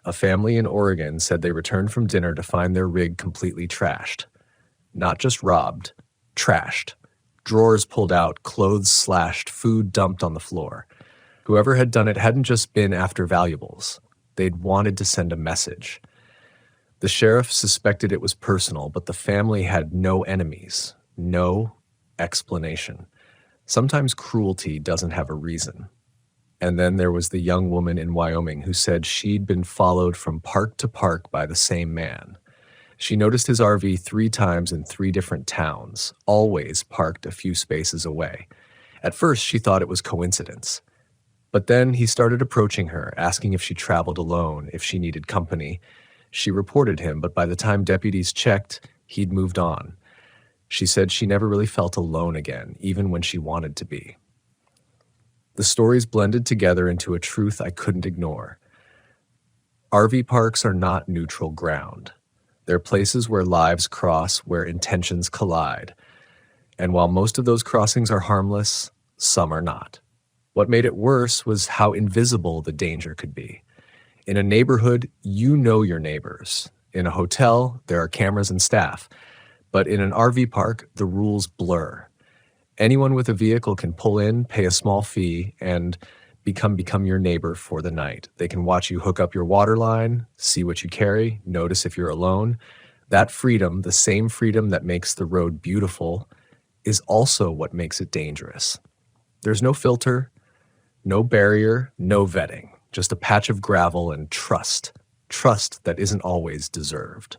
A family in Oregon said they returned from dinner to find their rig completely trashed. Not just robbed, trashed. Drawers pulled out, clothes slashed, food dumped on the floor. Whoever had done it hadn't just been after valuables. They'd wanted to send a message. The sheriff suspected it was personal, but the family had no enemies, no explanation. Sometimes cruelty doesn't have a reason. And then there was the young woman in Wyoming who said she'd been followed from park to park by the same man. She noticed his RV 3 times in 3 different towns, always parked a few spaces away. At first, she thought it was coincidence. But then he started approaching her, asking if she traveled alone, if she needed company. She reported him, but by the time deputies checked, he'd moved on. She said she never really felt alone again, even when she wanted to be. The stories blended together into a truth I couldn't ignore. RV parks are not neutral ground. They're places where lives cross, where intentions collide. And while most of those crossings are harmless, some are not. What made it worse was how invisible the danger could be. In a neighborhood, you know your neighbors. In a hotel, there are cameras and staff. But in an RV park, the rules blur. Anyone with a vehicle can pull in, pay a small fee, and become your neighbor for the night. They can watch you hook up your water line, see what you carry, notice if you're alone. That freedom, the same freedom that makes the road beautiful, is also what makes it dangerous. There's no filter, no barrier, no vetting, just a patch of gravel and trust that isn't always deserved.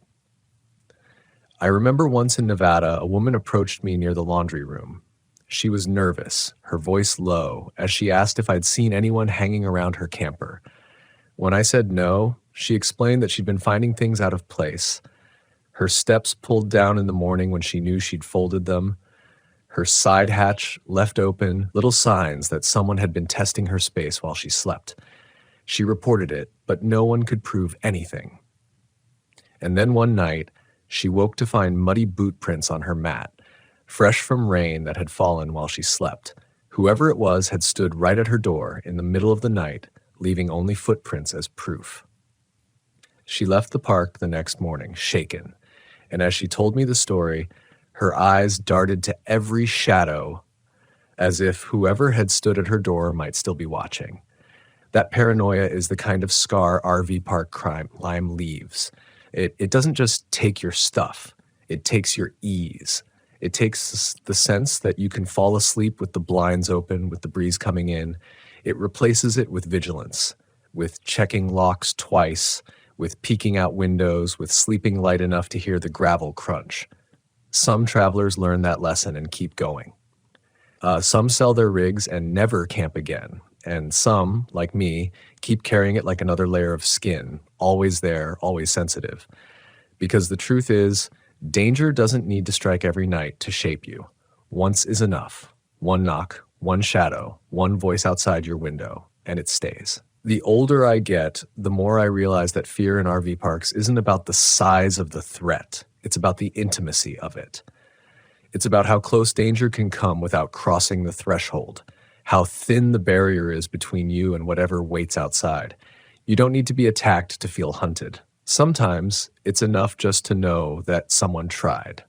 I remember once in Nevada, a woman approached me near the laundry room. She was nervous, her voice low, as she asked if I'd seen anyone hanging around her camper. When I said no, she explained that she'd been finding things out of place. Her steps pulled down in the morning when she knew she'd folded them. Her side hatch left open, little signs that someone had been testing her space while she slept. She reported it, but no one could prove anything. And then one night, she woke to find muddy boot prints on her mat, fresh from rain that had fallen while she slept. Whoever it was had stood right at her door in the middle of the night, leaving only footprints as proof. She left the park the next morning, shaken, and as she told me the story, her eyes darted to every shadow as if whoever had stood at her door might still be watching. That paranoia is the kind of scar RV park crime leaves. It doesn't just take your stuff, it takes your ease. It takes the sense that you can fall asleep with the blinds open, with the breeze coming in. It replaces it with vigilance, with checking locks twice, with peeking out windows, with sleeping light enough to hear the gravel crunch. Some travelers learn that lesson and keep going. Some sell their rigs and never camp again. And some, like me, keep carrying it like another layer of skin, always there, always sensitive. Because the truth is, danger doesn't need to strike every night to shape you. Once is enough. One knock, one shadow, one voice outside your window, and it stays. The older I get, the more I realize that fear in RV parks isn't about the size of the threat. It's about the intimacy of it. It's about how close danger can come without crossing the threshold, how thin the barrier is between you and whatever waits outside. You don't need to be attacked to feel hunted. Sometimes it's enough just to know that someone tried.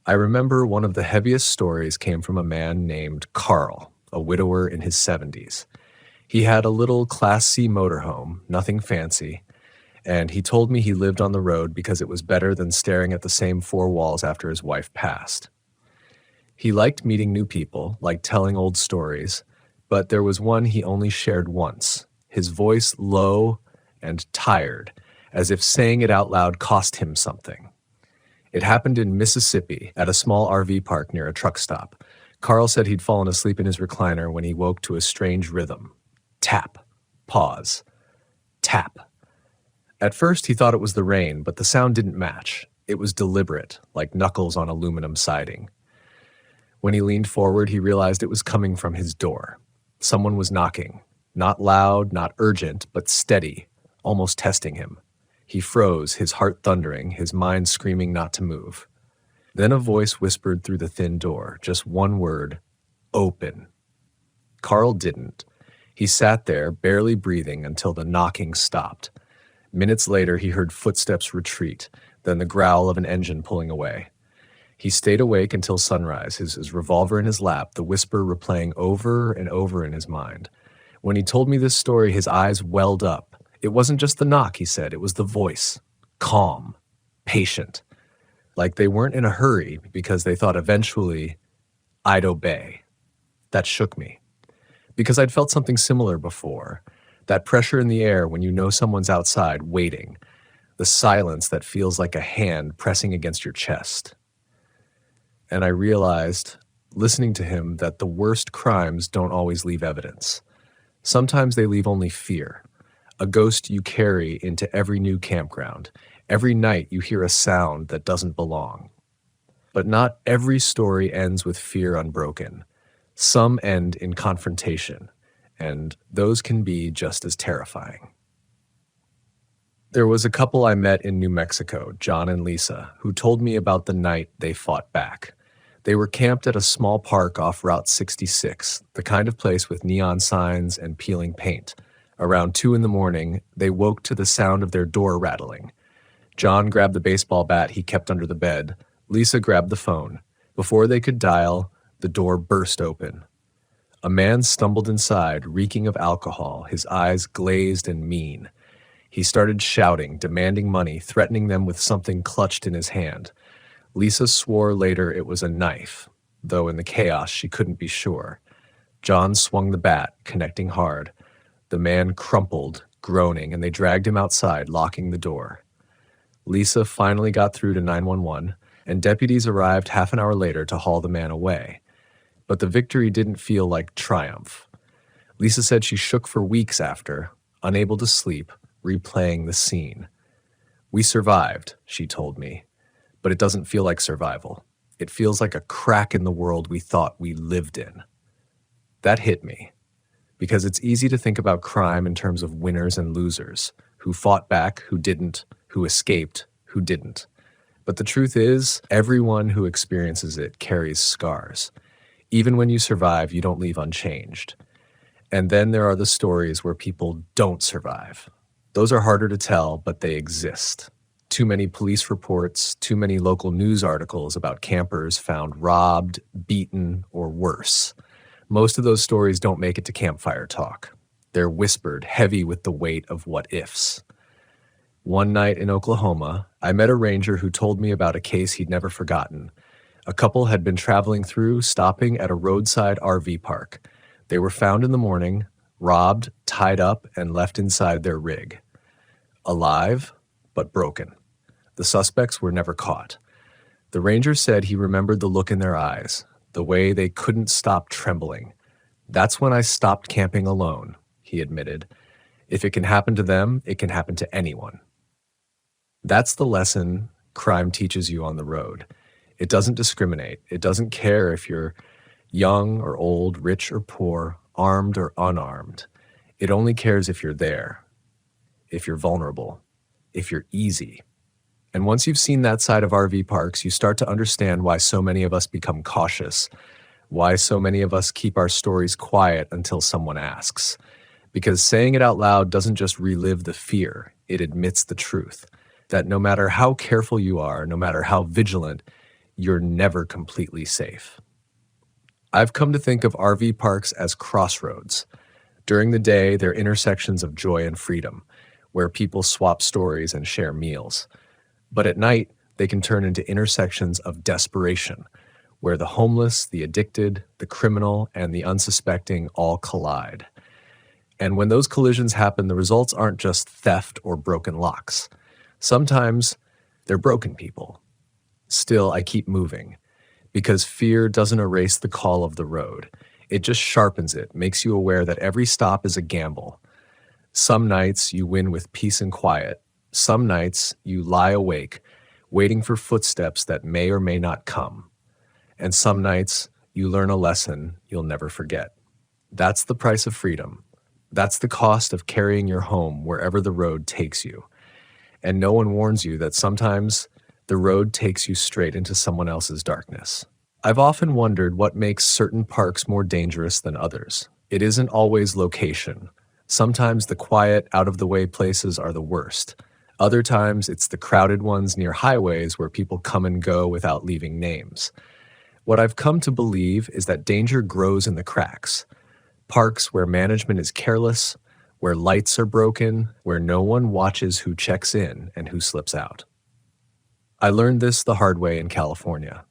I remember one of the heaviest stories came from a man named Carl, a widower in his 70s. He had a little Class C motorhome, nothing fancy, and he told me he lived on the road because it was better than staring at the same four walls after his wife passed. He liked meeting new people, liked telling old stories, but there was one he only shared once, his voice low and tired, as if saying it out loud cost him something. It happened in Mississippi at a small RV park near a truck stop. Carl said he'd fallen asleep in his recliner when he woke to a strange rhythm. Tap, pause, tap. At first he thought it was the rain, but the sound didn't match. It was deliberate, like knuckles on aluminum siding. When he leaned forward, he realized it was coming from his door. Someone was knocking, not loud, not urgent, but steady, almost testing him. He froze, his heart thundering, his mind screaming not to move. Then a voice whispered through the thin door, just one word, open. Carl didn't. He sat there, barely breathing, until the knocking stopped. Minutes later, he heard footsteps retreat, then the growl of an engine pulling away. He stayed awake until sunrise, his revolver in his lap, the whisper replaying over and over in his mind. When he told me this story, his eyes welled up. It wasn't just the knock, he said, it was the voice. Calm, patient. Like they weren't in a hurry because they thought eventually I'd obey. That shook me. Because I'd felt something similar before. That pressure in the air when you know someone's outside, waiting. The silence that feels like a hand pressing against your chest. And I realized, listening to him, that the worst crimes don't always leave evidence. Sometimes they leave only fear. A ghost you carry into every new campground. Every night you hear a sound that doesn't belong. But not every story ends with fear unbroken. Some end in confrontation, and those can be just as terrifying. There was a couple I met in New Mexico, John and Lisa, who told me about the night they fought back. They were camped at a small park off Route 66, the kind of place with neon signs and peeling paint. Around 2 a.m, they woke to the sound of their door rattling. John grabbed the baseball bat he kept under the bed. Lisa grabbed the phone. Before they could dial, the door burst open. A man stumbled inside, reeking of alcohol, his eyes glazed and mean. He started shouting, demanding money, threatening them with something clutched in his hand. Lisa swore later it was a knife, though in the chaos she couldn't be sure. John swung the bat, connecting hard. The man crumpled, groaning, and they dragged him outside, locking the door. Lisa finally got through to 911, and deputies arrived half an hour later to haul the man away. But the victory didn't feel like triumph. Lisa said she shook for weeks after, unable to sleep, replaying the scene. We survived, she told me, but it doesn't feel like survival. It feels like a crack in the world we thought we lived in. That hit me. Because it's easy to think about crime in terms of winners and losers, who fought back, who didn't, who escaped, who didn't. But the truth is, everyone who experiences it carries scars. Even when you survive, you don't leave unchanged. And then there are the stories where people don't survive. Those are harder to tell, but they exist. Too many police reports, too many local news articles about campers found robbed, beaten, or worse. Most of those stories don't make it to campfire talk. They're whispered, heavy with the weight of what-ifs. One night in Oklahoma, I met a ranger who told me about a case he'd never forgotten. A couple had been traveling through, stopping at a roadside RV park. They were found in the morning, robbed, tied up, and left inside their rig. Alive, but broken. The suspects were never caught. The ranger said he remembered the look in their eyes, the way they couldn't stop trembling. "That's when I stopped camping alone," he admitted. "If it can happen to them, it can happen to anyone." That's the lesson crime teaches you on the road. It doesn't discriminate. It doesn't care if you're young or old, rich or poor, armed or unarmed. It only cares if you're there, if you're vulnerable, if you're easy. And once you've seen that side of RV parks, you start to understand why so many of us become cautious, why so many of us keep our stories quiet until someone asks. Because saying it out loud doesn't just relive the fear, it admits the truth, that no matter how careful you are, no matter how vigilant, you're never completely safe. I've come to think of RV parks as crossroads. During the day, they're intersections of joy and freedom, where people swap stories and share meals. But at night, they can turn into intersections of desperation, where the homeless, the addicted, the criminal, and the unsuspecting all collide. And when those collisions happen, the results aren't just theft or broken locks. Sometimes they're broken people. Still, I keep moving, because fear doesn't erase the call of the road. It just sharpens it, makes you aware that every stop is a gamble. Some nights you win with peace and quiet. Some nights you lie awake, waiting for footsteps that may or may not come. And some nights you learn a lesson you'll never forget. That's the price of freedom. That's the cost of carrying your home wherever the road takes you. And no one warns you that sometimes the road takes you straight into someone else's darkness. I've often wondered what makes certain parks more dangerous than others. It isn't always location. Sometimes the quiet, out-of-the-way places are the worst. Other times, it's the crowded ones near highways where people come and go without leaving names. What I've come to believe is that danger grows in the cracks. Parks where management is careless, where lights are broken, where no one watches who checks in and who slips out. I learned this the hard way in California.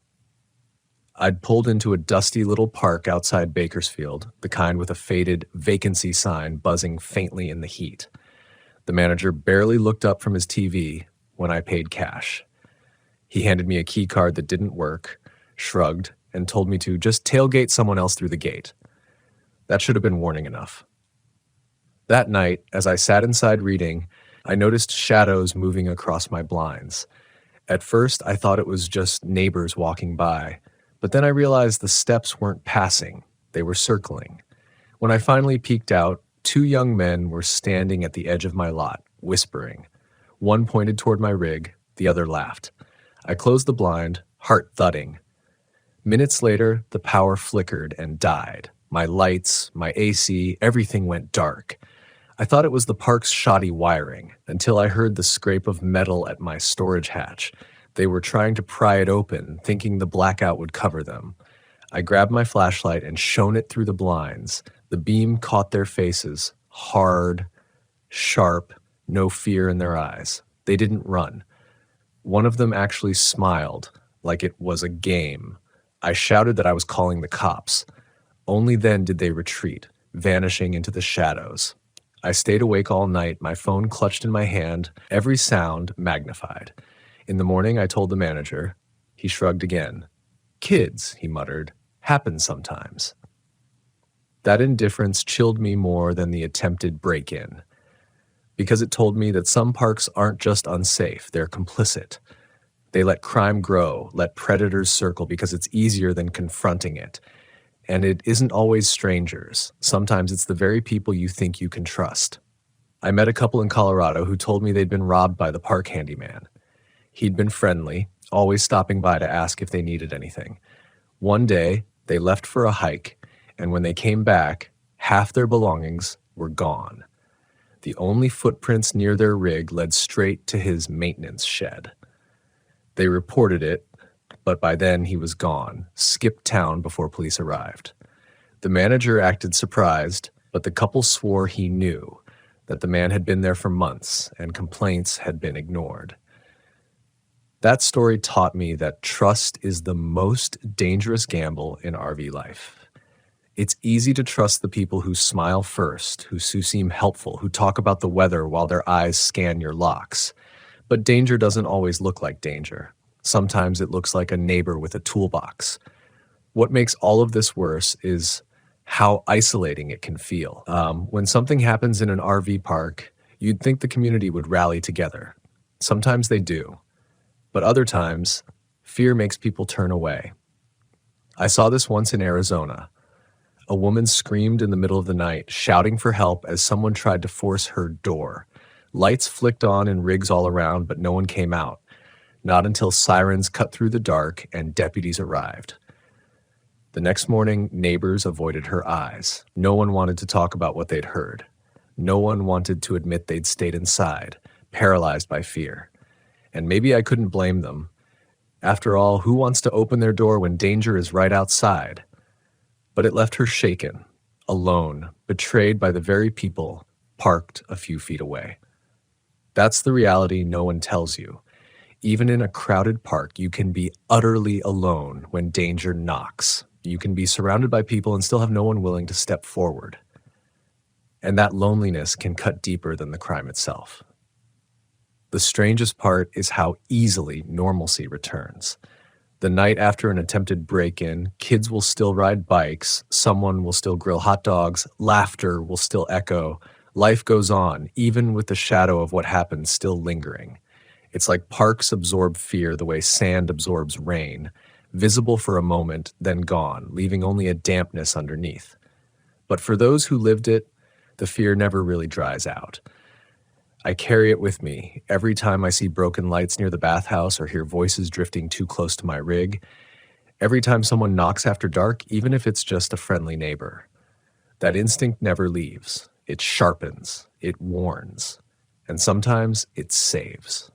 I'd pulled into a dusty little park outside Bakersfield, the kind with a faded vacancy sign buzzing faintly in the heat. The manager barely looked up from his TV when I paid cash. He handed me a key card that didn't work, shrugged, and told me to just tailgate someone else through the gate. That should have been warning enough. That night, as I sat inside reading, I noticed shadows moving across my blinds. At first, I thought it was just neighbors walking by, but then I realized the steps weren't passing, they were circling. When I finally peeked out, 2 young men were standing at the edge of my lot, whispering. One pointed toward my rig, the other laughed. I closed the blind, heart thudding. Minutes later, the power flickered and died. My lights, my AC, everything went dark. I thought it was the park's shoddy wiring, until I heard the scrape of metal at my storage hatch. They were trying to pry it open, thinking the blackout would cover them. I grabbed my flashlight and shone it through the blinds. The beam caught their faces, hard, sharp, no fear in their eyes. They didn't run. One of them actually smiled, like it was a game. I shouted that I was calling the cops. Only then did they retreat, vanishing into the shadows. I stayed awake all night, my phone clutched in my hand, every sound magnified. In the morning, I told the manager. He shrugged again. "Kids," he muttered, "happen sometimes." That indifference chilled me more than the attempted break-in, because it told me that some parks aren't just unsafe, they're complicit. They let crime grow, let predators circle because it's easier than confronting it. And it isn't always strangers. Sometimes it's the very people you think you can trust. I met a couple in Colorado who told me they'd been robbed by the park handyman. He'd been friendly, always stopping by to ask if they needed anything. One day, they left for a hike, and when they came back, half their belongings were gone. The only footprints near their rig led straight to his maintenance shed. They reported it, but by then he was gone, skipped town before police arrived. The manager acted surprised, but the couple swore he knew that the man had been there for months and complaints had been ignored. That story taught me that trust is the most dangerous gamble in RV life. It's easy to trust the people who smile first, who seem helpful, who talk about the weather while their eyes scan your locks. But danger doesn't always look like danger. Sometimes it looks like a neighbor with a toolbox. What makes all of this worse is how isolating it can feel. When something happens in an RV park, you'd think the community would rally together. Sometimes they do. But other times, fear makes people turn away. I saw this once in Arizona. A woman screamed in the middle of the night, shouting for help as someone tried to force her door. Lights flicked on in rigs all around, but no one came out. Not until sirens cut through the dark and deputies arrived. The next morning, neighbors avoided her eyes. No one wanted to talk about what they'd heard. No one wanted to admit they'd stayed inside, paralyzed by fear. And maybe I couldn't blame them. After all, who wants to open their door when danger is right outside? But it left her shaken, alone, betrayed by the very people parked a few feet away. That's the reality no one tells you. Even in a crowded park, you can be utterly alone when danger knocks. You can be surrounded by people and still have no one willing to step forward. And that loneliness can cut deeper than the crime itself. The strangest part is how easily normalcy returns. The night after an attempted break-in, kids will still ride bikes, someone will still grill hot dogs, laughter will still echo. Life goes on, even with the shadow of what happened still lingering. It's like parks absorb fear the way sand absorbs rain, visible for a moment, then gone, leaving only a dampness underneath. But for those who lived it, the fear never really dries out. I carry it with me every time I see broken lights near the bathhouse or hear voices drifting too close to my rig. Every time someone knocks after dark, even if it's just a friendly neighbor. That instinct never leaves. It sharpens, it warns, and sometimes it saves.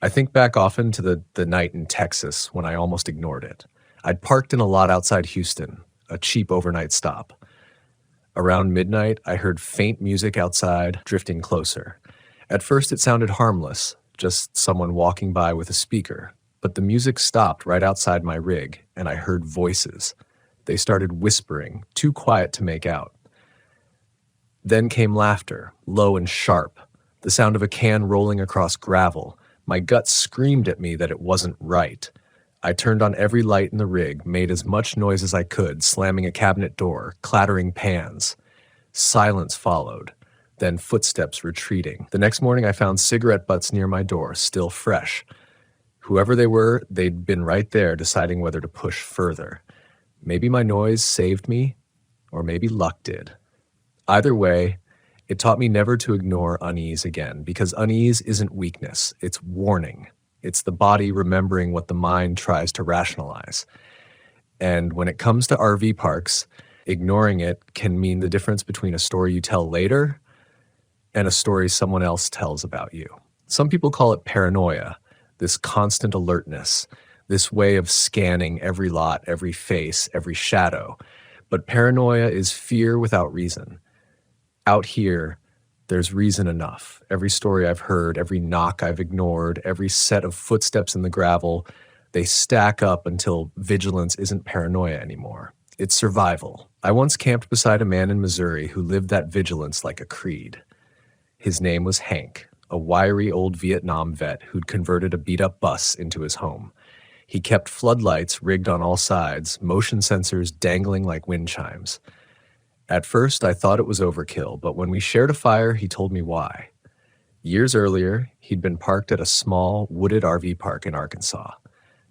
I think back often to the night in Texas when I almost ignored it. I'd parked in a lot outside Houston, a cheap overnight stop. Around midnight, I heard faint music outside, drifting closer. At first, it sounded harmless, just someone walking by with a speaker. But the music stopped right outside my rig, and I heard voices. They started whispering, too quiet to make out. Then came laughter, low and sharp, the sound of a can rolling across gravel. My gut screamed at me that it wasn't right. I turned on every light in the rig, made as much noise as I could, slamming a cabinet door, clattering pans. Silence followed. Then footsteps retreating. The next morning I found cigarette butts near my door, still fresh. Whoever they were, they'd been right there deciding whether to push further. Maybe my noise saved me, or maybe luck did. Either way, it taught me never to ignore unease again, because unease isn't weakness, it's warning. It's the body remembering what the mind tries to rationalize. And when it comes to RV parks, ignoring it can mean the difference between a story you tell later and a story someone else tells about you. Some people call it paranoia, this constant alertness, this way of scanning every lot, every face, every shadow. But paranoia is fear without reason. Out here, there's reason enough. Every story I've heard, every knock I've ignored, every set of footsteps in the gravel, they stack up until vigilance isn't paranoia anymore. It's survival. I once camped beside a man in Missouri who lived that vigilance like a creed. His name was Hank, a wiry old Vietnam vet who'd converted a beat-up bus into his home. He kept floodlights rigged on all sides, motion sensors dangling like wind chimes. At first, I thought it was overkill, but when we shared a fire, he told me why. Years earlier, he'd been parked at a small, wooded RV park in Arkansas.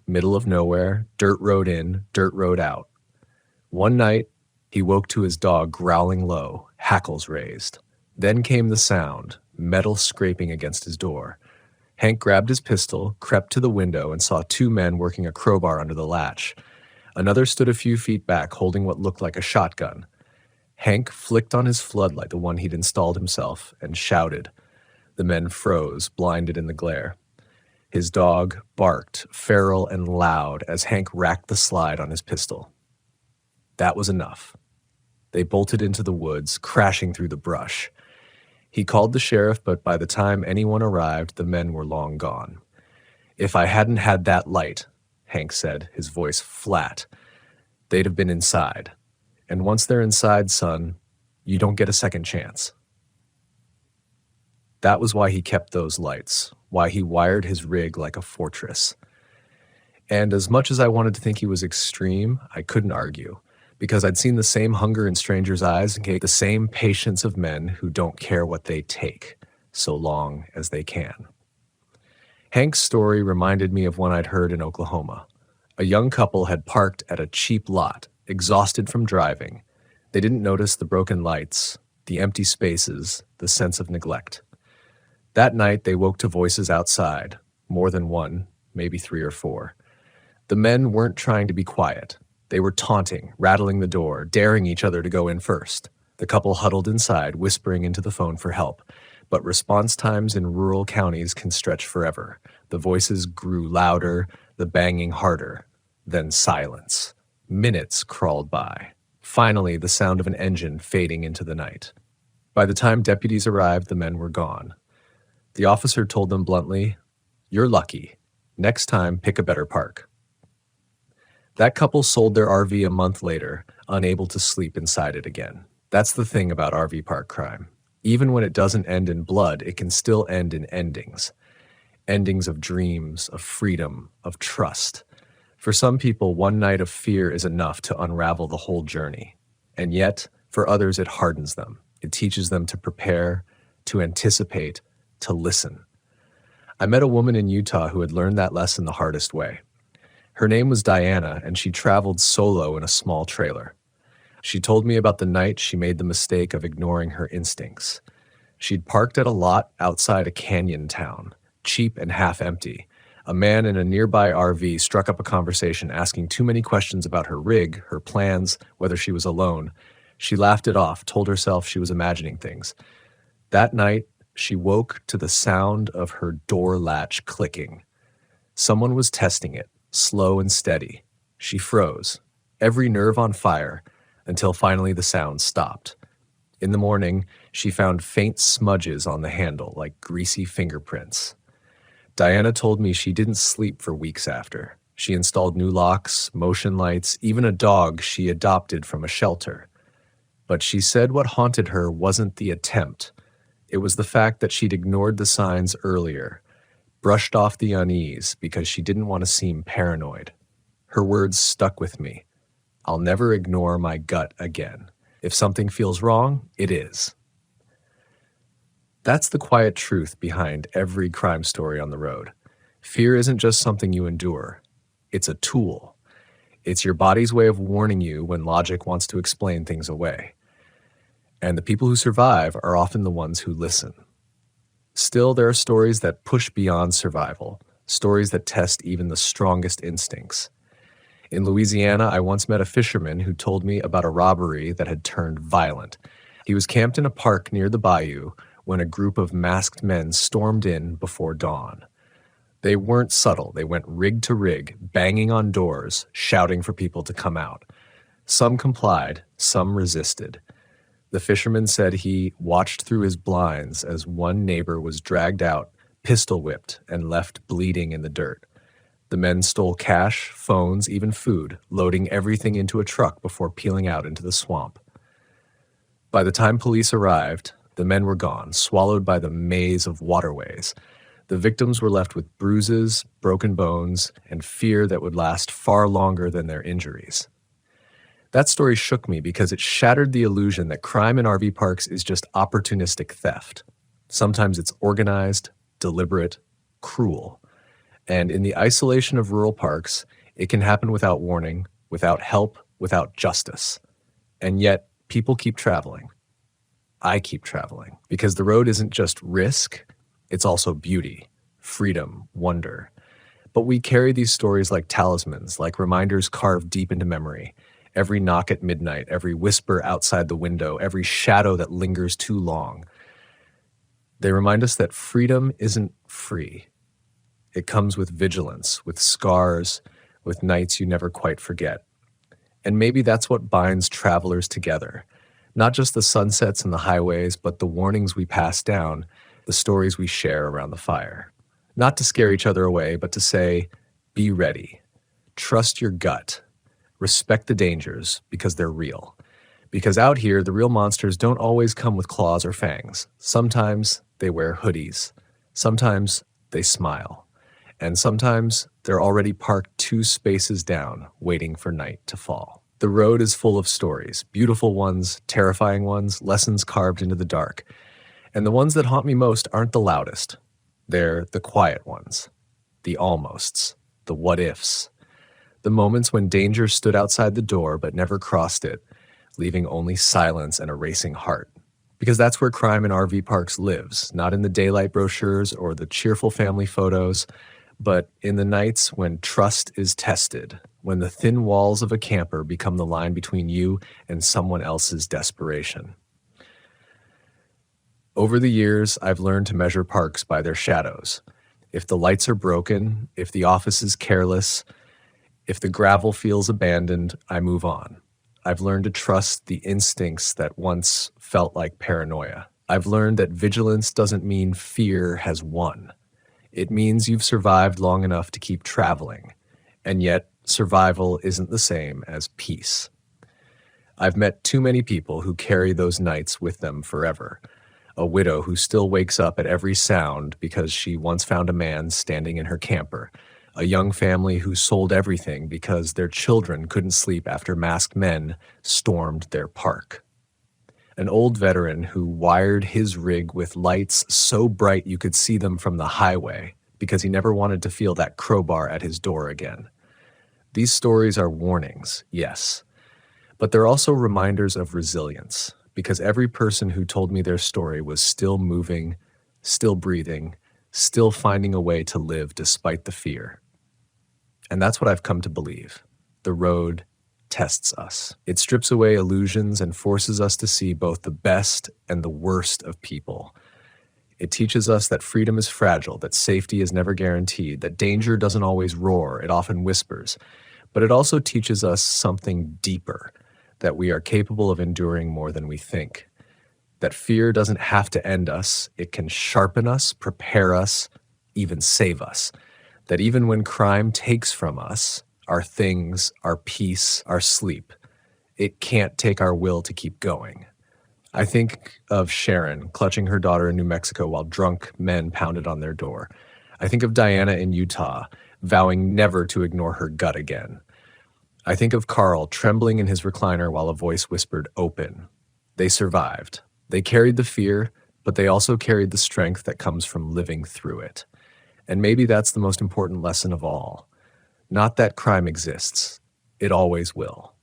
Middle of nowhere, dirt road in, dirt road out. One night, he woke to his dog growling low, hackles raised. Then came the sound, metal scraping against his door. Hank grabbed his pistol, crept to the window, and saw two men working a crowbar under the latch. Another stood a few feet back, holding what looked like a shotgun. Hank flicked on his floodlight, the one he'd installed himself, and shouted. The men froze, blinded in the glare. His dog barked, feral and loud, as Hank racked the slide on his pistol. That was enough. They bolted into the woods, crashing through the brush. He called the sheriff, but by the time anyone arrived, the men were long gone. "If I hadn't had that light," Hank said, his voice flat, "they'd have been inside. And once they're inside, son, you don't get a second chance." That was why he kept those lights, why he wired his rig like a fortress. And as much as I wanted to think he was extreme, I couldn't argue, because I'd seen the same hunger in strangers' eyes and the same patience of men who don't care what they take, so long as they can. Hank's story reminded me of one I'd heard in Oklahoma. A young couple had parked at a cheap lot, exhausted from driving. They didn't notice the broken lights, the empty spaces, the sense of neglect. That night, they woke to voices outside, more than one, maybe 3 or 4. The men weren't trying to be quiet. They were taunting, rattling the door, daring each other to go in first. The couple huddled inside, whispering into the phone for help. But response times in rural counties can stretch forever. The voices grew louder, the banging harder. Then silence. Minutes crawled by. Finally, the sound of an engine fading into the night. By the time deputies arrived, the men were gone. The officer told them bluntly, "You're lucky. Next time, pick a better park." That couple sold their RV a month later, unable to sleep inside it again. That's the thing about RV park crime. Even when it doesn't end in blood, it can still end in endings. Endings of dreams, of freedom, of trust. For some people, one night of fear is enough to unravel the whole journey. And yet, for others, it hardens them. It teaches them to prepare, to anticipate, to listen. I met a woman in Utah who had learned that lesson the hardest way. Her name was Diana, and she traveled solo in a small trailer. She told me about the night she made the mistake of ignoring her instincts. She'd parked at a lot outside a canyon town, cheap and half empty. A man in a nearby RV struck up a conversation asking too many questions about her rig, her plans, whether she was alone. She laughed it off, told herself she was imagining things. That night, she woke to the sound of her door latch clicking. Someone was testing it, slow and steady. She froze, every nerve on fire, until finally the sound stopped. In the morning, she found faint smudges on the handle, like greasy fingerprints. Diana told me she didn't sleep for weeks after. She installed new locks, motion lights, even a dog she adopted from a shelter. But she said what haunted her wasn't the attempt. It was the fact that she'd ignored the signs earlier, brushed off the unease because she didn't want to seem paranoid. Her words stuck with me. "I'll never ignore my gut again. If something feels wrong, it is." That's the quiet truth behind every crime story on the road. Fear isn't just something you endure. It's a tool. It's your body's way of warning you when logic wants to explain things away. And the people who survive are often the ones who listen. Still, there are stories that push beyond survival, stories that test even the strongest instincts. In Louisiana, I once met a fisherman who told me about a robbery that had turned violent. He was camped in a park near the bayou when a group of masked men stormed in before dawn. They weren't subtle. They went rig to rig, banging on doors, shouting for people to come out. Some complied, some resisted. The fisherman said he watched through his blinds as one neighbor was dragged out, pistol whipped, and left bleeding in the dirt. The men stole cash, phones, even food, loading everything into a truck before peeling out into the swamp. By the time police arrived, the men were gone, swallowed by the maze of waterways. The victims were left with bruises, broken bones, and fear that would last far longer than their injuries. That story shook me because it shattered the illusion that crime in RV parks is just opportunistic theft. Sometimes it's organized, deliberate, cruel. And in the isolation of rural parks, it can happen without warning, without help, without justice. And yet, people keep traveling. I keep traveling because the road isn't just risk, it's also beauty, freedom, wonder. But we carry these stories like talismans, like reminders carved deep into memory. Every knock at midnight, every whisper outside the window, every shadow that lingers too long. They remind us that freedom isn't free. It comes with vigilance, with scars, with nights you never quite forget. And maybe that's what binds travelers together. Not just the sunsets and the highways, but the warnings we pass down, the stories we share around the fire. Not to scare each other away, but to say, be ready. Trust your gut. Respect the dangers because they're real. Because out here, the real monsters don't always come with claws or fangs. Sometimes they wear hoodies. Sometimes they smile. And sometimes they're already parked 2 spaces down, waiting for night to fall. The road is full of stories, beautiful ones, terrifying ones, lessons carved into the dark. And the ones that haunt me most aren't the loudest. They're the quiet ones, the almosts, the what-ifs, the moments when danger stood outside the door but never crossed it, leaving only silence and a racing heart. Because that's where crime in RV parks lives, not in the daylight brochures or the cheerful family photos, but in the nights when trust is tested, when the thin walls of a camper become the line between you and someone else's desperation. Over the years, I've learned to measure parks by their shadows. If the lights are broken, if the office is careless, if the gravel feels abandoned, I move on. I've learned to trust the instincts that once felt like paranoia. I've learned that vigilance doesn't mean fear has won. It means you've survived long enough to keep traveling, and yet survival isn't the same as peace. I've met too many people who carry those nights with them forever. A widow who still wakes up at every sound because she once found a man standing in her camper. A young family who sold everything because their children couldn't sleep after masked men stormed their park. An old veteran who wired his rig with lights so bright you could see them from the highway because he never wanted to feel that crowbar at his door again. These stories are warnings, yes, but they're also reminders of resilience, because every person who told me their story was still moving, still breathing, still finding a way to live despite the fear. And that's what I've come to believe. The road tests us. It strips away illusions and forces us to see both the best and the worst of people. It teaches us that freedom is fragile, that safety is never guaranteed, that danger doesn't always roar, it often whispers. But it also teaches us something deeper, that we are capable of enduring more than we think. That fear doesn't have to end us, it can sharpen us, prepare us, even save us. That even when crime takes from us, our things, our peace, our sleep, it can't take our will to keep going. I think of Sharon clutching her daughter in New Mexico while drunk men pounded on their door. I think of Diana in Utah, vowing never to ignore her gut again. I think of Carl trembling in his recliner while a voice whispered, "Open." They survived. They carried the fear, but they also carried the strength that comes from living through it. And maybe that's the most important lesson of all. Not that crime exists. It always will.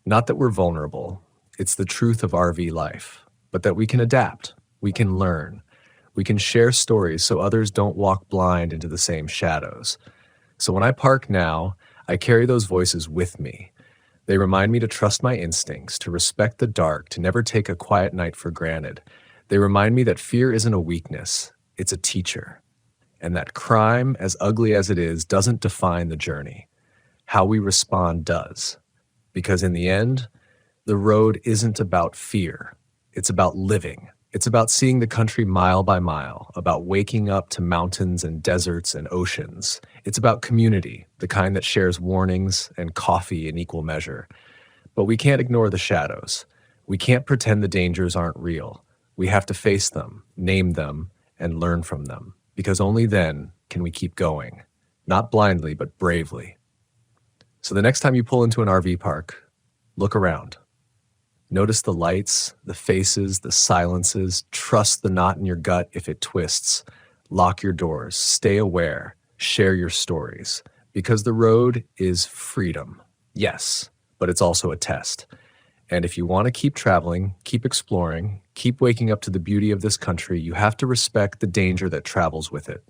Not that we're vulnerable. It's the truth of RV life. But that we can adapt. We can learn. We can share stories so others don't walk blind into the same shadows. So when I park now, I carry those voices with me. They remind me to trust my instincts, to respect the dark, to never take a quiet night for granted. They remind me that fear isn't a weakness. It's a teacher. And that crime, as ugly as it is, doesn't define the journey. How we respond does. Because in the end, the road isn't about fear. It's about living. It's about seeing the country mile by mile, about waking up to mountains and deserts and oceans. It's about community, the kind that shares warnings and coffee in equal measure. But we can't ignore the shadows. We can't pretend the dangers aren't real. We have to face them, name them, and learn from them. Because only then can we keep going. Not blindly, but bravely. So the next time you pull into an RV park, look around. Notice the lights, the faces, the silences. Trust the knot in your gut if it twists. Lock your doors. Stay aware. Share your stories. Because the road is freedom. Yes, but it's also a test. And if you want to keep traveling, keep exploring, keep waking up to the beauty of this country, you have to respect the danger that travels with it.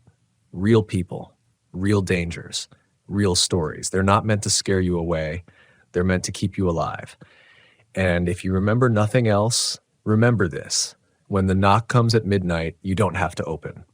Real people, real dangers, real stories. They're not meant to scare you away. They're meant to keep you alive. And if you remember nothing else, remember this. When the knock comes at midnight, you don't have to open.